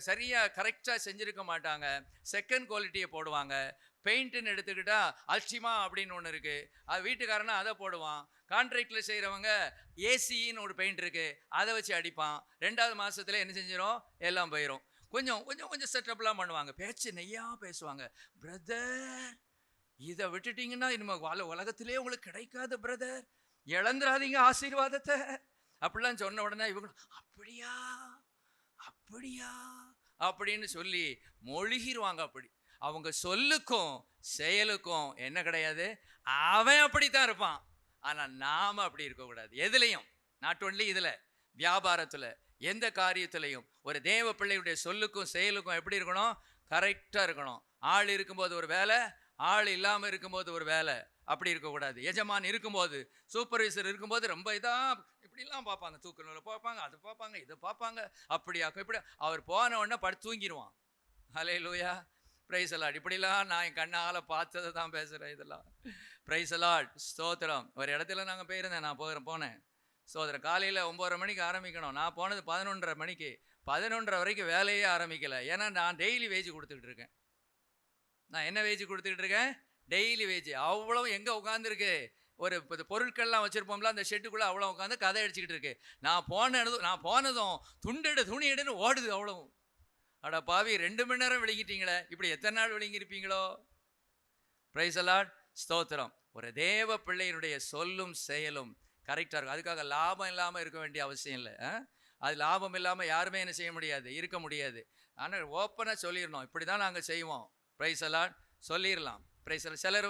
சரியாக கரெக்டாக செஞ்சுருக்க மாட்டாங்க, செகண்ட் குவாலிட்டியை போடுவாங்க. பெயிண்ட்டுன்னு எடுத்துக்கிட்டால் அல்டிமா அப்படின்னு ஒன்று இருக்குது, அது வீட்டுக்காரனா அதை போடுவான். கான்ட்ராக்டில் செய்கிறவங்க ஏசின்னு ஒரு பெயிண்ட் இருக்குது, அதை வச்சு அடிப்பான். 2வது மாதத்தில் என்ன செஞ்சிடும், எல்லாம் போயிடும். கொஞ்சம் செட்டப்லாம் பண்ணுவாங்க. பேச்சு நெய்யா பேசுவாங்க. பிரதர் இதை விட்டுட்டிங்கன்னா இனிமேல் உலகத்திலே உங்களுக்கு கிடைக்காது பிரதர், இழந்துடாதீங்க ஆசீர்வாதத்தை அப்படிலாம் சொன்ன உடனே இவங்க அப்படியா அப்படின்னு சொல்லி மொழிகிடுவாங்க. அப்படி அவங்க சொல்லுக்கும் செயலுக்கும் என்ன கிடையாது, அவன் அப்படித்தான் இருப்பான். ஆனால் நாம் அப்படி இருக்கக்கூடாது. எதுலையும், நாட் ஒன்லி இதில், வியாபாரத்தில், எந்த காரியத்திலையும் ஒரு தேவ பிள்ளையுடைய சொல்லுக்கும் செயலுக்கும் எப்படி இருக்கணும், கரெக்டாக இருக்கணும். ஆள் இருக்கும்போது ஒரு வேலை, ஆள் இல்லாமல் இருக்கும்போது ஒரு வேலை, அப்படி இருக்கக்கூடாது. எஜமான் இருக்கும்போது, சூப்பர்வைசர் இருக்கும்போது ரொம்ப இப்படிலாம் பார்ப்பாங்க, தூக்கு நூலை பார்ப்பாங்க, அது பார்ப்பாங்க, இது பார்ப்பாங்க, அப்படியாக்கும் இப்படி. அவர் போன உடனே படுத்து தூங்கிடுவான். ஹல்லேலூயா. Price allot. இப்படிலாம் நான் என் கண்ணால் பார்த்ததை தான் பேசுகிறேன் இதெல்லாம். Praise allot. ஸ்தோத்திரம். ஒரு இடத்துல நாங்கள் போயிருந்தேன், நான் போனேன் சோதரன். காலையில் 9:30 மணிக்கு ஆரம்பிக்கணும், நான் போனது 11:30 மணிக்கு. 11:30 வரைக்கும் வேலையே ஆரம்பிக்கலை. ஏன்னா நான் டெய்லி வேஜ் கொடுத்துக்கிட்டு இருக்கேன். நான் என்ன வேஜ் கொடுத்துக்கிட்டு இருக்கேன், டெய்லி வேஜ். அவ்வளோ எங்கே உட்காந்துருக்கு, ஒரு பொருட்கள்லாம் வச்சுருப்போம்ல அந்த ஷெட்டுக்குள்ளே, அவ்வளோ உட்காந்து கதை அடிச்சுக்கிட்டு இருக்கு. நான் போனதும் துணி எடுன்னு ஓடுது அவ்வளோ. அட பாவி, 2 மணி நேரம் விளங்கிட்டீங்களே, இப்படி எத்தனை நாள் விளங்கியிருப்பீங்களோ. Price allot. ஸ்தோத்திரம். ஒரு தேவ பிள்ளையினுடைய சொல்லும் செயலும் கரெக்டாக இருக்கும். அதுக்காக லாபம் இல்லாமல் இருக்க வேண்டிய அவசியம் இல்லை. அது லாபம் இல்லாமல் யாருமே என்ன செய்ய முடியாது, இருக்க முடியாது. ஆனால் ஓப்பனாக சொல்லிடணும், இப்படி தான் நாங்கள் செய்வோம். பிரைஸ் அலாட் சொல்லிடலாம். Praise Lord. சிலர்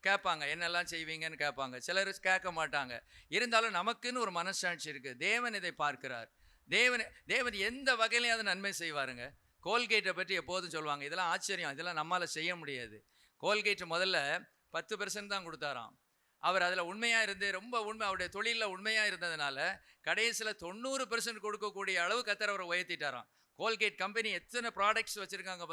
கேட்பாங்க, என்னெல்லாம் செய்வீங்கன்னு கேட்பாங்க, சிலர் கேட்க மாட்டாங்க. இருந்தாலும் நமக்குன்னு ஒரு மனசாட்சி இருக்குது. தேவன் இதை பார்க்கிறார். தேவன் எந்த வகையிலையும் நன்மை செய்வாருங்க. கோல்கேட்டை பற்றி எப்போதும் சொல்லுவாங்க, இதெல்லாம் ஆச்சரியம், இதெல்லாம் நம்மளால் செய்ய முடியாது. கோல்கேட் முதல்ல 10% தான் கொடுத்தாராம். அவர் அதில் உண்மையாக இருந்து, ரொம்ப அவருடைய தொழிலில் உண்மையாக இருந்ததுனால கடைசியில் 90% கொடுக்கக்கூடிய அளவு கர்த்தர் அவரை உயர்த்திட்டாராம். கோல்கேட் கம்பெனி எத்தனை ப்ராடக்ட்ஸ் வச்சுருக்காங்க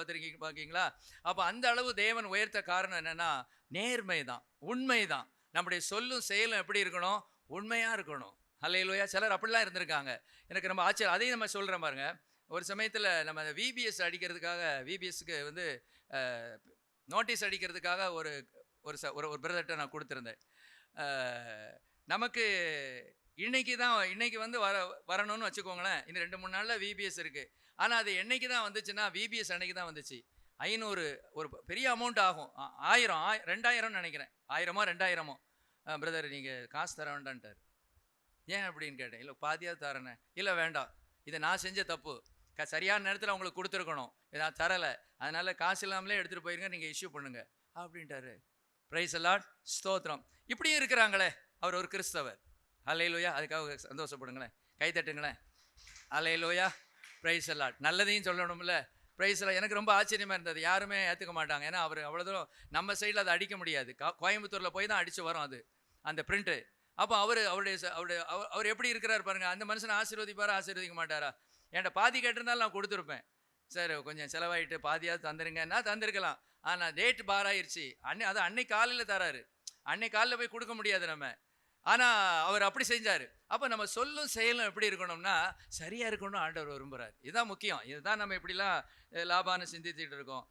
பார்க்கீங்களா. அப்போ அந்த அளவு தேவன் உயர்த்த காரணம் என்னென்னா நேர்மை தான், உண்மை தான். நம்முடைய சொல்லும் செயலும் எப்படி இருக்கணும், உண்மையாக இருக்கணும். ஹல்லேலூயா. சிலர் அப்படிலாம் இருந்திருக்காங்க. எனக்கு ரொம்ப ஆச்சரியம். அதையும் நம்ம சொல்கிறேன் பாருங்க. ஒரு சமயத்தில் நம்ம விபிஎஸ் அடிக்கிறதுக்காக, விபிஎஸ்க்கு நோட்டீஸ் அடிக்கிறதுக்காக ஒரு ஒரு பிரதர்கிட்ட நான் கொடுத்துருந்தேன். நமக்கு இன்னைக்கு வரணும்னு வச்சுக்கோங்களேன். இன்னும் 2-3 நாளில் விபிஎஸ் இருக்குது. ஆனால் அது என்னைக்கு தான் வந்துச்சுன்னா, விபிஎஸ் அன்னைக்கு தான் வந்துச்சு. 500 ஒரு பெரிய அமௌண்ட் ஆகும். 1000 2000 நினைக்கிறேன், 1000மோ 2000மோ. பிரதர் நீங்கள் காசு தர வேண்டான்ட்டார். ஏன் அப்படின்னு கேட்டேன். இல்லை பாதியாக தரேனே. இல்லை வேண்டாம், இதை நான் செஞ்ச தப்பு, சரியான நேரத்தில் அவங்களுக்கு கொடுத்துருக்கணும், இதை நான் தரலை, அதனால் காசு இல்லாமலே எடுத்துகிட்டு போயிருங்க, நீங்கள் இஷ்யூ பண்ணுங்க அப்படின்ட்டாரு. Praise allot. ஸ்தோத்திரம். இப்படியும் இருக்கிறாங்களே. அவர் ஒரு கிறிஸ்தவர். ஹல்லேலூயா. அதுக்காக சந்தோஷப்படுங்களேன், கை தட்டுங்களேன். ஹல்லேலூயா. Price allot. நல்லதையும் சொல்லணும்ல, பிரைஸில் எனக்கு ரொம்ப ஆச்சரியமாக இருந்தது. யாருமே ஏற்றுக்க மாட்டாங்க. ஏன்னா அவர் அவ்வளோ தூரம் நம்ம சைடில் அதை அடிக்க முடியாது. கோயம்புத்தூரில் போய் தான் அடித்து வரும் அது அந்த பிரிண்ட்டு. அப்போ அவர் எப்படி இருக்கிறார் பாருங்கள். அந்த மனுஷனை ஆசீர்வதிக்க மாட்டாரா? என்கிட்ட பாதி கேட்டிருந்தாலும் நான் கொடுத்துருப்பேன். சார் கொஞ்சம் செலவாயிட்டு பாதியாவது தந்துருங்கன்னா தந்திருக்கலாம். ஆனால் டேட் பார் ஆயிடுச்சு. அது அன்னைக்கு காலையில் தராரு. அன்னைக்கு காலையில் போய் கொடுக்க முடியாது நம்ம. ஆனால் அவர் அப்படி செஞ்சார். அப்போ நம்ம சொல்லும் செயலும் எப்படி இருக்கணும்னா சரியாக இருக்கணும் ஆண்டவர் விரும்புகிறார். இதுதான் முக்கியம். இதுதான் நம்ம இப்படிலாம் லாபான்னு சிந்திச்சுட்டு இருக்கோம்.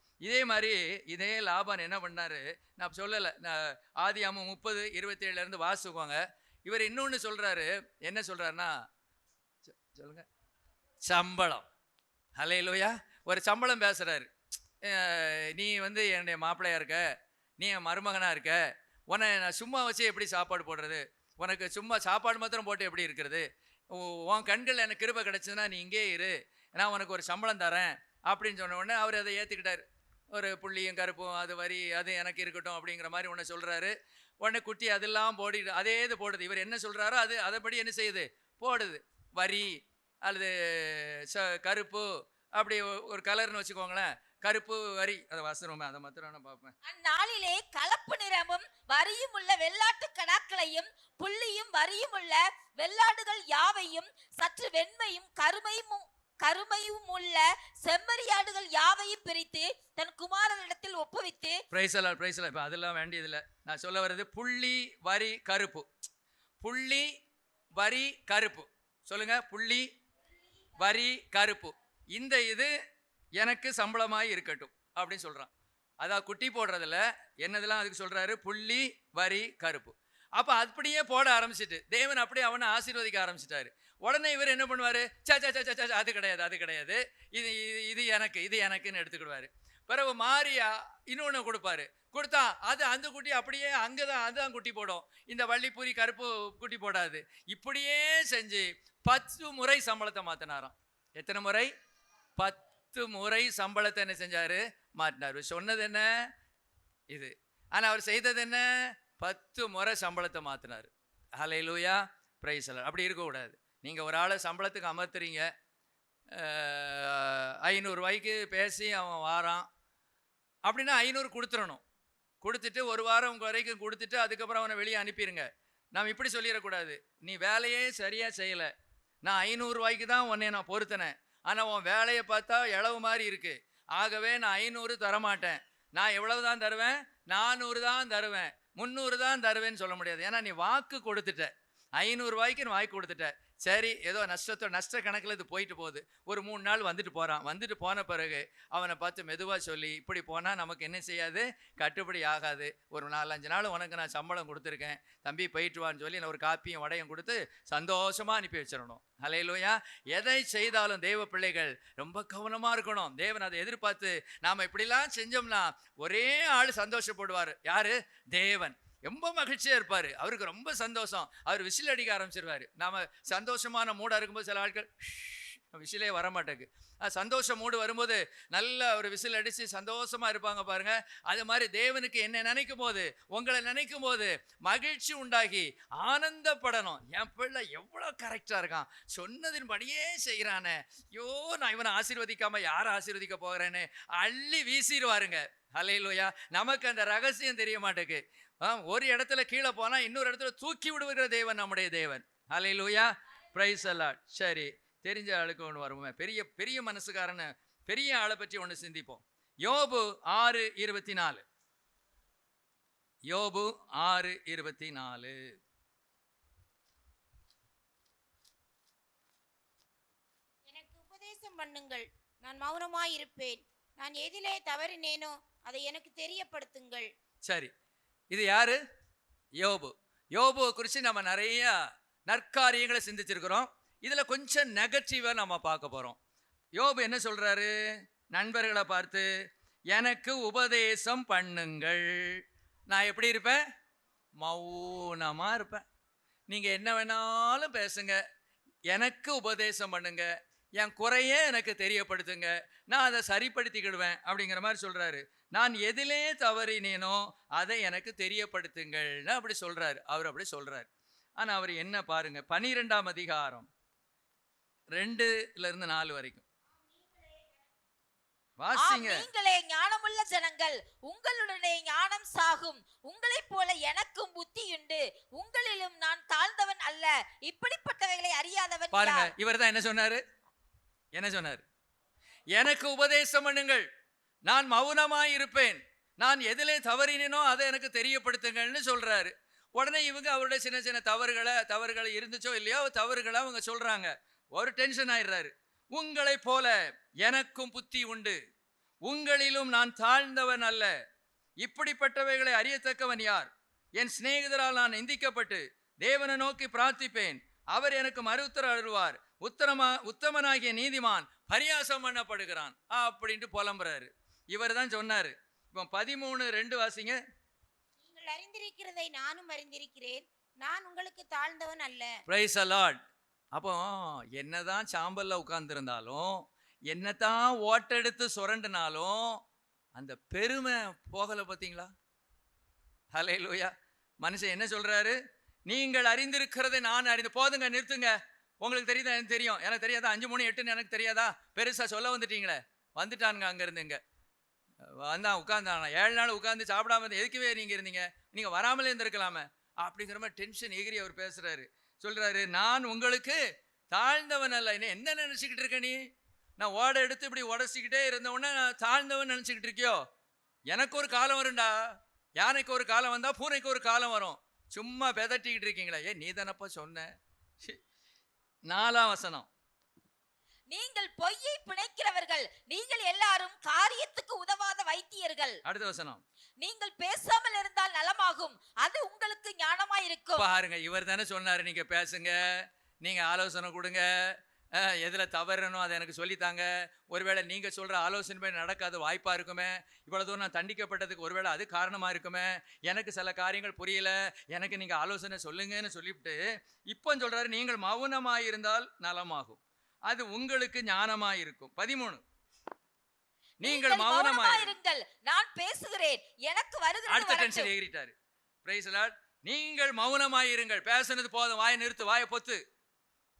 இதே லாபான் என்ன பண்ணார், நான் சொல்லலை. நான் ஆதியாகமம் 30:27 வாசிக்குவாங்க. இவர் இன்னொன்று சொல்கிறாரு. என்ன சொல்கிறாருன்னா, சொல்லுங்க, சம்பளம். ஹல்லேலூயா. ஒரு சம்பளம் பேசுகிறாரு. நீ என்னுடைய மாப்பிள்ளையா இருக்க, நீ என் மருமகனாக இருக்க, உன்னை நான் சும்மா வச்சு எப்படி சாப்பாடு போடுறது, உனக்கு சும்மா சாப்பாடு மாத்திரம் போட்டு எப்படி இருக்கிறது, உன் கண்கள் எனக்கு கிருபை கிடச்சதுன்னா நீ இங்கே இரு, நான் உனக்கு ஒரு சம்பளம் தரேன் அப்படின்னு சொன்ன உடனே அவர் அதை ஏற்றுக்கிட்டார். ஒரு புள்ளியும் கருப்பும் அது வரி அது எனக்கு இருக்கட்டும் அப்படிங்கிற மாதிரி ஒன்று சொல்கிறாரு. உடனே குட்டி அதெல்லாம் அதே இது போடுது. இவர் என்ன சொல்கிறாரோ அதைப்படி என்ன செய்யுது, போடுது. வரி அல்லது கருப்பு அப்படி ஒரு கலர்னு வச்சுக்கோங்களேன். கருப்பு வரி அதை வசனமே அதை மாத்திரம் நான் பார்ப்பேன். அந்நாளிலே கலப்பு நிறமும் வரியும் உள்ள வெள்ளாட்டு கடாக்களையும் புள்ளியும் வரியும் உள்ள வெள்ளாடுகள் யாவையும் சற்று வெண்மையும் கருமையும் உள்ள செம்மறியாடுகள் யாவையும் பிரித்து தன் குமாரனிடத்தில் ஒப்புவித்து. பிரைஸ் இப்போ அதெல்லாம் வேண்டியதில்லை. நான் சொல்ல வர்றது புள்ளி வரி கருப்பு. புள்ளி வரி கருப்பு. சொல்லுங்க, புள்ளி வரி கருப்பு. இந்த இது எனக்கு சம்பளமாய் இருக்கட்டும் அப்படின்னு சொல்கிறான். அதான் குட்டி போடுறதில்ல, என்னதெல்லாம் அதுக்கு சொல்கிறாரு, புள்ளி வரி கருப்பு. அப்போ அப்படியே போட ஆரம்பிச்சிட்டு தேவன் அப்படியே அவனை ஆசீர்வதிக்க ஆரம்பிச்சிட்டாரு. உடனே இவர் என்ன பண்ணுவார், அது கிடையாது, இது எனக்குன்னு எடுத்துக்கிடுவார். பிறகு மாறியா இன்னொன்று கொடுத்தா அது அந்த குட்டி அப்படியே அங்கே தான் அதுதான் குட்டி போடும். இந்த வள்ளிப்பூரி கருப்பு குட்டி போடாது. இப்படியே செஞ்சு 10 முறை சம்பளத்தை மாற்றினாராம். எத்தனை முறை? 10 முறை சம்பளத்தை என்ன செஞ்சாரு, மாற்றினார். சொன்னது என்ன இது, ஆனால் அவர் செய்தது என்ன, 10 முறை சம்பளத்தை மாற்றினார். ஹல்லேலூயா, பிரைஸ் எல்லாம். அப்படி இருக்கக்கூடாது. நீங்கள் ஒரு ஆளை சம்பளத்துக்கு அமர்த்துறீங்க, 500 ரூபாய்க்கு பேசி அவன் வாரான் அப்படின்னா 500 கொடுத்துடணும். கொடுத்துட்டு ஒரு வாரம் வரைக்கும் கொடுத்துட்டு அதுக்கப்புறம் அவனை வெளியே அனுப்பிடுங்க. நாம் இப்படி சொல்லிடக்கூடாது, நீ வேலையே சரியாக செய்யலை, நான் 500 ரூபாய்க்கு தான் உன்னை நான் பொறுத்தினேன், ஆனால் உன் வேலையை பார்த்தா இளவு மாதிரி இருக்குது, ஆகவே நான் 500 தரமாட்டேன், நான் எவ்வளவு தான் தருவேன், 400 தான் தருவேன், 300 தான் தருவேன்னு சொல்ல முடியாது. ஏன்னா நீ வாக்கு கொடுத்துட்ட, 500 ரூபாய்க்கு நீ வாக்கு கொடுத்துட்ட. சரி, ஏதோ நஷ்ட கணக்கில் இது போயிட்டு போகுது. ஒரு 3 நாள் வந்துட்டு போன பிறகு அவனை பார்த்து மெதுவாக சொல்லி, இப்படி போனால் நமக்கு என்ன செய்யாது, கட்டுப்படி ஆகாது, ஒரு 4-5 நாள் உனக்கு நான் சம்பளம் கொடுத்துருக்கேன், தம்பி போயிட்டு வான்னு சொல்லி நான் ஒரு காப்பியும் வடையும் கொடுத்து சந்தோஷமாக அனுப்பி வச்சிடணும். ஹல்லேலூயா. எதை செய்தாலும் தேவ பிள்ளைகள் ரொம்ப கவனமாக இருக்கணும். தேவன் அதை எதிர்பார்த்து நாம் இப்படிலாம் செஞ்சோம்னா ஒரே ஆள் சந்தோஷப்படுவார். யாரு? தேவன். ரொம்ப மகிழ்ச்சியாக இருப்பார். அவருக்கு ரொம்ப சந்தோஷம். அவர் விசில் அடிக்க ஆரம்பிச்சிருவார். நாம் சந்தோஷமான மூடாக இருக்கும்போது சில ஆட்கள் விசிலே வரமாட்டேங்குது. சந்தோஷ மூடு வரும்போது நல்ல ஒரு விசில் அடித்து சந்தோஷமாக இருப்பாங்க பாருங்கள். அது மாதிரி தேவனுக்கு என்ன நினைக்கும் போது, உங்களை நினைக்கும் போது மகிழ்ச்சி உண்டாகி ஆனந்தப்படணும். என் பிள்ளை எவ்வளோ கரெக்டாக இருக்கான், சொன்னதின்படியே செய்கிறானே, ஐயோ நான் இவனை ஆசீர்வதிக்காமல் யாரை ஆசீர்வதிக்க போகிறேன்னு அள்ளி வீசிடுவாருங்க. ஹல்லேலூயா. நமக்கு அந்த ரகசியம் தெரிய மாட்டேங்குது. ஒரு இடத்துல கீழே போனால் இன்னொரு இடத்துல தூக்கி விடுகிற தேவன் நம்முடைய தேவன். ஹல்லேலூயா, பிரைஸ் அல்லாட். சரி, தெரிஞ்ச ஆளுக்கு ஒன்று வருவோமே, பெரிய மனசுக்காரன்னு பெரிய ஆளை பற்றி ஒன்று சிந்திப்போம். யோபு 6:24. யோபு 6:24. எனக்கு உபதேசம் பண்ணுங்கள், நான் மௌனமாய் இருப்பேன், நான் எதிலே தவறினேனோ அதை எனக்கு தெரியப்படுத்துங்கள். சரி, இது யாரு? யோபு. யோபுவை குறித்து நம்ம நிறைய நற்காரியங்களை சிந்திச்சிருக்கிறோம். இதில் கொஞ்சம் நெகட்டிவாக நம்ம பார்க்க போகிறோம். யோபு என்ன சொல்கிறாரு, நண்பர்களை பார்த்து எனக்கு உபதேசம் பண்ணுங்கள், நான் எப்படி இருப்பேன், மௌனமாக இருப்பேன், நீங்கள் என்ன வேணாலும் பேசுங்க, எனக்கு உபதேசம் பண்ணுங்க, என் குறையே எனக்கு தெரியப்படுத்துங்க, நான் அதை சரிப்படுத்திக்கிடுவேன் அப்படிங்கிற மாதிரி சொல்கிறாரு. நான் எதிலே தவறினேனோ அதை எனக்கு தெரியப்படுத்துங்கள்னு அப்படி சொல்கிறாரு. அவர் அப்படி சொல்கிறார். ஆனால் அவர் என்ன பாருங்க, 12ஆம் அதிகாரம் 2-4 வரைக்கும். வாசிங்க. நீங்களே ஞானமுள்ள ஜனங்கள், உங்களுடனே ஞானம் சாகும். உங்களைப் போல எனக்கும் புத்தியுண்டு, உங்களிலும் நான் தாழ்ந்தவன் அல்ல. இப்படிப்பட்டவைகளை அறியாதவன் பாருங்க, யார்? இவர் தான் என்ன சொன்னாரு? என்ன சொன்னார்? எனக்கு உபதேசம் பண்ணுங்கள், நான் மௌனமாய் இருப்பேன், நான் எதிலே தவறினோ அதை எனக்கு தெரியப்படுத்துங்கள்னு சொல்றாரு. உடனே இவங்க அவருடைய சின்ன சின்ன தவறுகளை இருந்துச்சோ இல்லையோ தவறுகளை அவங்க சொல்றாங்க. ஒரு டென்ஷன் ஆயிடுறாரு. உங்களைப் போல எனக்கும் புத்தி உண்டு, உங்களிலும் நான் தாழ்ந்தவன் அல்ல. இப்படிப்பட்டவைகளை அறியத்தக்கவன் யார்? என் சிநேகிதரால் நான் நிந்திக்கப்பட்டு தேவனை நோக்கி பிரார்த்திப்பேன், அவர் எனக்கு மறுஉத்தரவு அருள்வார். உத்தமனாகிய நீதிமான் பரியாசம் பண்ணப்படுகிறான் அப்படின்ட்டு புலம்புறாரு. இவர் தான் சொன்னாரு. இப்போ 13:2 வாசிங்க. நீங்கள் அறிந்திருக்கிறதை நானும் அறிந்திருக்கிறேன், நான் உங்களுக்கு தாழ்ந்தவன் அல்ல. Price the Lord. அப்போ என்னதான் சாம்பல்ல உட்கார்ந்துருந்தாலும், என்னதான் ஓட்டெடுத்து சுரண்டினாலும் அந்த பெருமை போகலை. பார்த்தீங்களா? ஹல்லேலூயா. மனுஷன் என்ன சொல்றாரு? நீங்கள் அறிந்திருக்கிறதை நான் அறிந்து. போதுங்க, நிறுத்துங்க. உங்களுக்கு தெரியுதா? எனக்கு தெரியும். எனக்கு தெரியாதா? 5:3:8 எனக்கு தெரியாதா? பெருசா சொல்ல வந்துட்டீங்களே. வந்துட்டானுங்க அங்கிருந்து. இங்க வந்தான், உட்கார்ந்தாங்க. 7 நாள் உட்கார்ந்து சாப்பிடாம இருந்து எதுக்குவே நீங்க இருந்தீங்க? நீங்க வராமலே இருந்திருக்கலாமே அப்படிங்கிற மாதிரி டென்ஷன் எகிரி அவர் பேசுறாரு. சொல்றாரு, நான் உங்களுக்கு தாழ்ந்தவன் அல்ல. என்ன நினைச்சுக்கிட்டு இருக்க நீ? நான் ஓட எடுத்து இப்படி உடச்சிக்கிட்டே இருந்த உடனே நான் தாழ்ந்தவன் நினைச்சுக்கிட்டு இருக்கியோ? எனக்கு ஒரு காலம் வரும்டா. யானைக்கு ஒரு காலம் வந்தா பூனைக்கு ஒரு காலம் வரும். சும்மா பெதட்டிக்கிட்டு இருக்கீங்களா? நீ தானப்பா சொன்ன. 4ஆம் வசனம். நீங்கள் பொய்யை பிணைக்கிறவர்கள், நீங்கள் எல்லாரும் காரியத்துக்கு உதவாத வைத்தியர்கள். அடுத்த வசனம். நீங்கள் பேசாமல் இருந்தால் நலமாகும், அது உங்களுக்கு ஞானமாயிருக்கும். பாருங்க, இவர் தானே சொன்னாரு நீங்க பேசுங்க, நீங்க ஆலோசனை கொடுங்க, எதுல தவறணும் அதை எனக்கு சொல்லித்தாங்க. ஒருவேளை நீங்க சொல்ற ஆலோசனை நடக்காத வாய்ப்பா இருக்குமே, இவ்வளவு தூரம் நான் தண்டிக்கப்பட்டதுக்கு ஒருவேளை அது காரணமா இருக்குமே, எனக்கு சில காரியங்கள் புரியல, எனக்கு நீங்க ஆலோசனை சொல்லுங்கன்னு சொல்லிவிட்டு இப்போ சொல்றாரு, நீங்கள் மௌனமாயிருந்தால் நலமாகும், அது உங்களுக்கு ஞானமாயிருக்கும். 13. நீங்கள் மௌனமாயிருங்கள், நான் பேசுகிறேன், எனக்கு வருகிறது. அடுத்த டென்ஷன் ஏறிட்டாரு. Praise the lord. நீங்கள் மௌனமாயிருங்கள். பேசுனது போதும், வாயை நிறுத்து, வாயை பொத்து,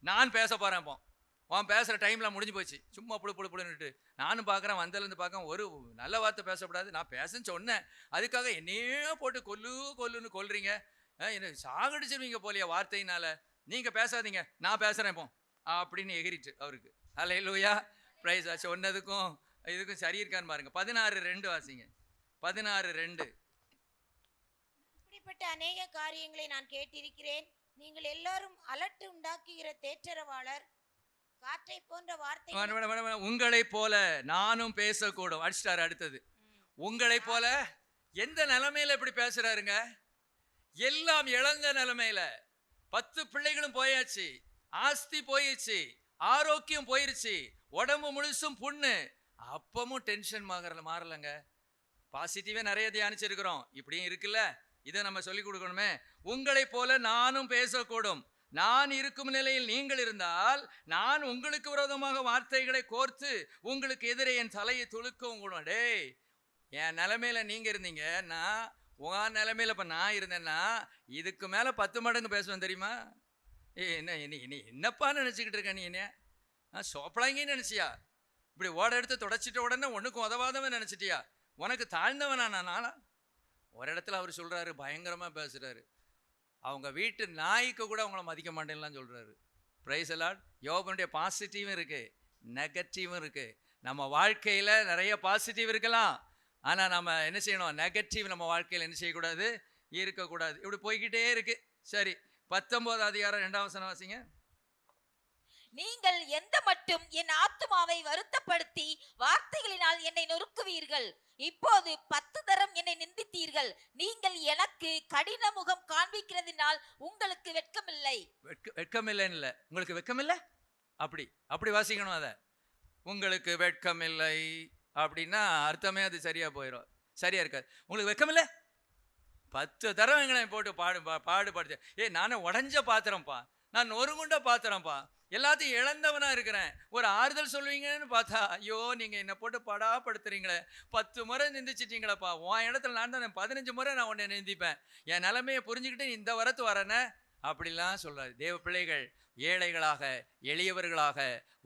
நான் பேச போறேன். இப்போ அவன் பேசுகிற டைம்லாம் முடிஞ்சு போச்சு. சும்மா புழுன்னுட்டு நானும் பார்க்குறேன், வந்தலேருந்து பார்க்க ஒரு நல்ல வார்த்தை பேசக்கூடாது. நான் பேசுன்னு சொன்னேன், அதுக்காக என்னையே போட்டு கொல்லுன்னு கொல்றீங்க. என்ன சாகடிச்சிருவீங்க போலியா வார்த்தையினால. நீங்கள் பேசாதீங்க, நான் பேசுகிறேன் இப்போ அப்படின்னு எகிரிட்டு அவருக்கு. ஹல்லேலூயா. பிரைஸ். சொன்னதுக்கும் இதுக்கும் சரி இருக்கான்னு பாருங்க. 16:2 வாசிங்க. 16:2. இப்படிப்பட்ட அநேக காரியங்களை நான் கேட்டிருக்கிறேன். நீங்கள் எல்லாரும் அலட்டு உண்டாக்குகிற தேற்றரவாளர், காற்றை போன்ற வார்த்தை. உங்களை போல நானும் பேசக்கூடும். அடிச்சிட்டாரு. அடுத்தது, உங்களை போல எந்த நிலைமையில இப்படி பேசுறாருங்க? எல்லாம் இழந்த நிலைமையில, 10 பிள்ளைகளும் போயாச்சு, ஆஸ்தி போயிடுச்சு, ஆரோக்கியம் போயிருச்சு, உடம்பு முழுசும் புண்ணு, அப்பமும் டென்ஷன் மாறலங்க. பாசிட்டிவே நிறைய தியானிச்சிருக்கிறோம், இப்படியும் இருக்குல்ல, இதை நம்ம சொல்லிக் கொடுக்கணுமே. உங்களை போல நானும் பேசக்கூடும். நான் இருக்கும் நிலையில் நீங்கள் இருந்தால் நான் உங்களுக்கு விரோதமாக வார்த்தைகளை கோர்த்து உங்களுக்கு எதிரே என் தலையை துளுக்கவும் கூட. டேய், என் நிலைமையில நீங்க இருந்தீங்க, நான் உன் நிலைமையில இப்ப நான் இருந்தேன்னா இதுக்கு மேல 10 மடங்கு பேசுவேன் தெரியுமா? என்னப்பா நினைச்சுக்கிட்டு இருக்க? நீ என்ன சோப்பலாங்கன்னு நினைச்சியா? இப்படி ஓட எடுத்து தொடச்சிட்ட உடனே ஒன்றுக்கும் உதவாதவன் நினைச்சிட்டியா? உனக்கு தாழ்ந்தவனா நானா? ஒரு இடத்துல அவர் சொல்றாரு, பயங்கரமா பேசுறாரு, அவங்க வீட்டு நாய்க்கு கூட அவங்கள மதிக்க மாட்டேன்லாம் சொல்றாரு. Price the Lord. யோபனுடைய பாசிட்டிவும் இருக்கு, நெகட்டிவும் இருக்கு. நம்ம வாழ்க்கையில நிறைய பாசிட்டிவ் இருக்கலாம், ஆனா நம்ம என்ன செய்யணும்? நெகட்டிவ் நம்ம வாழ்க்கையில என்ன செய்யக்கூடாது? இருக்கக்கூடாது. இப்படி போய்கிட்டே இருக்கு. சரி, 19 அதிகாரம் 2ஆம் வசனம் வாசிங்க. நீங்கள் எந்த மட்டும் என் ஆத்துமாவை வருத்தப்படுத்தி வார்த்தைகளினால் என்னை நொறுக்குவீர்கள். இப்போது 10 தரம் என்னை நிந்தித்தீர்கள். நீங்கள் எனக்கு கடின முகம் காண்பிக்கிறதினால் உங்களுக்கு வெட்கமில்லை. வெட்கமில்லைன்னு இல்லை, உங்களுக்கு வெட்கமில்லை. அப்படி வாசிக்கணும். அதை உங்களுக்கு வெட்கமில்லை அப்படின்னா அர்த்தமே அது சரியா போயிடும், சரியா இருக்காது. உங்களுக்கு வெட்கமில்லை, 10 தரம் எங்களை போட்டு பாடுபடுத்து. நானே உடஞ்ச பாத்திரம்ப்பா, நான் நொறுங்குண்ட பாத்திரம்ப்பா, எல்லாத்தையும் இழந்தவனா இருக்கிறேன். ஒரு ஆறுதல் சொல்லுவீங்கன்னு பார்த்தா, ஐயோ நீங்க என்னை போட்டு படாப்படுத்துறீங்களே, 10 முறை நிந்திச்சிட்டீங்களப்பா. உன் இடத்துல நான் தான் 15 முறை நான் உன்னை நிந்திப்பேன். என் நிலைமையை புரிஞ்சுக்கிட்டு இந்த வரத்து வரேனே அப்படிலாம் சொல்றாரு. தேவ பிள்ளைகள் ஏழைகளாக, எளியவர்களாக,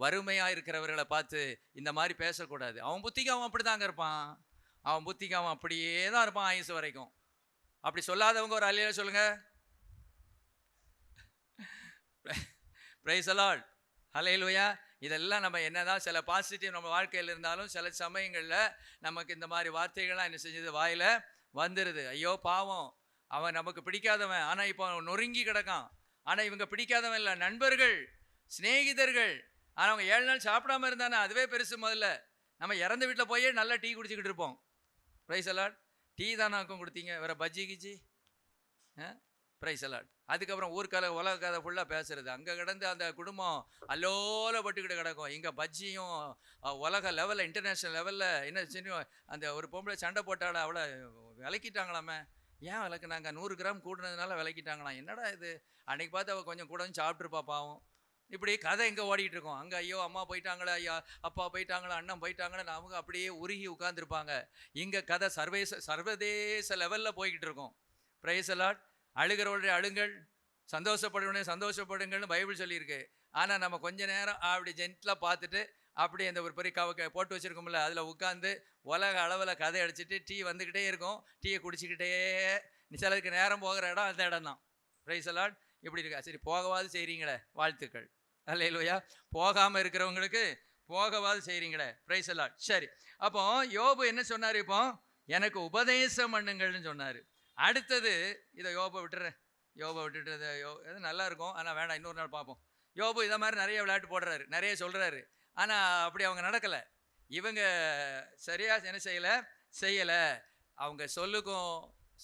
வறுமையாக இருக்கிறவர்களை பார்த்து இந்த மாதிரி பேசக்கூடாது. அவன் புத்திக்கு அவன் அப்படி தாங்க இருப்பான். அவன் புத்திக்கு அவன் அப்படியே தான் இருப்பான் ஆயுசு வரைக்கும். அப்படி சொல்லாதவங்க ஒரு அல்லேலூயா சொல்லுங்க. Praise the lord. அல்லேலூயா. இதெல்லாம் நம்ம என்னதான் சில பாசிட்டிவ் நம்ம வாழ்க்கையில் இருந்தாலும் சில சமயங்களில் நமக்கு இந்த மாதிரி வார்த்தைகள்லாம் என்ன செஞ்சது வாயில் வந்துடுது. ஐயோ பாவம், அவன் நமக்கு பிடிக்காதவன், ஆனால் இப்போ அவன் நொறுங்கி கிடக்கான். ஆனால் இவங்க பிடிக்காதவன் இல்லை, நண்பர்கள், சிநேகிதர்கள். ஆனால் அவங்க 7 நாள் சாப்பிடாம இருந்தானே அதுவே பெருசு. முதல்ல நம்ம இறந்த வீட்டில் போய் நல்லா டீ குடிச்சிக்கிட்டு இருப்போம். Praise the lord. டீ தானாக்கும் கொடுத்தீங்க, வேற பஜ்ஜி கிஜி. Praise the lord. அதுக்கப்புறம் ஊர்க்கதை உலக கதை ஃபுல்லாக பேசுறது. அங்கே கிடந்து அந்த குடும்பம் அல்லோலப்பட்டுக்கிட்டு கிடக்கும். இங்கே பஜ்ஜியும் உலக லெவலில், இன்டர்நேஷ்னல் லெவலில் என்ன செய்யும். அந்த ஒரு பொம்பளை சண்டை போட்டால அவளை விளக்கிட்டாங்களாமே. ஏன் விளக்குனாங்க? 100 கிராம் கூடுனதுனால விளக்கிட்டாங்களாம். என்னடா இது? அன்னைக்கு பார்த்து அவள் கொஞ்சம் கூட சாப்பிட்ருப்பா பாவம். இப்படி கதை எங்கே ஓடிட்டு இருக்கோம். அங்கே ஐயோ அம்மா போயிட்டாங்களா, ஐயா அப்பா போயிட்டாங்களா, அண்ணன் போயிட்டாங்களா, அவங்க அப்படியே உருகி உட்காந்துருப்பாங்க. இங்கே கதை சர்வதேச லெவலில் போய்கிட்டு இருக்கோம். Praise the lord. அழுகிறவருடைய அழுங்கள், சந்தோஷப்படுவனே சந்தோஷப்படுங்கள்னு பைபிள் சொல்லியிருக்கு. ஆனால் நம்ம கொஞ்ச நேரம் அப்படி ஜென்டலாக பார்த்துட்டு அப்படி அந்த ஒரு பெரிய போட்டு வச்சுருக்கோம்ல, அதில் உட்காந்து உலக அளவில் கதை அடிச்சுட்டு டீ வந்துக்கிட்டே இருக்கும். டீயை குடிச்சிக்கிட்டே சிலருக்கு நேரம் போகிற இடம் அந்த இடம் தான். Price the Lord. இப்படி இருக்கா? சரி, போகவாது செய்கிறீங்களே, வாழ்த்துக்கள். அல்லேலூயா. போகாமல் இருக்கிறவங்களுக்கு போகவாது செய்கிறீங்களே, பிரைஸ் தி லார்ட். சரி, அப்போ யோபு என்ன சொன்னார்? இப்போ எனக்கு உபதேசம் பண்ணுங்கள்னு சொன்னார். அடுத்தது இதை யோபை விட்டுறேன். யோபை விட்டுட்டு எது நல்லா இருக்கும், ஆனால் வேண்டாம், இன்னொரு நாள் பார்ப்போம். யோபு இதை மாதிரி நிறைய விளையாட்டு போடுறாரு, நிறைய சொல்கிறாரு. ஆனால் அப்படி அவங்க நடக்கலை. இவங்க சரியாக என்ன செய்யலை. அவங்க சொல்லுக்கும்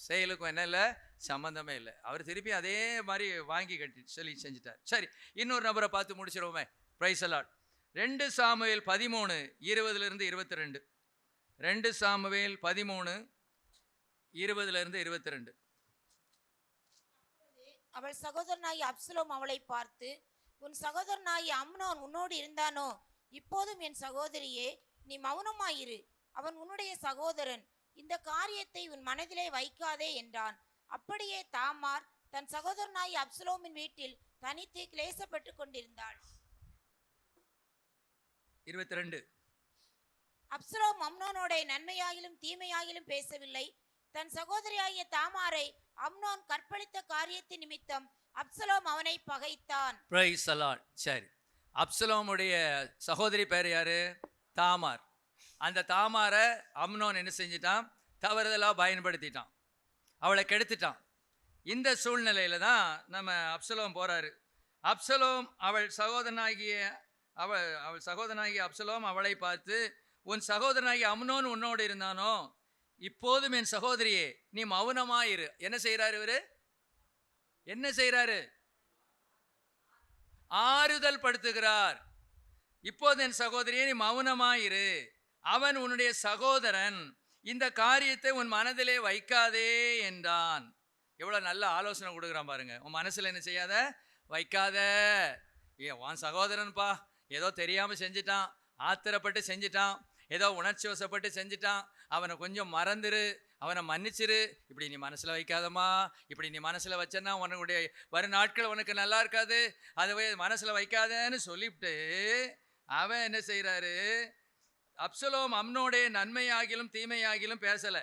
செயலுக்கும் என்ன இல்லை, சம்மந்தமே இல்லை. அவர் திருப்பி அதே மாதிரி வாங்கி கட்டி சொல்லி செஞ்சுட்டார். சரி, இன்னொரு நபரை பார்த்து முடிச்சிருவோமே. Praise the lord. 2 Samuel 13 20 22. 2 Samuel 13 20 22. அவள் சகோதரனாகி அப்சலோம் அவளை பார்த்து, உன் சகோதரனாகி அம்னோன் உன்னோடு இருந்தானோ? இப்போதும் என் சகோதரியே, நீ மௌனமாயிரு. அவன் உன்னுடைய சகோதரன். இந்த காரியத்தை உன் மனதிலே வைக்காதே என்றான். அப்படியே தாமார் தன் சகோதரனாகி அப்சலோமின் வீட்டில் தனித்து கிளேசப்பட்டு கொண்டிருந்தாள். 22. அப்சலோம் அம்னோனோட நன்மையாகிலும் தீமையாகிலும் பேசவில்லை. தன் சகோதரியாகிய தாமாரை அம்னோன் கற்பழித்த காரியத்தின் நிமித்தம் அப்சலோம் அவனை பகைத்தான். Price the Lord. சரி, அப்சலோமுடைய சகோதரி பேர் யாரு? தாமார். அந்த தாமாரை அம்னோன் என்ன செஞ்சிட்டான்? தவறுதலாக பயன்படுத்திட்டான், அவளை கெடுத்துட்டான். இந்த சூழ்நிலையில தான் நம்ம அப்சலோம் போறாரு. அப்சலோம் அவள் சகோதரனாகிய அப்சலோம் அவளை பார்த்து, உன் சகோதரனாகிய அம்னோன் உன்னோடு இருந்தானோ? இப்போதும் என் சகோதரியே, நீ மௌனமாயிரு. என்ன செய்யறாரு இவரு? என்ன செய்யறாரு? ஆறுதல் படுத்துகிறார். இப்போது என் சகோதரியே, நீ மௌனமாயிரு. அவன் உன்னுடைய சகோதரன். இந்த காரியத்தை உன் மனதிலே வைக்காதே என்றான். எவ்வளவு நல்ல ஆலோசனை கொடுக்குறான் பாருங்க. உன் மனசுல என்ன செய்யாத, வைக்காத. உன் சகோதரன்பா, ஏதோ தெரியாம செஞ்சிட்டான், ஆத்திரப்பட்டு செஞ்சிட்டான், ஏதோ உணர்ச்சி வசப்பட்டு செஞ்சிட்டான், அவனை கொஞ்சம் மறந்துரு, அவனை மன்னிச்சிரு. இப்படி நீ மனசுல வைக்காதம்மா. இப்படி நீ மனசுல வச்சன்னா உன்னுடைய வரும் நாட்கள் உனக்கு நல்லா இருக்காது. அதுவே மனசுல வைக்காதன்னு சொல்லிவிட்டு அவன் என்ன செய்யறாரு? அப்சலோம் அம்னோடைய நன்மையாகிலும் தீமையாகிலும் பேசல.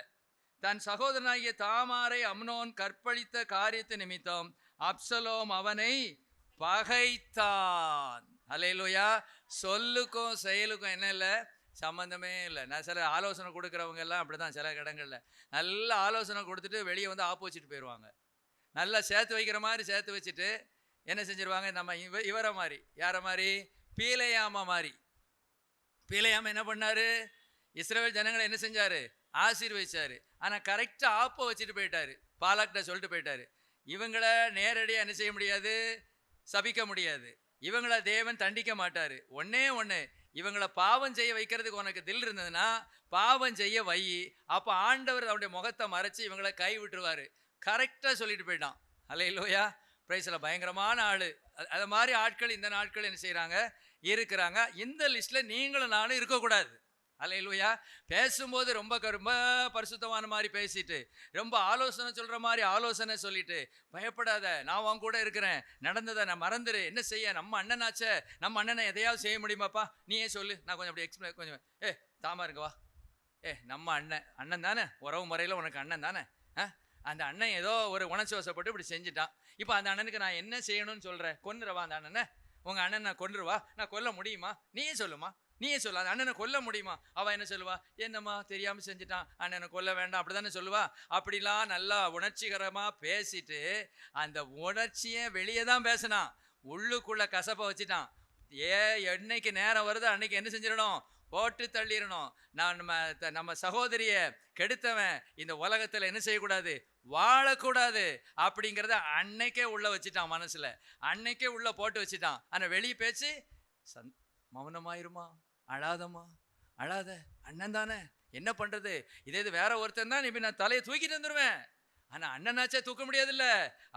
தன் சகோதரனாகிய தாமாரை அம்னோன் கற்பழித்த காரியத்து நிமித்தம் அப்சலோம் அவனை பகைத்தான். அல்லேலூயா. சொல்லுக்கும் செயலுக்கும் என்ன இல்லை, சம்பந்தமே இல்லை. நான் சில ஆலோசனை கொடுக்குறவங்க எல்லாம் அப்படிதான். சில இடங்கள்ல நல்ல ஆலோசனை கொடுத்துட்டு வெளியே வந்து ஆப்போசிட் போயிடுவாங்க. நல்லா சேர்த்து வைக்கிற மாதிரி சேர்த்து வச்சுட்டு என்ன செஞ்சிருவாங்க? நம்ம இவரை மாதிரி, யாரை மாதிரி? பீலையாமா மாதிரி. பீலையாமா என்ன பண்ணாரு? இஸ்ரவேல் ஜனங்களை என்ன செஞ்சாரு? ஆசீர்வதிச்சாரு. ஆனால் கரெக்டாக ஆப்போ வச்சுட்டு போயிட்டாரு. பாலாக்கிட்ட சொல்லிட்டு போயிட்டாரு. இவங்கள நேரடியாக என்ன செய்ய முடியாது, சபிக்க முடியாது. இவங்கள தேவன் தண்டிக்க மாட்டாரு. ஒன்னே ஒன்று, இவங்களை பாவம் செய்ய வைக்கிறதுக்கு உனக்கு தில் இருந்ததுன்னா பாவம் செய்ய வை. அப்போ ஆண்டவர் அவருடைய முகத்தை மறைச்சி இவங்களை கை விட்டுருவாரு. கரெக்டாக சொல்லிட்டு போயிட்டான். அல்லேலூயா. பிரைஸில் பயங்கரமான ஆள். அது மாதிரி ஆட்கள் இந்த நாட்கள் என்ன செய்கிறாங்க, இருக்கிறாங்க. இந்த லிஸ்ட்டில் நீங்களும் நானும் இருக்கக்கூடாது. அல்லேலூயா. பேசும்போது ரொம்ப ரொம்ப பரிசுத்தமான மாதிரி பேசிட்டு, ரொம்ப ஆலோசனை சொல்ற மாதிரி ஆலோசனை சொல்லிட்டு, பயப்படாத, நான் உன் கூட இருக்கிறேன், நடந்ததை நான் மறந்துடு, என்ன செய்ய, நம்ம அண்ணனாச்சே, நம்ம அண்ணனை எதையாவது செய்ய முடியுமாப்பா, நீயே சொல்லு, நான் கொஞ்சம் அப்படி எக்ஸ்பிளைன் கொஞ்சம் தாமா இருங்க வா, நம்ம அண்ணன் தானே, உறவு முறையில் உனக்கு அண்ணன் தானே, அந்த அண்ணன் ஏதோ ஒரு உணர்ச்சி வசப்பட்டு இப்படி செஞ்சுட்டான், இப்போ அந்த அண்ணனுக்கு நான் என்ன செய்யணும்னு சொல்கிறேன், கொன்னுறவா அந்த அண்ணனை, உங்கள் அண்ணன் நான் கொன்றுவா, நான் கொல்ல முடியுமா, நீயே சொல்லுமா, நீயே சொல்லு, அந்த அண்ணனை கொல்ல முடியுமா, அவள் என்ன சொல்லுவா, என்னம்மா தெரியாமல் செஞ்சுட்டான், அண்ணனை கொல்ல வேண்டாம், அப்படி தானே சொல்லுவா. அப்படிலாம் நல்லா உணர்ச்சிகரமாக பேசிட்டு அந்த உணர்ச்சியை வெளியே தான் பேசினான், உள்ளுக்குள்ள கசப்பை வச்சுட்டான். என்னைக்கு நேரம் வருது அன்னைக்கு என்ன செஞ்சிடணும், போட்டு தள்ளிடணும். நான் நம்ம சகோதரிய கெடுத்தவன் இந்த உலகத்தில் என்ன செய்யக்கூடாது, வாழக்கூடாது அப்படிங்கிறத அன்னைக்கே உள்ள வச்சுட்டான், மனசுல அன்னைக்கே உள்ள போட்டு வச்சுட்டான். ஆனால் வெளியே பேச்சு மௌனமாயிருமா, அழாதம்மா, அழாத, அண்ணன் தானே, என்ன பண்றது, இதே இது வேற ஒருத்தன் தான் இப்ப நான் தலையை தூக்கிட்டு வந்துடுவேன், ஆனா அண்ணனாச்சே தூக்க முடியாதுல்ல,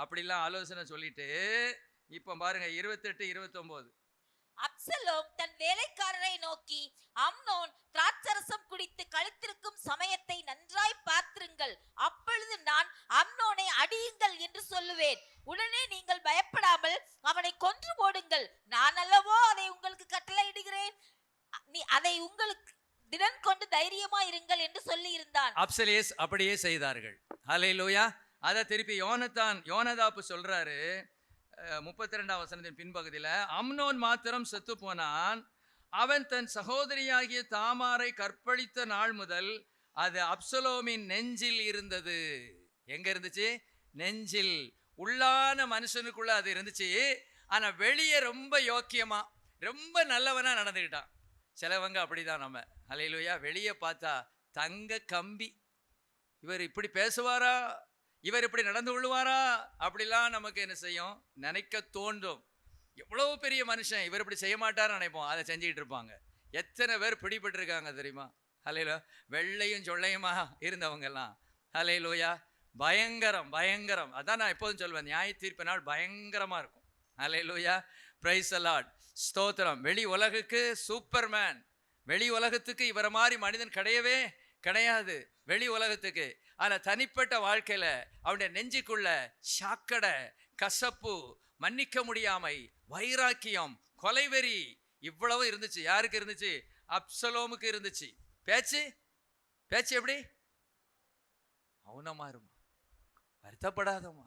அப்படிலாம் ஆலோசனை சொல்லிட்டு இப்ப பாருங்க 28, 29. அப்சலோம் தன் வேலைக்காரரை நோக்கி, அம்னோன் திராட்சரசம் குடித்து கழித்திருக்கும் சமயத்தை நன்றாய் பார்த்திருங்கள், அப்பொழுது நான் அம்னோனை அடியுங்கள் என்று சொல்லுவேன், உடனே நீங்கள் பயப்படாமல் அவனை கொன்று போடுங்கள், நான் அல்லவோ அதை உங்களுக்கு கட்டளையிடுகிறேன், நீ அதை உங்களுக்கு திடன் கொண்டு தைரியமா இருங்கள் என்று சொல்லி இருந்தான். அப்சலேஸ் அப்படியே செய்தார்கள். ஹல்லேலூயா. அதை திருப்பி யோனதாப்பு சொல்றாரு 32ஆம் வசனத்தின் பின்பகுதியில், அம்னோன் மாத்திரம் செத்து போனான், அவன் தன் சகோதரியாகிய தாமாரை கற்பழித்த நாள் முதல் அது அப்சலோமின் நெஞ்சில் இருந்தது. எங்க இருந்துச்சு, நெஞ்சில், உள்ளான மனுஷனுக்குள்ள அது இருந்துச்சு. ஆனா வெளியே ரொம்ப யோக்கியமா ரொம்ப நல்லவனா நடந்துக்கிட்டான். சிலவங்க அப்படிதான், நம்ம அல்லேலூயா, வெளியே பார்த்தா தங்க கம்பி, இவர் இப்படி பேசுவாரா, இவர் இப்படி நடந்து கொள்வாரா, அப்படிலாம் நமக்கு என்ன செய்யும், நினைக்க தோன்றும். எவ்வளவு பெரிய மனுஷன், இவர் இப்படி செய்ய மாட்டார்னு நினைப்போம், அதை செஞ்சுக்கிட்டு இருப்பாங்க. எத்தனை பேர் பிடிபட்டு இருக்காங்க தெரியுமா, ஹல்லேலூயா. வெள்ளையும் சொல்லையுமா இருந்தவங்க எல்லாம், ஹல்லேலூயா, பயங்கரம் பயங்கரம். அதான் நான் எப்போதும் சொல்வேன், நியாய தீர்ப்பு நாள் பயங்கரமா இருக்கும். ஹல்லேலூயா, பிரைஸ் தி லார்ட், ஸ்தோத்திரம். வெளி உலகுக்கு சூப்பர்மேன், வெளி உலகத்துக்கு இவரை மாதிரி மனிதன் கிடையவே கிடையாது, வெளி உலகத்துக்கு. ஆனா தனிப்பட்ட வாழ்க்கையில அவனுடைய நெஞ்சுக்குள்ள சாக்கடை, கசப்பு, மன்னிக்க முடியாமை, வைராக்கியம், கொலைவெறி இவ்வளவு இருந்துச்சு. யாருக்கு இருந்துச்சு, அப்சலோமுக்கு இருந்துச்சு. பேச்சு பேச்சு எப்படி, மௌனமா இருமா, வருத்தப்படாதம்மா,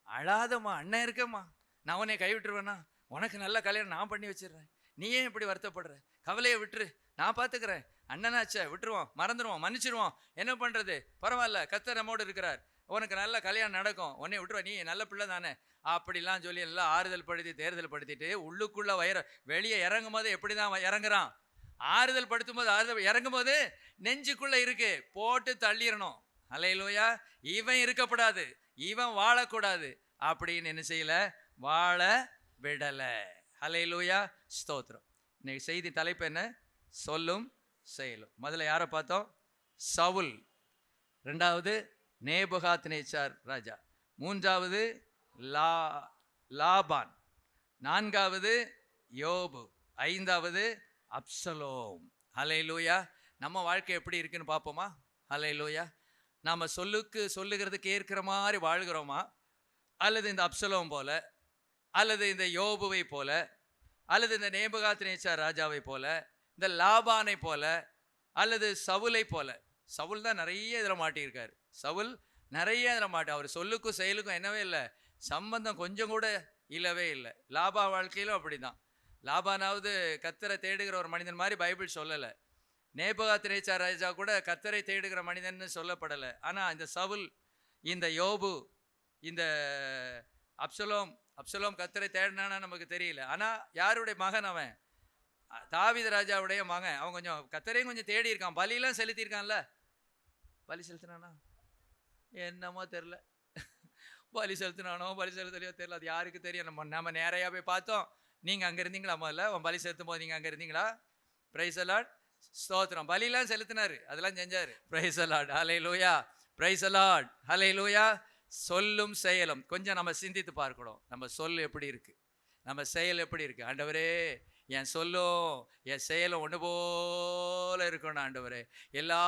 அழாதம்மா, அண்ணன் இருக்கம்மா, நான் உன்னை கைவிட்டுருவேனா, உனக்கு நல்ல கல்யாணம் நான் பண்ணி வச்சிடுறேன், நீ ஏன் இப்படி வருத்தப்படுற, கவலையை விட்டுரு, நான் பார்த்துக்கிறேன், அண்ணனாச்சே விட்டுருவோம், மறந்துடுவோம், மன்னிச்சிடுவோம், என்ன பண்ணுறது, பரவாயில்ல, கர்த்தர் நம்மோடு இருக்கிறார், உனக்கு நல்ல கல்யாணம் நடக்கும், உன்னை விட்டுருவா, நீ நல்ல பிள்ளை தானே, அப்படிலாம் சொல்லி எல்லாம் ஆறுதல் படுத்தி தேர்தல் படுத்திட்டு உள்ளுக்குள்ள வெளியே இறங்கும் போது எப்படி தான் இறங்குறான், ஆறுதல் படுத்தும் போது ஆறுதல் இறங்கும் போது நெஞ்சுக்குள்ள இருக்கு, போட்டு தள்ளிடணும். அல்லேலூயா. இவன் இருக்கப்படாது, இவன் வாழக்கூடாது அப்படின்னு என்ன செய்யல, வாழ விடல. அல்லேலூயா, ஸ்தோத்திரம். இன்னைக்கு செய்தி தலைப்பு என்ன, சொல்லும் செயலும். முதல்ல யாரை பார்த்தோம், சவுல், ரெண்டாவது நேபுகாத்நேச்சார் ராஜா, மூன்றாவது லாபான், நான்காவது யோபு, ஐந்தாவது அப்சலோம். ஹல்லேலூயா. நம்ம வாழ்க்கை எப்படி இருக்குன்னு பார்ப்போமா. ஹல்லேலூயா. நாம் சொல்லுகிறதுக்கு ஏற்கிற மாதிரி வாழ்கிறோமா, அல்லது இந்த அப்சலோம் போல, அல்லது இந்த யோபுவை போல, அல்லது இந்த நேபுகாத்நேச்சார் ராஜாவை போல, இந்த லாபானை போல, அல்லது சவுலை போல. சவுல் தான் நிறைய இதில் மாட்டியிருக்காரு. சவுல் நிறைய இதில் அவர் சொல்லுக்கும் செயலுக்கும் என்னவே இல்லை, சம்பந்தம் கொஞ்சம் கூட இல்லவே இல்லை. லாபா வாழ்க்கையிலும் அப்படி தான். லாபானாவது கர்த்தரை தேடுகிற ஒரு மனிதன் மாதிரி பைபிள் சொல்லலை. நேபுகாத்நேச்சார் ராஜா கூட கர்த்தரை தேடுகிற மனிதன்னு சொல்லப்படலை. ஆனால் இந்த சவுல், இந்த யோபு, இந்த அப்சலோம் கர்த்தரை தேடினானா நமக்கு தெரியல. ஆனால் யாருடைய மகன் அவன், தாவீது ராஜாவுடைய மகன். அவன் கொஞ்சம் கர்த்தரையும் கொஞ்சம் தேடி இருக்கான், பலியெல்லாம் செலுத்தியிருக்கான்ல. பலி செலுத்தினானா என்னமோ தெரில, பலி செலுத்தினானோ பலி செலுத்தலையோ தெரியல, அது யாருக்கு தெரியும். நம்ம நேரையாக போய் பார்த்தோம். நீங்கள் அங்கே இருந்தீங்களா, முதல்ல உன் பலி செலுத்தும் போது நீங்கள் அங்கே இருந்தீங்களா? பிரைஸ் தி லார்ட், ஸ்தோத்திரம். பலியெல்லாம் செலுத்தினாரு, அதெல்லாம் செஞ்சார். Praise the lord, hallelujah, praise the lord, hallelujah. சொல்லும் செயலும் கொஞ்சம் நம்ம சிந்தித்து பார்க்கணும். நம்ம சொல் எப்படி இருக்கு, நம்ம செயல் எப்படி இருக்கு. ஆண்டவரே என் சொல்லும் என் செயலும் ஒன்று போல இருக்கணும் ஆண்டவரே. எல்லா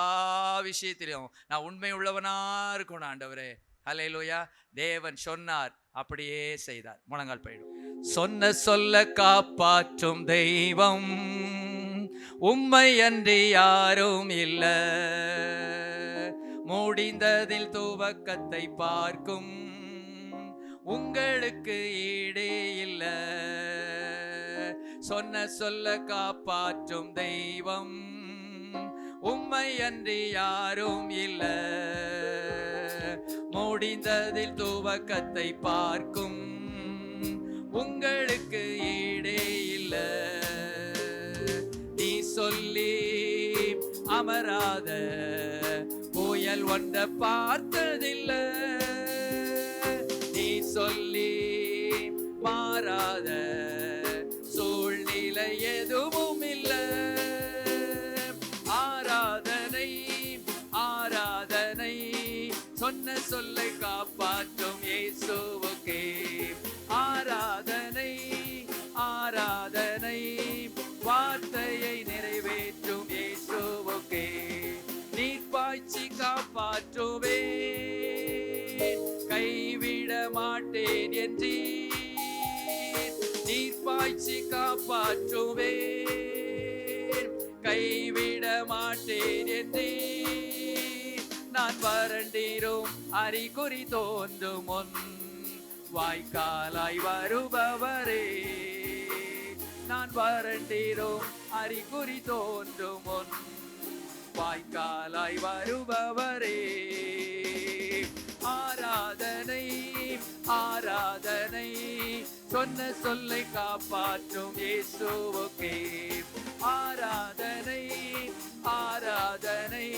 விஷயத்திலும் நான் உண்மை உள்ளவனா இருக்கணும் ஆண்டவரே. ஹல்லேலூயா. தேவன் சொன்னார், அப்படியே செய்தார். முழங்கால் போயிடும். சொன்ன சொல்ல காப்பாற்றும் தெய்வம் உம்மை அன்றி யாரும் இல்ல. முடிந்ததில் துவக்கத்தை பார்க்கும் உங்களுக்கு ஈடே இல்ல. சொன்ன சொல்ல காப்பாற்றும் தெய்வம் உம்மை அன்றி யாரும் இல்ல. முடிந்ததில் துவக்கத்தை பார்க்கும் உங்களுக்கு ஈடே இல்ல. நீ சொல்லி அமராத புயல் ஒன்ற பார்த்ததில்ல. நீ சொல்லி மாறாத சூழ்நிலை எதுவும் இல்ல. ஆராதனை ஆராதனை சொன்ன சொல்லை காப்பாற்றும் இயேசுவுக்கே. ஆராதனை ஆராதனை வார்த்தையை நிறைவேற்றும் இயேசுவுக்கே. நீர் பாய்ச்சி காப்பாற்றுவே கைவிட மாட்டேன் என்றீர். நீர் பாய்ச்சி காப்பாற்றுவே கைவிட மாட்டேன் என்றீர். நான் வறண்டிரும் அறிகுறி தோன்றும் முன் வாய்க்காலாய் வருபவரே. நான் வறண்டிரும் அறிகுறி தோன்றும் முன் வாய்க்காலாய் வருபவரே. ஆராதனை ஆராதனை சொன்ன சொல்லை காப்பாற்றும் இயேசுவுக்கே. ஆராதனை ஆராதனை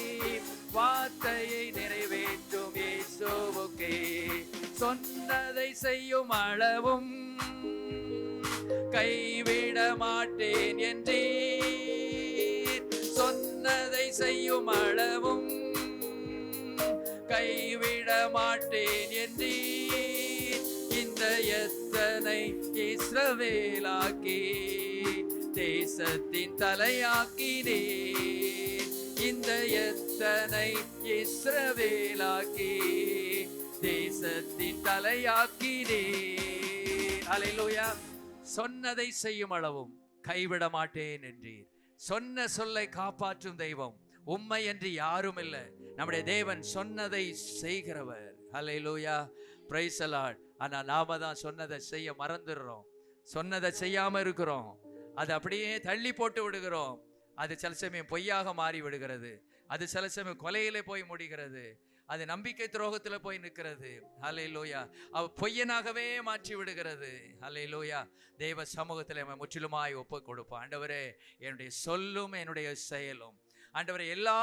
வார்த்தையை நிறைவேற்றும் இயேசுவுக்கே. சொன்னதை செய்யும் அளவும் கைவிட மாட்டேன் என்றீர். சொன்னதை செய்யும் அளவும் கைவிட மாட்டேன் என்றீர். இந்த எத்தனை இஸ்ரவேலாக்கி தேசத்தின் தலையாக்கினீர். இந்த எத்தனை இஸ்ரவேலாக்கி தேசத்தின் தலையாக்கினீர். அல்லேலூயா. சொன்னதை செய்யும் அளவும் கைவிட மாட்டேன் என்றீர். சொன்ன சொல்லை காப்பாற்றும் தெய்வம் உம்மை என்று யாரும் இல்லை. நம்முடைய தேவன் சொன்னதை செய்கிறவர். அல்லேலூயா. Praise the lord. ஆனா நாம தான் சொன்னதை செய்ய மறந்துடுறோம். சொன்னதை செய்யாம இருக்கிறோம். அது அப்படியே தள்ளி போட்டு விடுகிறோம். அது சில சமயம் பொய்யாக மாறி விடுகிறது. அது சில சமயம் கொலையிலே போய் முடிகிறது. அது நம்பிக்கை துரோகத்துல போய் நிற்கிறது. ஹல்லேலூயா. அவ பொய்யனாகவே மாற்றி விடுகிறது. ஹல்லேலூயா. தேவ சமூகத்தில் அவன் முற்றிலுமாய் ஒப்பு கொடுப்பான். ஆண்டவரே, என்னுடைய சொல்லும் என்னுடைய செயலும் ஆண்டவரே எல்லா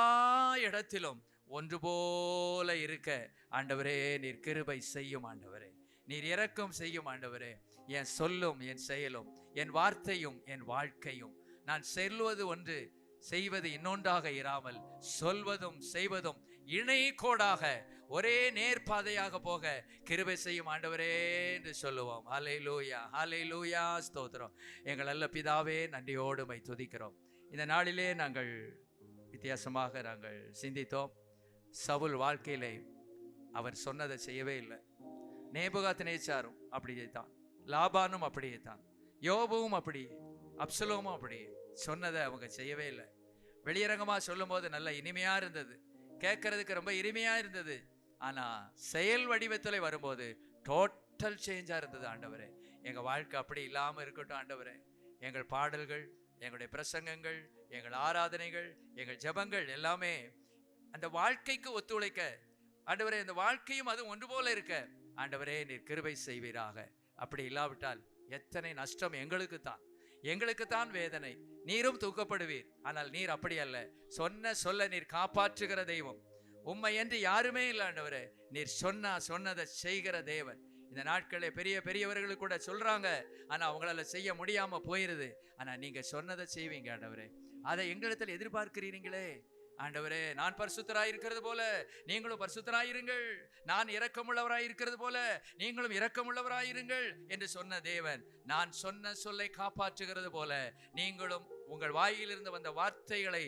இடத்திலும் ஒன்று போல இருக்க ஆண்டவரே நீர் கிருபை செய்யும். ஆண்டவரே நீர் இரக்கம் செய்யும். ஆண்டவரே என் சொல்லும் என் செயலும் என் வார்த்தையும் என் வாழ்க்கையும் நான் சொல்வது ஒன்று செய்வது இன்னொன்றாக இராமல் சொல்வதும் செய்வதும் இணை கோடாக ஒரே நேர்பாதையாக போக கிருபை செய்யும் ஆண்டவரே என்று சொல்லுவோம். ஹல்லேலூயா. ஹல்லேலூயா. ஸ்தோத்திரம். எங்கள் நல்ல பிதாவே, நன்றியோடு உம்மை துதிக்கிறோம். இந்த நாளிலே நாங்கள் வித்தியாசமாக நாங்கள் சிந்தித்தோம். சவுல் வாழ்க்கையிலே அவன் சொன்னதை செய்யவே இல்லை. நேபுகாத்நேச்சாரும் அப்படியே தான், லாபானும் அப்படியே தான், யோபுவும் அப்படி, அப்சலோமும் அப்படி சொன்னதை அவங்க செய்யவே இல்லை. வெளியரங்கமாக சொல்லும் போது நல்ல இனிமையா இருந்தது, கேட்கறதுக்கு ரொம்ப இனிமையா இருந்தது. ஆனா செயல் வடிவத்தில் வரும்போது டோட்டல் சேஞ்சா இருந்தது. ஆண்டவரே, எங்க வாழ்க்கை அப்படி இல்லாம இருக்கட்டும். ஆண்டவரே, எங்கள் பாடல்கள், எங்களுடைய பிரசங்கங்கள், எங்கள் ஆராதனைகள், எங்கள் ஜெபங்கள் எல்லாமே அந்த வாழ்க்கைக்கு ஒத்துழைக்க ஆண்டவரே, இந்த வாழ்க்கையும் அது ஒன்று போல இருக்க ஆண்டவரே நீர் கிருபை செய்வீராக. அப்படி இல்லாவிட்டால் எத்தனை நஷ்டம் எங்களுக்குத்தான் வேதனை. நீரும் தூக்கப்படுவீர். ஆனால் நீர் அப்படி அல்ல. சொல்ல நீர் காப்பாற்றுகிற தெய்வம். உம்மை என்று யாருமே இல்லை ஆண்டவரே. நீர் சொன்னதை செய்கிற தேவன். இந்த நாட்களே பெரியவர்களுக்கு கூட சொல்றாங்க, ஆனா அவங்களால செய்ய முடியாம போயிருது. ஆனா நீங்க சொன்னதை செய்வீங்க ஆண்டவரே. அதை எங்களிடத்தில் எதிர்பார்க்கிறீங்களே. ஆண்டவரே, நான் பரிசுத்தராய் இருக்கிறது போல நீங்களும் பரிசுத்தராயிருங்கள், நான் இரக்கமுள்ளவராய் இருக்கிறது போல நீங்களும் இரக்கமுள்ளவராயிருங்கள் என்று சொன்ன தேவன், நான் சொன்ன சொல்லை காப்பாற்றுகிறது போல நீங்களும் உங்கள் வாயிலிருந்து வந்த வார்த்தைகளை,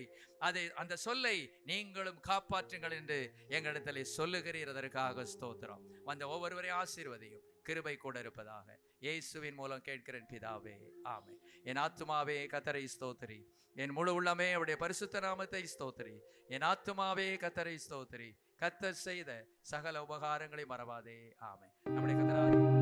அந்த சொல்லை நீங்களும் காப்பாற்றுங்கள் என்று எங்களிடத்திலே சொல்லுகிறீர். அதற்காக ஸ்தோத்திரம். வந்த ஒவ்வொருவரையும் ஆசீர்வதியும், கிருபை கூட இருப்பதாக. இயேசுவின் மூலம் கேட்கிறேன் பிதாவே, ஆமென். என் ஆத்துமாவே கர்த்தரை ஸ்தோத்திரி, என் முழு உள்ளமே அவருடைய பரிசுத்த நாமத்தை ஸ்தோத்திரி. என் ஆத்துமாவே கர்த்தரை ஸ்தோத்திரி, கர்த்தர் செய்த சகல உபகாரங்களை மறவாதே. ஆமென். நம்முடைய கர்த்தராகிய